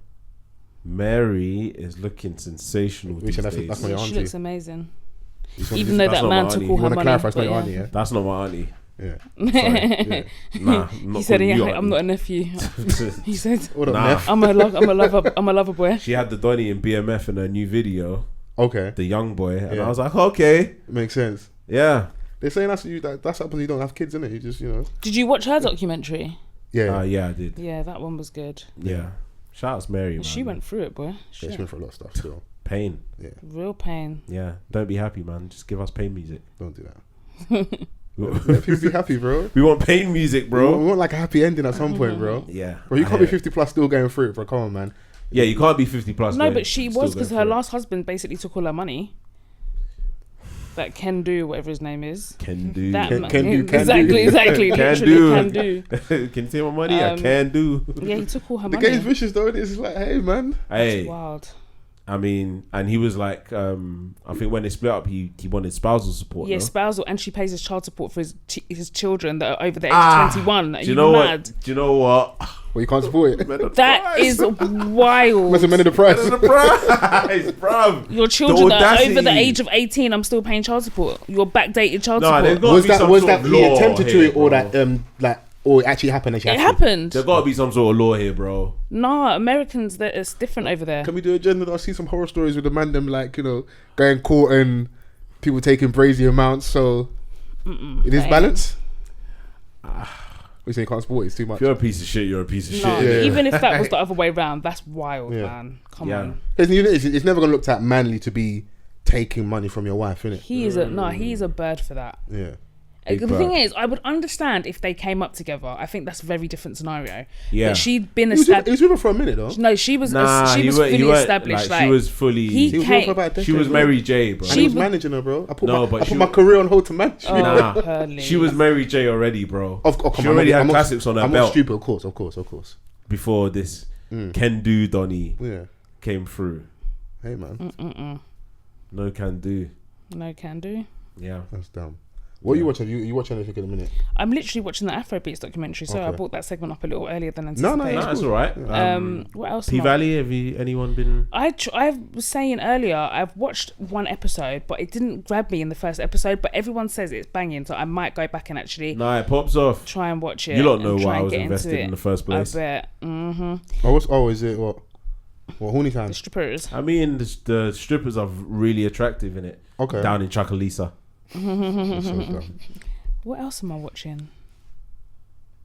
Mary is looking sensational these days. That's my She auntie. looks amazing. That's Even though that not man my took auntie. all You her want to money. clarify? It's not but your yeah. auntie, yeah. That's not my auntie. Yeah. Sorry. Nah, I'm not He said, calling you I'm not a auntie. nephew. He said, What up, Nah. Neff? I'm a lover boy. She had the Donny in BMF in her new video, Okay, the young boy, and Yeah. I was like, okay, makes sense. yeah. They're saying that's happens. You don't have kids, innit? You just, you know. Did you watch her documentary? Yeah. Yeah, I did. Yeah, that one was good. Yeah. Shout out to Mary, man. She went through it, boy. Yeah, Shit. she went for a lot of stuff still. Pain. Real pain. Yeah. Don't be happy, man. Just give us pain music. Don't do that. Let people be happy, bro. We want pain music, We bro. want like a happy ending at some point, bro. Yeah. Bro, you I can't be hear it. 50 plus still going through it, bro. Come on, man. Yeah, you can't be 50 plus. No, going- but she still was, because going her through it. last husband basically took all her money. That Can Do, whatever his name is. Can do. That Can do. exactly. Can Literally, do. Can Do. Can you take my money? I can do. Yeah, he took all her The money. game's vicious, though. It's like, hey, man. Hey, Wild. I mean, and he was like, I think when they split up, he wanted spousal support. Yeah, no? spousal, and she pays his child support for his children that are over the age of 21. Are Do you know mad? what? Do you know what? Well, you can't support it. That is wild. Must have amended the price. That's the price, bruv. Your children that are over the audacity. age of 18, I'm still paying child support. Your backdated child No, there's support. got to be some Was sort that of he law attempted to here, it, or bro. that or it actually happened? And she It had to? happened. There's got to be some sort of law here, bro. Nah, Americans, it's different over there. Can we do a gender? I see some horror stories with the man them like, you know, going court and people taking brazy amounts. So it is Ain't. balance. We say you can't support it. It's too much. If you're a piece of shit, you're a piece of No, shit. Yeah. even if that was the other way around, that's wild, Yeah. man. Come Yeah. on. It's never gonna look that manly to be taking money from your wife, innit? He's a bird for that. Yeah. Big The bird. thing is, I would understand if they came up together. I think that's a very different scenario. Yeah. But she'd been He was established. with her for a minute though. No, she was. Nah, she was he fully weren't, established. Like, she was fully. He He was with her came. for about a decade. She was bro. Mary J, bro. And he was She- managing her, bro. I put No, but I she put my was- career on hold to manage. Oh, Nah. Pearly. She was Mary J already, bro. come She on, already had I'm not- classics on her I'm belt not stupid, of course. before this Can Do Donny Yeah. came through. Hey man, No can do. No can do. Yeah. that's dumb. What are you watching? You watching anything in a minute? I'm literally watching the Afrobeats documentary, so I Okay. brought that segment up a little earlier than No, anticipated. No, it's all right. What else? P Valley. Anyone been? I was saying earlier, I've watched one episode, but it didn't grab me in the first episode. But everyone says it's banging, so I might go back and actually Nah, it pops off. try and watch it. You don't know and why try I and was get into invested it. in the first place. I bet. Is it what? What horny time? The strippers. I mean, the strippers are really attractive in it. Okay. Down in Chuckalisa. What else am I watching?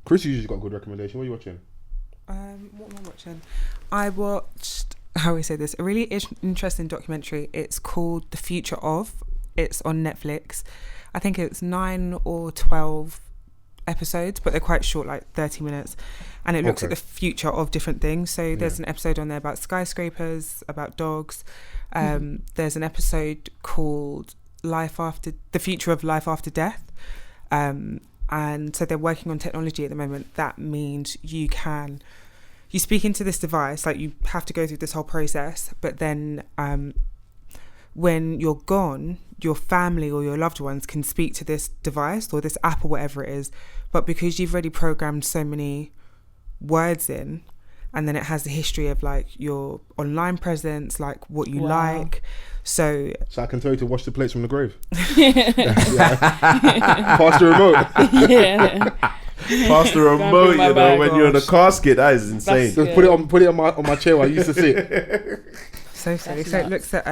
Chrissy usually got a good recommendation. What are you watching? What am I watching? I watched, how we say this, a really interesting documentary. It's called The Future Of. It's on Netflix. I think it's 9 or 12 episodes, but they're quite short, like 30 minutes. And it looks at the future of different things. So there's an episode on there about skyscrapers, about dogs. There's an episode called The Future of Life After Death. And so they're working on technology at the moment. That means you speak into this device, like you have to go through this whole process, but then when you're gone, your family or your loved ones can speak to this device or this app or whatever it is, but because you've already programmed so many words in, and then it has the history of like your online presence, like what you like. So I can tell you to wash the plates from the grave. Pass the remote. Pass the remote, you know, when you're in a casket. That is insane. Just put it on my chair where I used to sit. So silly. So it looks at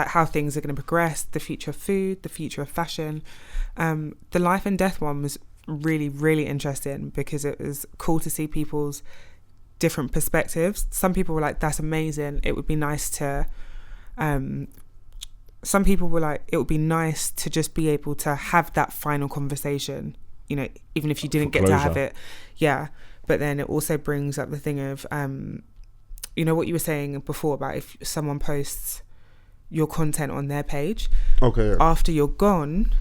how things are going to progress, the future of food, the future of fashion. The life and death one was really, really interesting because it was cool to see people's different perspectives. Some people were like, that's amazing, it would be nice to some people were like, it would be nice to just be able to have that final conversation, you know, even if you didn't get to have it. But then it also brings up the thing of you know what you were saying before about if someone posts your content on their page, after you're gone,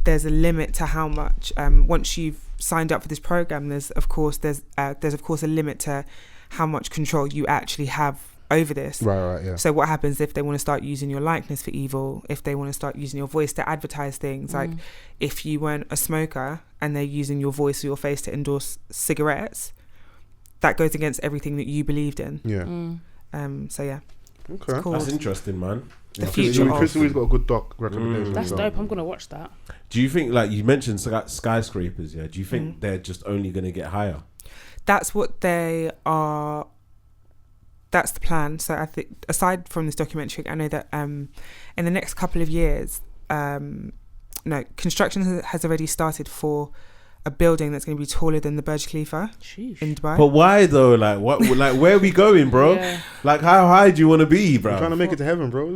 there's a limit to how much once you've signed up for this program, there's of course a limit to how much control you actually have over this. Right. So what happens if they want to start using your likeness for evil, if they want to start using your voice to advertise things, like if you weren't a smoker and they're using your voice or your face to endorse cigarettes, that goes against everything that you believed in. So yeah, okay, that's interesting, man. The future of. Chris always got a good doc recommendation. That's dope. I'm gonna watch that. Do you think, like you mentioned skyscrapers, do you think they're just only going to get higher? That's what they are. That's the plan. So I think, aside from this documentary, I know that in the next couple of years, construction has already started for a building that's going to be taller than the Burj Khalifa in Dubai. But why though? Like what? Like where are we going, bro? Like how high do you want to be, bro? I'm trying to make it to heaven, bro.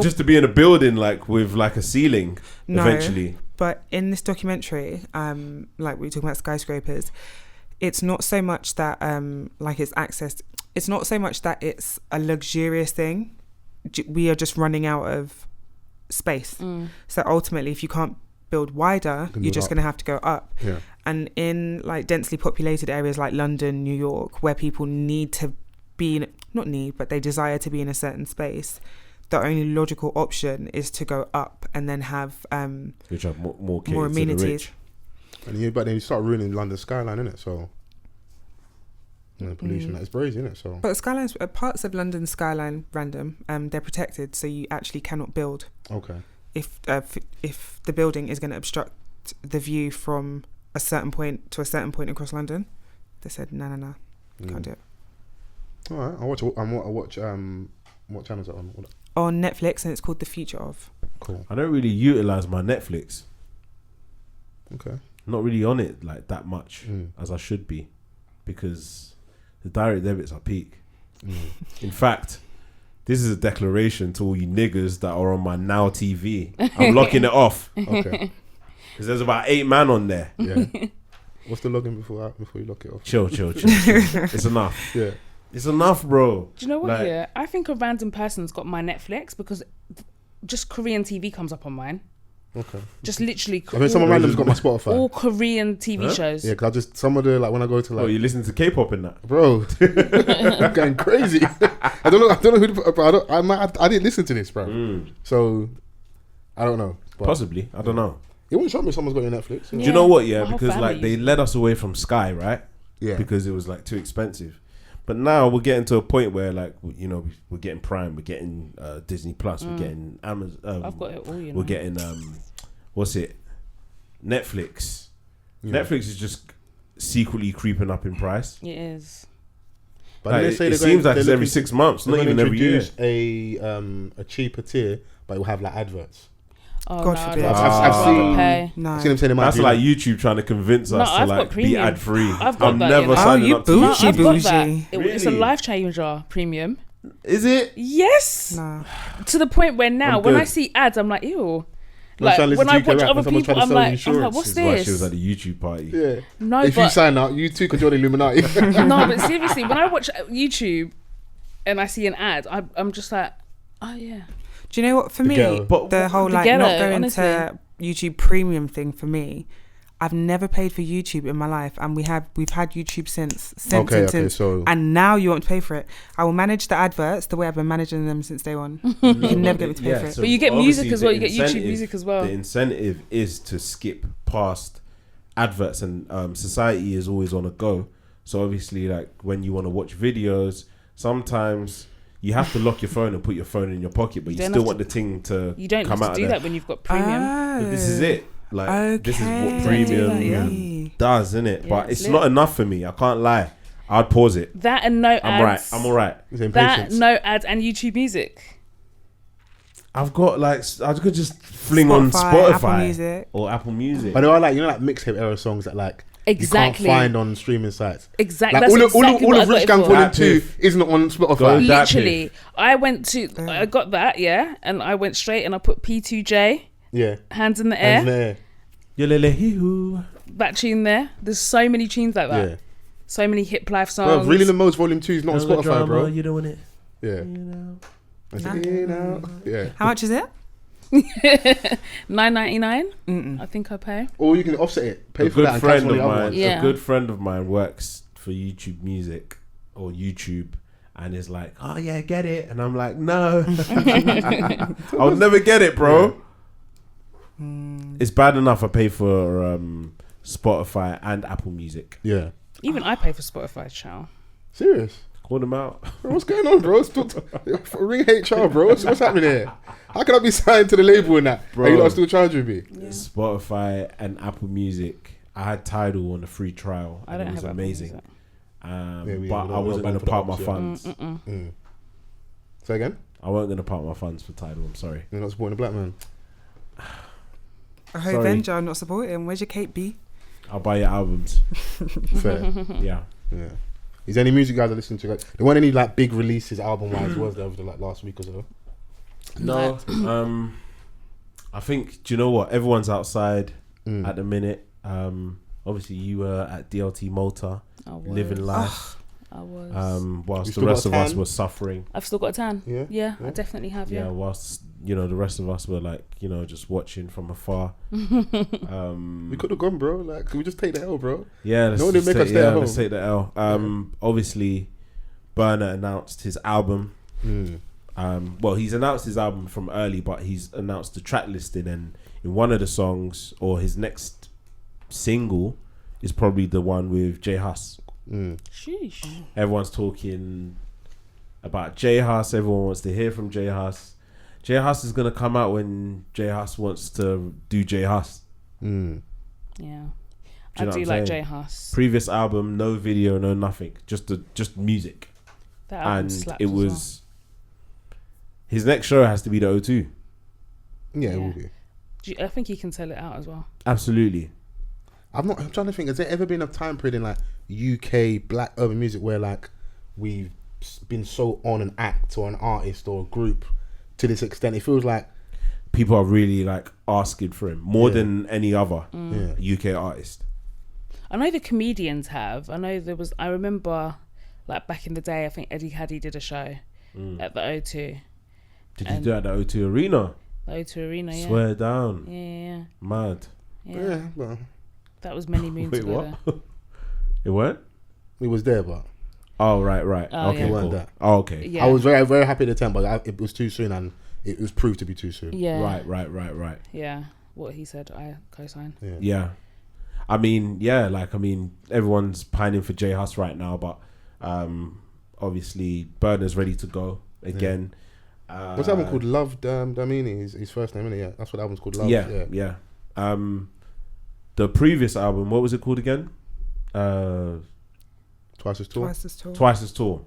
Just to be in a building like with like a ceiling eventually? But in this documentary, like we were talking about skyscrapers, it's not so much that it's not so much that it's a luxurious thing. We are just running out of space. So ultimately, if you can't build wider, you're just going to have to go up. And in like densely populated areas like London, New York, where people need to be but they desire to be in a certain space, the only logical option is to go up and then have which have more amenities. But then you start ruining London skyline, innit? So pollution, that's brazy, innit? So but skylines, parts of London skyline random, they're protected, so you actually cannot build. If the building is going to obstruct the view from a certain point to a certain point across London, they said no, can't do it. All right, I'll watch. What channel is that on? On Netflix, and it's called The Future Of. Cool. I don't really utilize my Netflix. Okay. Not really on it like that much as I should be, because the direct debits are peak. In fact, this is a declaration to all you niggas that are on my Now TV. I'm locking it off. Okay. Because there's about 8 man on there. Yeah. What's the login before you lock it off? Chill. It's enough. Yeah. It's enough, bro. Do you know what? I think a random person's got my Netflix because just Korean TV comes up on mine. Okay. Just literally. I mean, someone random's got my Spotify. All Korean TV shows. Yeah, because some of the, like, when I go to, like... Oh, you listen to K-pop in that? Bro. I'm going crazy. I don't know who... I didn't listen to this, bro. So, I don't know. But Possibly, I don't know. it wouldn't shock me if someone's got your Netflix. Do you know what? Yeah, my whole because like family they uses led us away from Sky, right? Yeah. Because it was like too expensive. But now we're getting to a point where like we're getting Prime, we're getting Disney Plus, we're getting Amazon. I've got it all. We're getting what's it? Netflix. Netflix is just secretly creeping up in price. It is. But Like, they say it they're seems going- like it's they're every looking- 6 months, they're not gonna even every year. introduce a cheaper tier, but it will have like adverts. Oh, God no, forbid. I've I'd seen- rather pay. No. I've seen them say they might That's do like that. YouTube trying to convince No, us to I've got like be premium. ad free. I've got I'm that, never you know. signing you up to that. No, bougie I've got that. bougie. It's a Really? life changer premium. Is it? Yes. Nah. To the point where now, I'm when good. I see ads, I'm like, ew. I'm Like trying to when listen I to UK watch rap and other someone's people, trying to I'm sell you like, insurance. what's This is why she was this? at the YouTube party. Yeah. No, If you but sign up, you too could join the Illuminati. no, but seriously, when I watch YouTube and I see an ad, I'm just like, oh yeah. Do you know what? For me, ghetto. But the whole the like ghetto, not going honestly. to YouTube Premium thing for me, I've never paid for YouTube in my life, and we've had YouTube since, so and now you want to pay for it. I will manage the adverts the way I've been managing them since day one. You can never get me to pay for it. so But you get music obviously as well. the You get YouTube incentive- music as well. The incentive is to skip past adverts, and society is always on a go. So obviously, like when you want to watch videos, sometimes you have to lock your phone and put your phone in your pocket, but you don't still have want the thing to You don't come have out to do of there. that when you've got premium. Oh, This is it. Like this is what okay. premium Yeah. does, isn't it? Yeah, But it's it's lit. not enough for me. I can't lie. I'd pause it. That and no I'm right. ads. I'm all right. it's in That, patience. no ads, and YouTube music. I've got like I could just fling on Spotify Apple Music. or Apple Music. But there are like like mixtape era songs that like Exactly. you can't find on streaming sites. Exactly. Like That's exactly all what of I Rich got Gang it for. Volume That 2 piff. isn't on Spotify. Go that Literally, I went to, I got that, yeah, and I went straight and I put P2J, Yeah. Hands in the Hands in Air, the air. Yelele-hee-hoo. that tune there. There's so many tunes like that. Yeah. So many hip life Bro, songs. Really the Most Volume 2 is not on No, the Spotify, drama, bro. You doing it? Yeah. You know. I said, you know. Yeah. How much is it? $9.99. I think I pay. Or you can offset it. Pay A for that good and friend cancel of the other mine. one. Yeah. A good friend of mine works for YouTube Music or YouTube, and is like, "Oh yeah, get it," and I'm like, "No, I'll never get it, bro." It's bad enough I pay for Spotify and Apple Music. Yeah. Even I pay for Spotify, child. Serious? Call them out. Bro, what's going on, bro? Ring HR, bro. What's happening here? How can I be signed to the label and that? Bro. Are you not still charging me? Spotify and Apple Music. I had Tidal on a free trial, I and don't it was have Apple amazing. Music. But I wasn't going to part my funds. Say again? I wasn't going to part my funds for Tidal. I'm sorry. You're not supporting a black man. I hope Sorry. Avenger, I'm not supporting. Where's your Kate B? I'll buy your albums. Fair. Yeah. Yeah. Is there any music guys are listening to? Like, there weren't any like big releases album wise, was there over the like last week or so? No. I think. Do you know what? Everyone's outside at the minute. Obviously, you were at DLT Malta, I was. living life. I was. You Whilst the still got rest a of us tan? were suffering. I've still got a tan. Yeah? Yeah, I Yeah. definitely have. Yeah. Yeah. Whilst the rest of us were like, just watching from afar. We could have gone, bro. Like, can we just take the L, bro? Yeah. Let's, No one just didn't make us stay at let's home. take the L. Obviously, Burner announced his album. Well, he's announced his album from early, but he's announced the track listing, and in one of the songs, or his next single, is probably the one with J Hus. Sheesh. Everyone's talking about J Hus. Everyone wants to hear from J Hus. J Hus is gonna come out when J Hus wants to do J Hus. Yeah. Do I you know do what I'm like J saying? Hus. Previous album, no video, no nothing, just music, That album and slaps it as was. His next show has to be the O2. Yeah, it Yeah. will be. well. I think he can sell it out as well. Absolutely. I'm trying to think. Has there ever been a time period in like UK black urban music where like we've been so on an act or an artist or a group to this extent? It feels like People are really like asking for him more Yeah. than any other yeah. UK artist. I know the comedians have. I know I remember like back in the day, I think Eddie Haddy did a show at the O2. Did you do it at the O2 Arena? The O2 Arena, yeah. Swear down. Yeah. Mad. Yeah, well, That was many moons Wait, ago. what? It weren't? we was there, but Oh, right. Oh, okay, yeah. cool. Weren't that. Oh, okay. Yeah. I was very, very happy to attend, but it was too soon, and it was proved to be too soon. Yeah. Right. Yeah. What he said, I co-sign. Yeah. I mean, everyone's pining for J Hus right now, but obviously Burner's ready to go again. What's that one called? Love Damini, his first name, isn't it? Yeah, that's what that one's called. Love. Yeah. The previous album, what was it called again? Twice as Tall. Twice as Tall.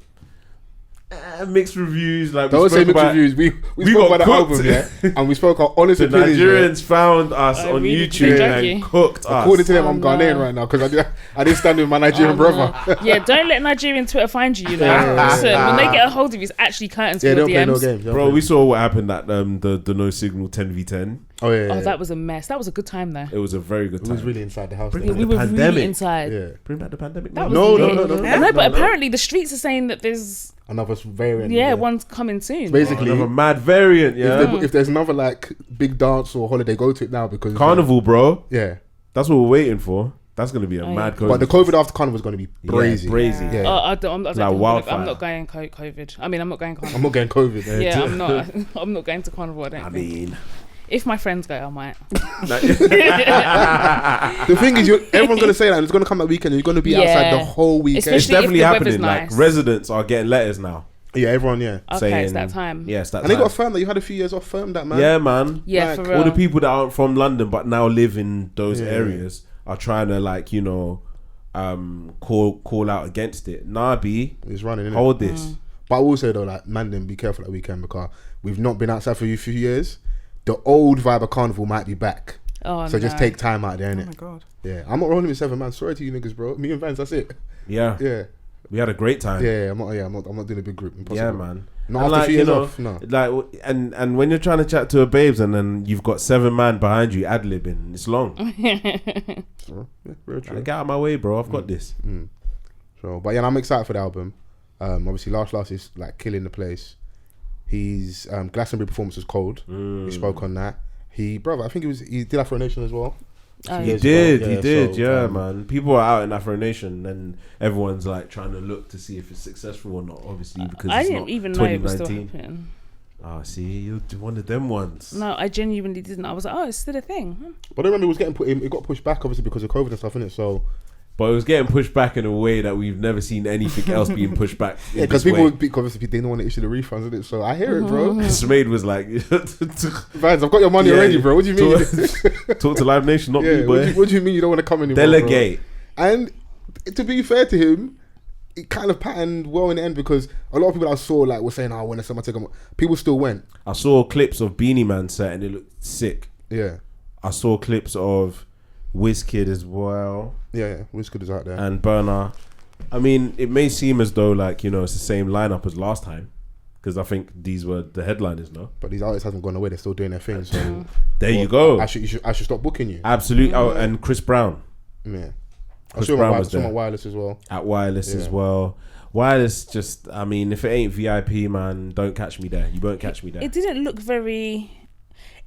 Mixed reviews. Like don't say mixed reviews. We spoke about the album, and we spoke our honest opinions. The Nigerians found us on YouTube and cooked us. According to them, I'm Ghanaian right now because I didn't stand with my Nigerian brother. Yeah, don't let Nigerian Twitter find you. Listen, when they get a hold of you, it's actually curtains for your DMs. No games, bro, we saw what happened at the No Signal 10v10. Oh yeah. That was a mess. That was a good time though. It was a very good time. We was really inside the house. We were really inside. Yeah. Bring back the pandemic. No. But apparently the streets are saying that there's another variant. Yeah, one's coming soon. Basically, another mad variant. Yeah. If there's another like big dance or holiday, go to it now because Carnival, bro. Yeah. That's what we're waiting for. That's going to be a mad COVID. But the COVID after Carnival is going to be crazy. Yeah. I'm not going COVID. I mean, I'm not going Carnival. I'm not going COVID. Yeah, I'm not. I'm not going to Carnival. I mean, if my friends go, I might. The thing is, everyone's going to say that, and it's going to come that weekend, and you're going to be outside the whole weekend. It's definitely happening. Nice. Like, residents are getting letters now. Yeah, everyone, Okay, saying, it's that time. Yeah, it's that and time. They got a firm that you had a few years off firm that, man. Yeah, man. Yeah, like, for real. All the people that aren't from London but now live in those areas are trying to, like, call out against it. Nabi, it's running, hold this. But I will say, though, like, man, then be careful that weekend because we've not been outside for a few years. The old vibe of Carnival might be back. So just take time out there, innit? Oh my god. Yeah, I'm not rolling with 7 man. Sorry to you niggas, bro. Me and Vans, that's it. Yeah. We had a great time. Yeah, I'm not doing a big group. Impossible. Yeah, man. Not after 2 years off. No. Like, and when you're trying to chat to a babes and then you've got 7 man behind you ad-libbing, it's long. Very true. Get out of my way, bro. I've got this. So, but yeah, I'm excited for the album. Obviously, Last is like killing the place. He's Glastonbury performance was cold. He spoke on that. I think he did Afro Nation as well. He did, man. People are out in Afro Nation and everyone's like trying to look to see if it's successful or not, obviously, because I it's didn't not even know it was still 2019. happening. Oh, see, you're one of them ones. No, I genuinely didn't. I was like, it's still a thing. But I remember it got pushed back, obviously, because of COVID and stuff, innit? So, but it was getting pushed back in a way that we've never seen anything else being pushed back. Yeah, because people obviously they don't want to issue the refunds, innit? So I hear it, bro. Smade was like, Vans, I've got your money already, bro. What do you mean? Talk to Live Nation, not me, boy. What do you mean you don't want to come anymore? Delegate. Bro? And to be fair to him, it kind of patterned well in the end because a lot of people I saw like were saying, "Oh, when I take them," people still went. I saw clips of Beanie Man set and it looked sick. Yeah. I saw clips of Wizkid as well. Yeah, Wizkid is out there. And Burner. I mean, it may seem as though like, it's the same lineup as last time because I think these were the headliners, no? But these artists haven't gone away. They're still doing their thing. So there you go. I should stop booking you. Absolutely. Oh, and Chris Brown. Yeah. Chris Brown was there. At Wireless as well. At Wireless as well. Wireless just, I mean, if it ain't VIP, man, don't catch me there. You won't catch me there. It didn't look very...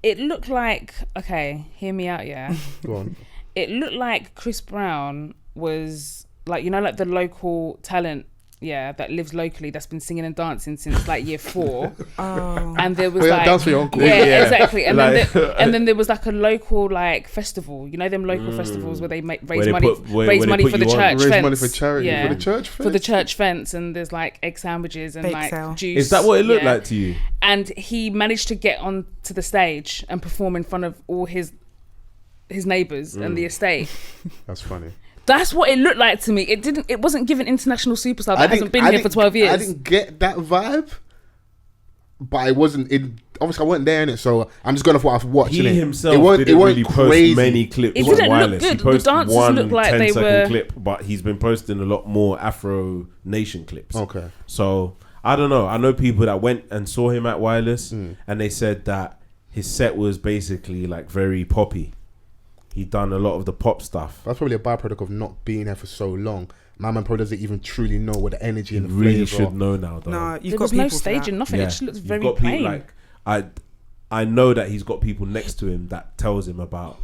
It looked like... Okay, hear me out, yeah? Go on. It looked like Chris Brown was like, like the local talent, that lives locally, that's been singing and dancing since like year 4. Oh. And there was dance for your uncle. Yeah, exactly. And then there was like a local like festival, them local festivals where they raise money for the church fence. Raise money for charity, yeah. for the church fence. For the church fence, and there's like egg sandwiches and Bake like sale. juice. Is that what it looked like to you? And he managed to get on to the stage and perform in front of all his neighbours and the estate. That's funny. That's what it looked like to me. It wasn't giving international superstar that hasn't been here for 12 years. I didn't get that vibe, but it wasn't. Obviously, I wasn't there in it, so I'm just going off what I've watched. He himself didn't really post many clips. It didn't look good. The dancers looked like they were clip, but he's been posting a lot more Afro Nation clips. Okay. So I don't know. I know people that went and saw him at Wireless, and they said that his set was basically like very poppy. He'd done a lot of the pop stuff. That's probably a byproduct of not being there for so long. My man probably doesn't even truly know what the energy and the really flavor should are. know now, though. No, there was no staging, nothing. It just looks very plain. Like, I know that he's got people next to him that tells him about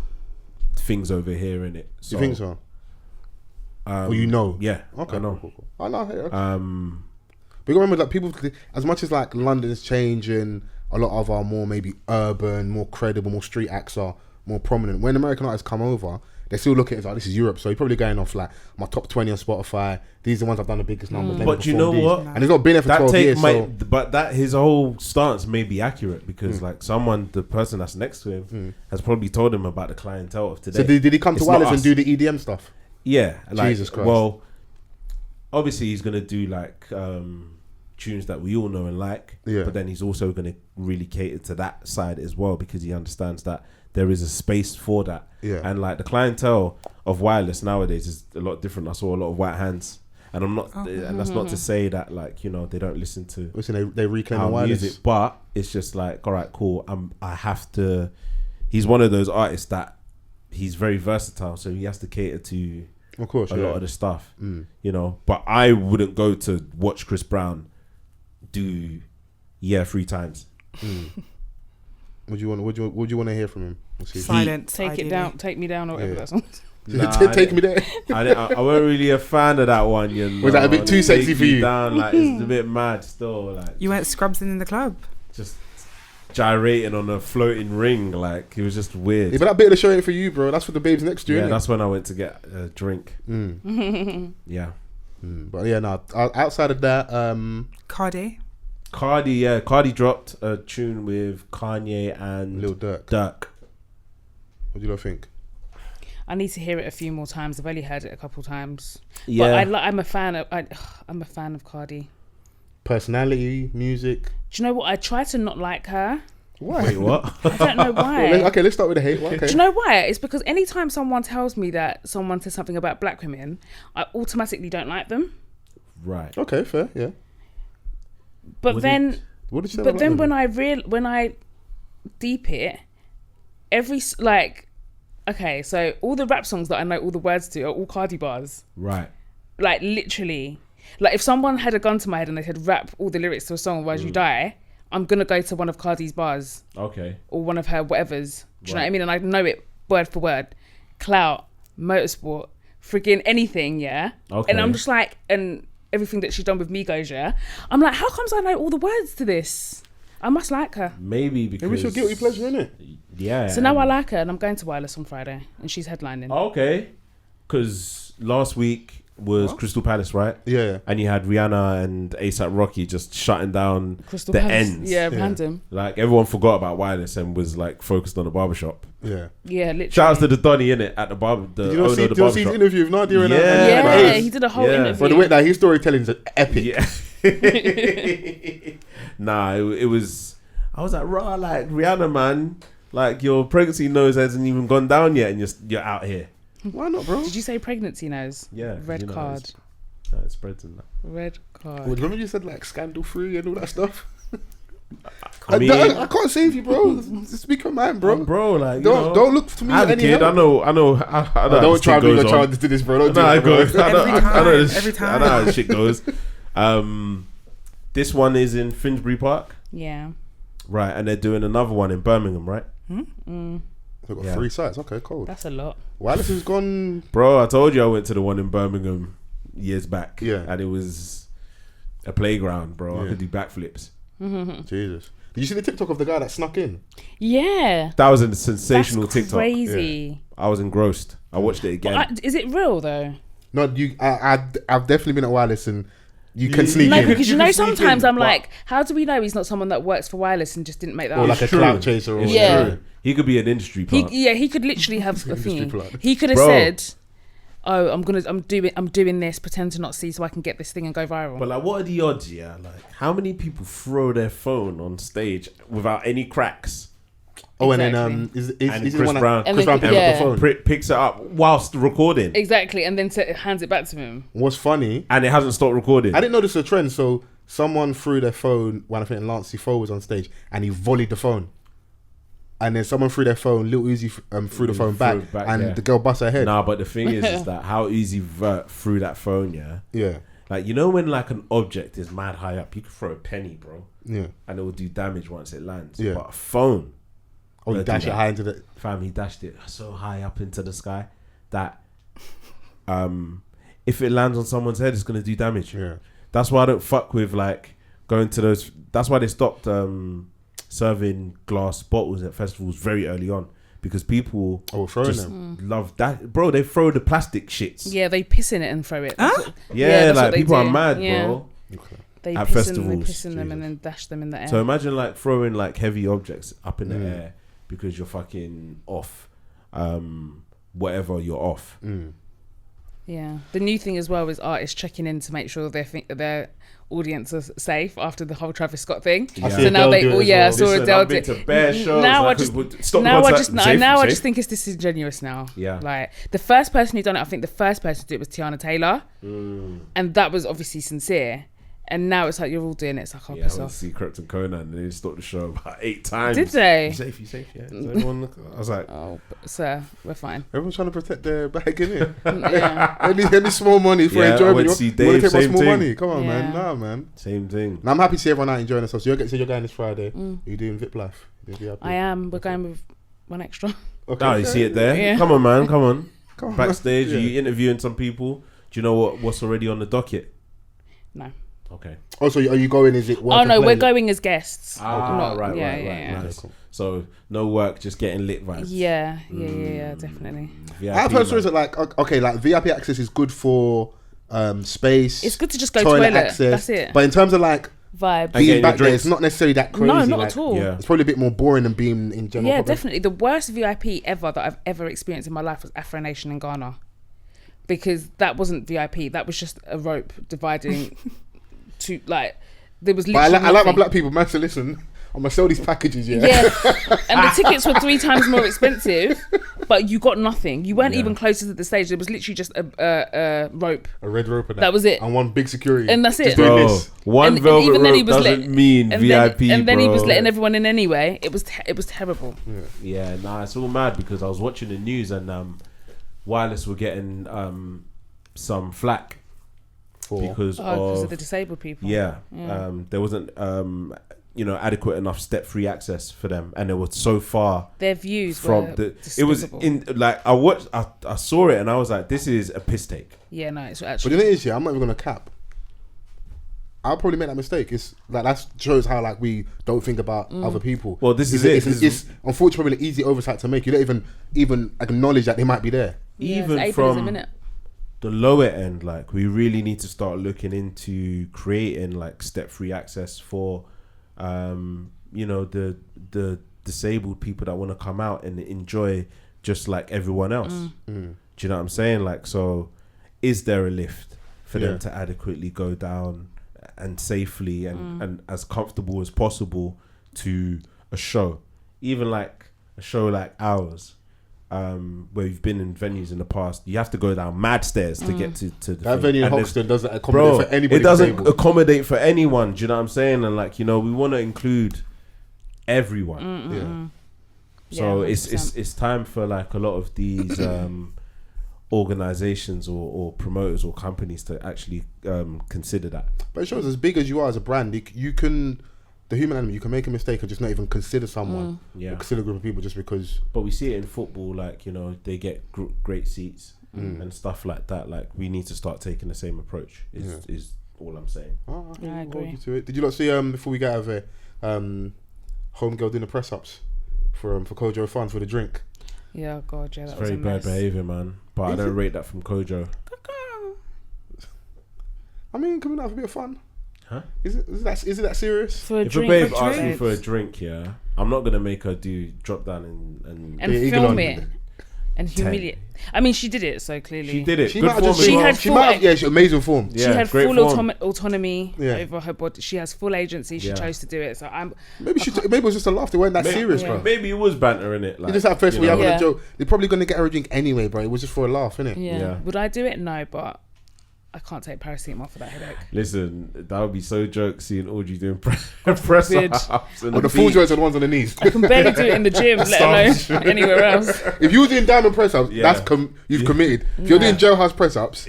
things over here, innit? So, you think so? Well, you know? Yeah. Okay. I know. Cool. I know. But you remember, like, people, as much as like London's changing, a lot of our more maybe urban, more credible, more street acts are more prominent. When American artists come over, they still look at it as like, this is Europe, so you're probably going off like my top 20 on Spotify. These are the ones I've done the biggest numbers. But you know what? And he's not been there for 12 years. But that his whole stance may be accurate because like the person that's next to him has probably told him about the clientele of today. So did he come to Wireless and do the EDM stuff? Yeah, like, Jesus Christ. Well, obviously he's gonna do like tunes that we all know and like. Yeah. But then he's also gonna really cater to that side as well because he understands that there is a space for that. Yeah. And like the clientele of Wireless nowadays is a lot different. I saw a lot of white hands, and I'm not. And that's not to say that like they don't listen to. Listen, they reclaim our Wireless music, but it's just like, all right, cool. I have to. He's one of those artists that he's very versatile, so he has to cater to. Of course, a lot of the stuff, But I wouldn't go to watch Chris Brown do 3 times. What do you want to hear from him? Silence. Take it down, take me down, or whatever that song. Take me there. I wasn't really a fan of that one. Was that a bit too sexy for you? Down, like, it's a bit mad still. Like You went scrubs in the club. Just gyrating on a floating ring, like it was just weird. Yeah, but that bit of the show ain't for you, bro. That's for the babes next to you. Yeah, innit? that's when I went to get a drink. Yeah. But yeah, no. Outside of that, Cardi. Cardi dropped a tune with Kanye and Lil Durk. What do you lot think? I need to hear it a few more times. I've only heard it a couple times. Yeah, but I'm a fan of Cardi. Personality, music. Do you know what? I try to not like her. Why? Wait, what? I don't know why. Okay, let's start with the hate. Okay. Do you know why? It's because anytime someone tells me that someone says something about black women, I automatically don't like them. Right. Okay, fair. Yeah. But What then, did but then when I deep it, okay, so all the rap songs that I know all the words to are all Cardi bars. Right. Like literally, like if someone had a gun to my head and they said rap all the lyrics to a song otherwise you die, I'm gonna go to one of Cardi's bars. Okay. Or one of her whatevers. Do you know what I mean? And I know it word for word. Clout, motorsport, friggin' anything, yeah. Okay. And I'm just like, and everything that she's done with Migos, yeah. I'm like, how comes I know all the words to this? I must like her. Maybe because Maybe it's your guilty pleasure, innit? Yeah. So now I like her, and I'm going to Wireless on Friday, and she's headlining. Okay. Because last week was Crystal Palace, right? Yeah. And you had Rihanna and A$AP Rocky just shutting down Crystal the Palace. ends. Yeah, random. Like everyone forgot about Wireless and was like focused on the barbershop. Yeah. Yeah, literally. Shout out to the Donny innit at the barber. The Did you not owner see, of the did you see his barbershop. interview with Nadia? Yeah, he did a whole Yeah. interview. But the way that his storytelling is epic. Yeah. Nah, it was. I was like, raw, like Rihanna, man. Like your pregnancy nose hasn't even gone down yet, and you're out here. Why not, bro? Did you say pregnancy nose? Yeah. Red card. It spreads in that. Red card. Well, remember you said like scandal free and all that stuff? I mean, I can't save you, bro. Speak your mind, bro. bro, like Don't look to me. As a any kid, help. I know. Don't try to bring your child to do this, bro. Don't do No, that, bro. Every time. I know how this shit goes. This one is in Finsbury Park, Yeah. right? And they're doing another one in Birmingham, right? They've got Yeah. 3 sites. Okay, cool. That's a lot. Wireless has gone. Bro, I told you I went to the one in Birmingham years back. Yeah. And it was a playground, bro. I Yeah. could do backflips. Jesus. Did you see the TikTok of the guy that snuck in? Yeah. That was a sensational That's TikTok. crazy. I was engrossed. I watched it again. But is it real though? No, I've definitely been at Wireless and you can sneak No, in. because You you know can sneak sometimes in, I'm but- like, how do we know he's not someone that works for Wireless and just didn't make that Or up? like a True. clout chaser. Or It's Yeah. true. He could be an industry plant. He could literally have a Industry thing. plant. He could have Bro. said, "Oh, I'm doing this, pretend to not see, so I can get this thing and go viral." But like, what are the odds? Yeah, like how many people throw their phone on stage without any cracks? Oh, Exactly. and then is And he Chris the one Brown- Chris Brown picks yeah. up the phone? Picks it up whilst recording, Exactly, and then hands it back to him. What's funny? and it hasn't stopped recording. I didn't know this was a trend. So someone threw their phone when I think Lancey Foe was on stage, and he volleyed the phone. And then someone threw their phone. Lil Uzi threw the phone back, and yeah. the girl bust her head. Nah, but the thing is that how easy Vert threw that phone. Yeah, Yeah, like you know when like an object is mad high up, you can throw a penny, bro, yeah. and it will do damage once it lands. Yeah. But a phone, Oh, you Where dash do it that? high into the. fam, he dashed it so high up into the sky that if it lands on someone's head, it's gonna do damage. Yeah. That's why I don't fuck with like going to those. That's why they stopped serving glass bottles at festivals very early on because people throwing just them. love that. Bro, they throw the plastic shits. Yeah, they piss in it and throw it. Yeah, that's like what they people are do. mad, Yeah. bro. Okay. They At piss in festivals. them and then dash them in the air. So imagine like throwing like heavy objects up in the air because you're fucking off, whatever you're off. Yeah. The new thing as well is artists checking in to make sure their audience are safe after the whole Travis Scott thing. Yeah. So now they, I saw Listen, Adele I've been do to bare shows. Now like, I just, stop now I contact. just, Safe, now I safe. just think it's disingenuous now. Yeah. Like the first person who done it, I think the first person to do it was Tiana Taylor, and that was obviously sincere. And now it's like you're all doing it. It's like, oh, Yeah, I piss went off. to see Krypton Conan and they stopped the show about 8 times. Did they? You safe, yeah. Is everyone I was like, Oh, sir, we're fine. Everyone's trying to protect their bag, innit? Yeah. any small money for Yeah, I enjoyment. went to You see want Dave, to take my same small thing. money? Come on, Yeah. man. Nah, man. same thing. And I'm happy to see everyone out enjoying themselves. So you're going this Friday. You're doing VIP Life. I am. We're going with one extra. Okay. Oh, you see it there? Yeah. Come on, man. Come on. Come on, Backstage, man. you interviewing some people. Do you know what's already on the docket? No. Okay. Oh, so are you going? Is it work Oh and no, play? we're going as guests. Ah, Not- right. Yeah. Nice. So no work, just getting lit vibes. Yeah, definitely. VIP, I've heard stories that like like VIP access is good for space. It's good to just go toilet. That's it. But in terms of like Vibe. And getting being your back there, drinks. it's not necessarily that crazy. No, not like, at all. Yeah. It's probably a bit more boring than being in general. Yeah, public. definitely. The worst VIP ever that I've ever experienced in my life was Afro Nation in Ghana. Because that wasn't VIP. That was just a rope dividing to like there was But literally I like my nothing. black people, man. So listen, I'm gonna sell these packages. Yeah. And the tickets were 3 times more expensive, but you got nothing. You weren't Yeah. even closer to the stage. There was literally just a rope. A red rope. And That was it. And one big security. And that's it. Just doing Bro, this. one And velvet even then he rope was doesn't mean and VIP, then he was bro. letting everyone in anyway. It was terrible. Yeah, nah, it's all mad because I was watching the news and Wireless were getting some flack because Because of of the disabled people. yeah. There wasn't adequate enough step-free access for them, and they were so far Their views from were the. It was despicable. in like I saw it and I was like, this is a piss take. Yeah, no, it's But actually. the thing is, yeah, I'm not even gonna cap. I'll probably make that mistake. It's like that shows how like we don't think about other people. Well, this is it. It's unfortunately an easy oversight to make. You don't even acknowledge that they might be there. Even it's from ableism, innit? the lower end, like we really need to start looking into creating like step-free access for the disabled people that want to come out and enjoy just like everyone else. Do you know what I'm saying? Like, so is there a lift for them to adequately go down and safely and as comfortable as possible to a show, even like a show like ours, where you've been in venues in the past, you have to go down mad stairs to get to the That thing. venue in And there's- Hoxton doesn't accommodate for anybody. it doesn't disabled. accommodate for anyone. Do you know what I'm saying? And like, we want to include everyone. Yeah. So Yeah, it's 100%. it's time for like a lot of these organizations or promoters or companies to actually consider that. But it shows as big as you are as a brand, you can, the human element, you can make a mistake and just not even consider someone, Yeah. or consider a group of people just because. But we see it in football, like, they get great seats and stuff like that. Like, we need to start taking the same approach is all I'm saying. Oh, I I'll hold agree. you to it. Did you not see before we get out of here, homegirl doing the press ups for Kojo Fun for the drink? Yeah, God, yeah, that It's was very a bad mess. behavior, man. But I Is don't it? rate that from Kojo. I mean, coming out for a bit of fun. Huh? Is it that serious? For a If drink, a babe for asks me drinks. for a drink, yeah, I'm not gonna make her do drop down and and Yeah, eagle film on it and humiliate. I mean, she did it, so clearly she did it. She Good might have form just. as She well. had She full- might have. Yeah, she's amazing form. she had great full form. autonomy Yeah. over her body. She has full agency. She Yeah. chose to do it. So Maybe it was just a laugh. They weren't that serious, Yeah. bro. Maybe it was banter in it. Like, You just have first we you know. having Yeah. a joke. They're probably gonna get her a drink anyway, bro. It was just for a laugh, innit? yeah. Yeah. Would I do it? No, but I can't take paracetamol for that headache. Listen, that would be so joke seeing Audrey doing press forbid. ups. Or the full joints are the ones on the knees. I can barely do it in the gym, let alone anywhere else. If you're doing diamond press ups, Yeah. you've committed. If you're doing jailhouse press ups,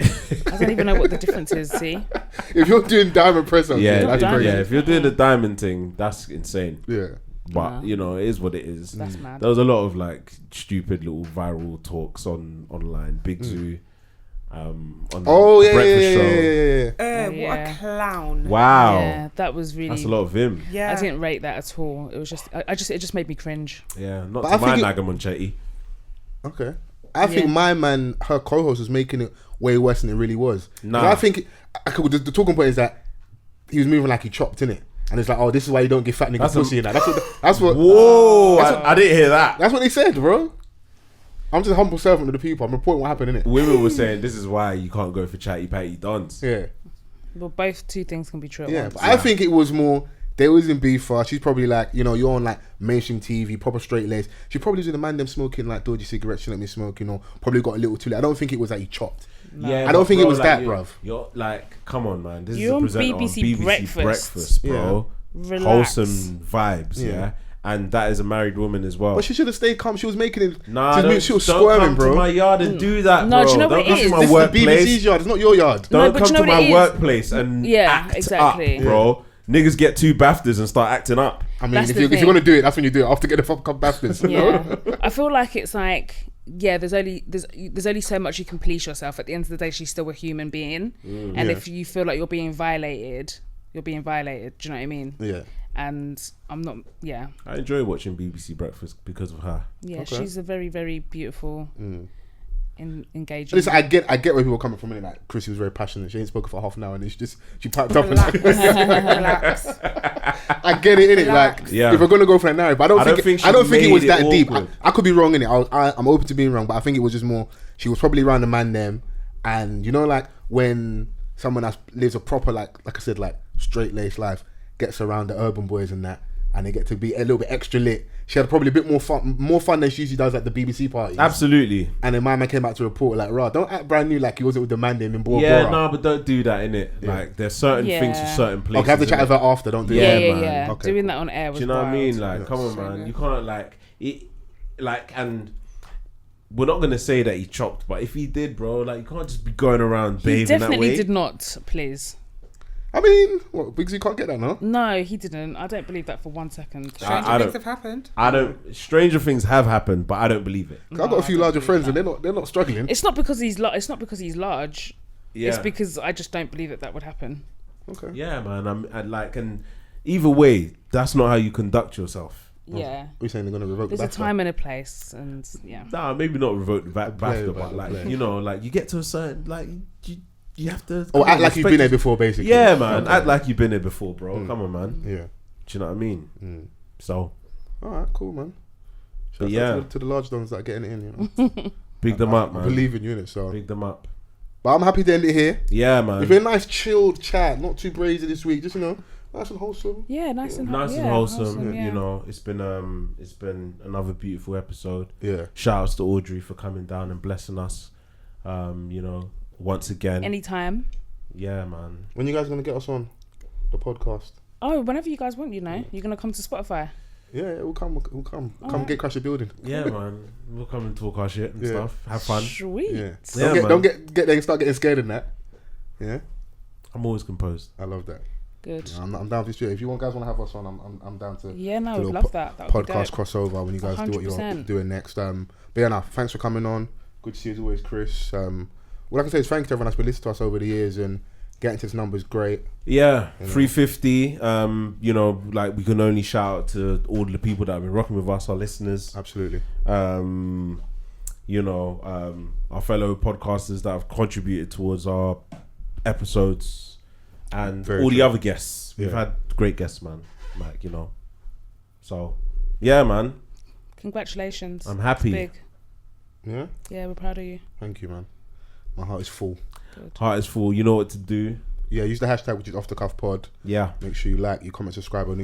I don't even know what the difference is. See, if you're doing diamond press ups, Yeah, that's diamond. crazy. yeah. If you're doing the diamond thing, that's insane. Yeah. But Nah. it is what it is. that's mad. There was a lot of like stupid little viral talks online. Big Zoo, on Oh the yeah, breakfast yeah, show. yeah, yeah, yeah. swear, what yeah. a clown. Wow. Yeah, that was really. That's a lot of vim. Yeah. I didn't rate that at all. It was just, it just made me cringe. Yeah, not But to I my think Nagamunchetti. Okay. I think my man, her co-host, was making it way worse than it really was. Nah. I think the talking point is that he was moving like he chopped in it, and it's like, oh, this is why you don't give fat niggas pussy in that. That's what. Whoa! I didn't hear that. That's what they said, bro. I'm just a humble servant of the people. I'm reporting what happened in it. Women were saying this is why you can't go for chatty patty dons. Yeah. Well, both two things can be true. Yeah, but I think it was more. They was in beef for her. She's probably like, you know, you're on like mainstream TV, proper straight lace. She probably was with the man them smoking like dodgy cigarettes. She let me smoke, you know. Probably got a little too late. I don't think it was that he chopped. No. Yeah, I don't think it was like, that, bruv. You're like, come on, man. This You're is a presenter BBC on BBC Breakfast. bro. Relax. Wholesome vibes, yeah. And that is a married woman as well. But she should have stayed calm. She was making it. Nah, she was don't squirming, come bro. to my yard and do that, No, bro. do you know what Don't it come is? to my This is workplace. the BBC's yard. It's not your yard. No, Don't but come you know to what my it is? workplace and act exactly. up, bro. Niggas get 2 BAFTAs and start acting up. I mean, That's if the you're thing. gonna do it, that's when you do it. After get the fucking bastards. Yeah, I feel like it's like, yeah, there's only so much you can please yourself. At the end of the day, she's still a human being, and if you feel like you're being violated, you're being violated. Do you know what I mean? Yeah. And I'm not. Yeah. I enjoy watching BBC Breakfast because of her. Yeah, Okay. she's a very, very beautiful, engaging. Listen, I get where people are coming from. Like Chrissy was very passionate. She ain't spoken for half an hour, and she piped up. Relax. I get it, innit? Like, Yeah. if we're gonna go for that narrative, I don't think she it was made that it deep. awkward. I could be wrong in it. I'm open to being wrong, but I think it was just more. She was probably around the man them, and you know, like when someone that lives a proper like I said, like straight laced life gets around the urban boys and that, and they get to be a little bit extra lit. She had probably a bit more fun than she usually does at the BBC parties. Absolutely. And then my man came out to report like, "Rah, don't act brand new like he wasn't with the man them in Bora Yeah, Bora." no, but don't do that, innit? Yeah. Like, there's certain things for certain places. Okay, have the chat innit? with her after. Don't do Yeah, that. man. Okay, Doing cool. that on air was Do you know what I mean? wild. Like, come on, So man. good. You can't like it. Like, and we're not gonna say that he chopped, but if he did, bro, like, you can't just be going around He behaving that definitely way. did not. Please. I mean, what? Because you can't get that, no? No, he didn't. I don't believe that for 1 second. Stranger I things don't- have happened. I don't. Stranger things have happened, but I don't believe it. I've got a few larger friends, and they're not struggling. It's not because he's it's not because he's large. Yeah. It's because I just don't believe that would happen. Okay. Yeah, man. I like, and either way, that's not how you conduct yourself. Yeah. We're saying they're gonna revoke There's the a BAFTA. time and a place, and yeah. Nah, maybe not revoke the BAFTA, Play, but like, play. you know, like you get to a certain like you have to. Or come act on, like you've respect been there your- before, basically. Yeah, man. Okay. Act like you've been there before, bro. Come on, man. Yeah. Do you know what I mean? So, All right, cool, man. But Shout yeah. out to the large dons that are getting it in, you know. big them up, I man. believe in you, innit, so. Big them up. But I'm happy to end it here. Yeah, man. It's been a nice chilled chat, not too brazy this week, just, you know, nice and wholesome. Yeah, nice and Nice yeah, and wholesome. yeah. You know, it's been another beautiful episode. Yeah. Shout outs to Audrey for coming down and blessing us. You know, once again. Anytime. Yeah, man. When you guys gonna get us on the podcast? Oh, whenever you guys want, you know. You're gonna come to Spotify. Yeah, we'll come. Come Alright. get Crash the Building. Yeah, man. We'll come and talk our shit and Yeah. stuff. Have fun. Sweet. Yeah. Yeah, man. Don't get there and start getting scared in that. Yeah. I'm always composed. I love that. Good. Yeah, I'm down for this. If you guys want to have us on, I'm down to. Yeah, no, do we'd a love that. That would be podcast dope. crossover when you guys do what you're 100%. doing next. But yeah, nah, thanks for coming on. Good to see you as always, Chris. What I can say is thanks to everyone that's been listening to us over the years and getting to this number is great. Yeah, You know. 350. You know, like we can only shout out to all the people that have been rocking with us, our listeners. Absolutely. You know, our fellow podcasters that have contributed towards our episodes, and Very all the true. other guests. We've Yeah. had great guests, man. Like, you know, so yeah, man. Congratulations. I'm happy. Big. Yeah. Yeah, we're proud of you. Thank you, man. My heart is full. Good. Heart is full. You know what to do. Yeah, use the hashtag which is Offthecuffpod. Yeah. Make sure you like, you comment, subscribe on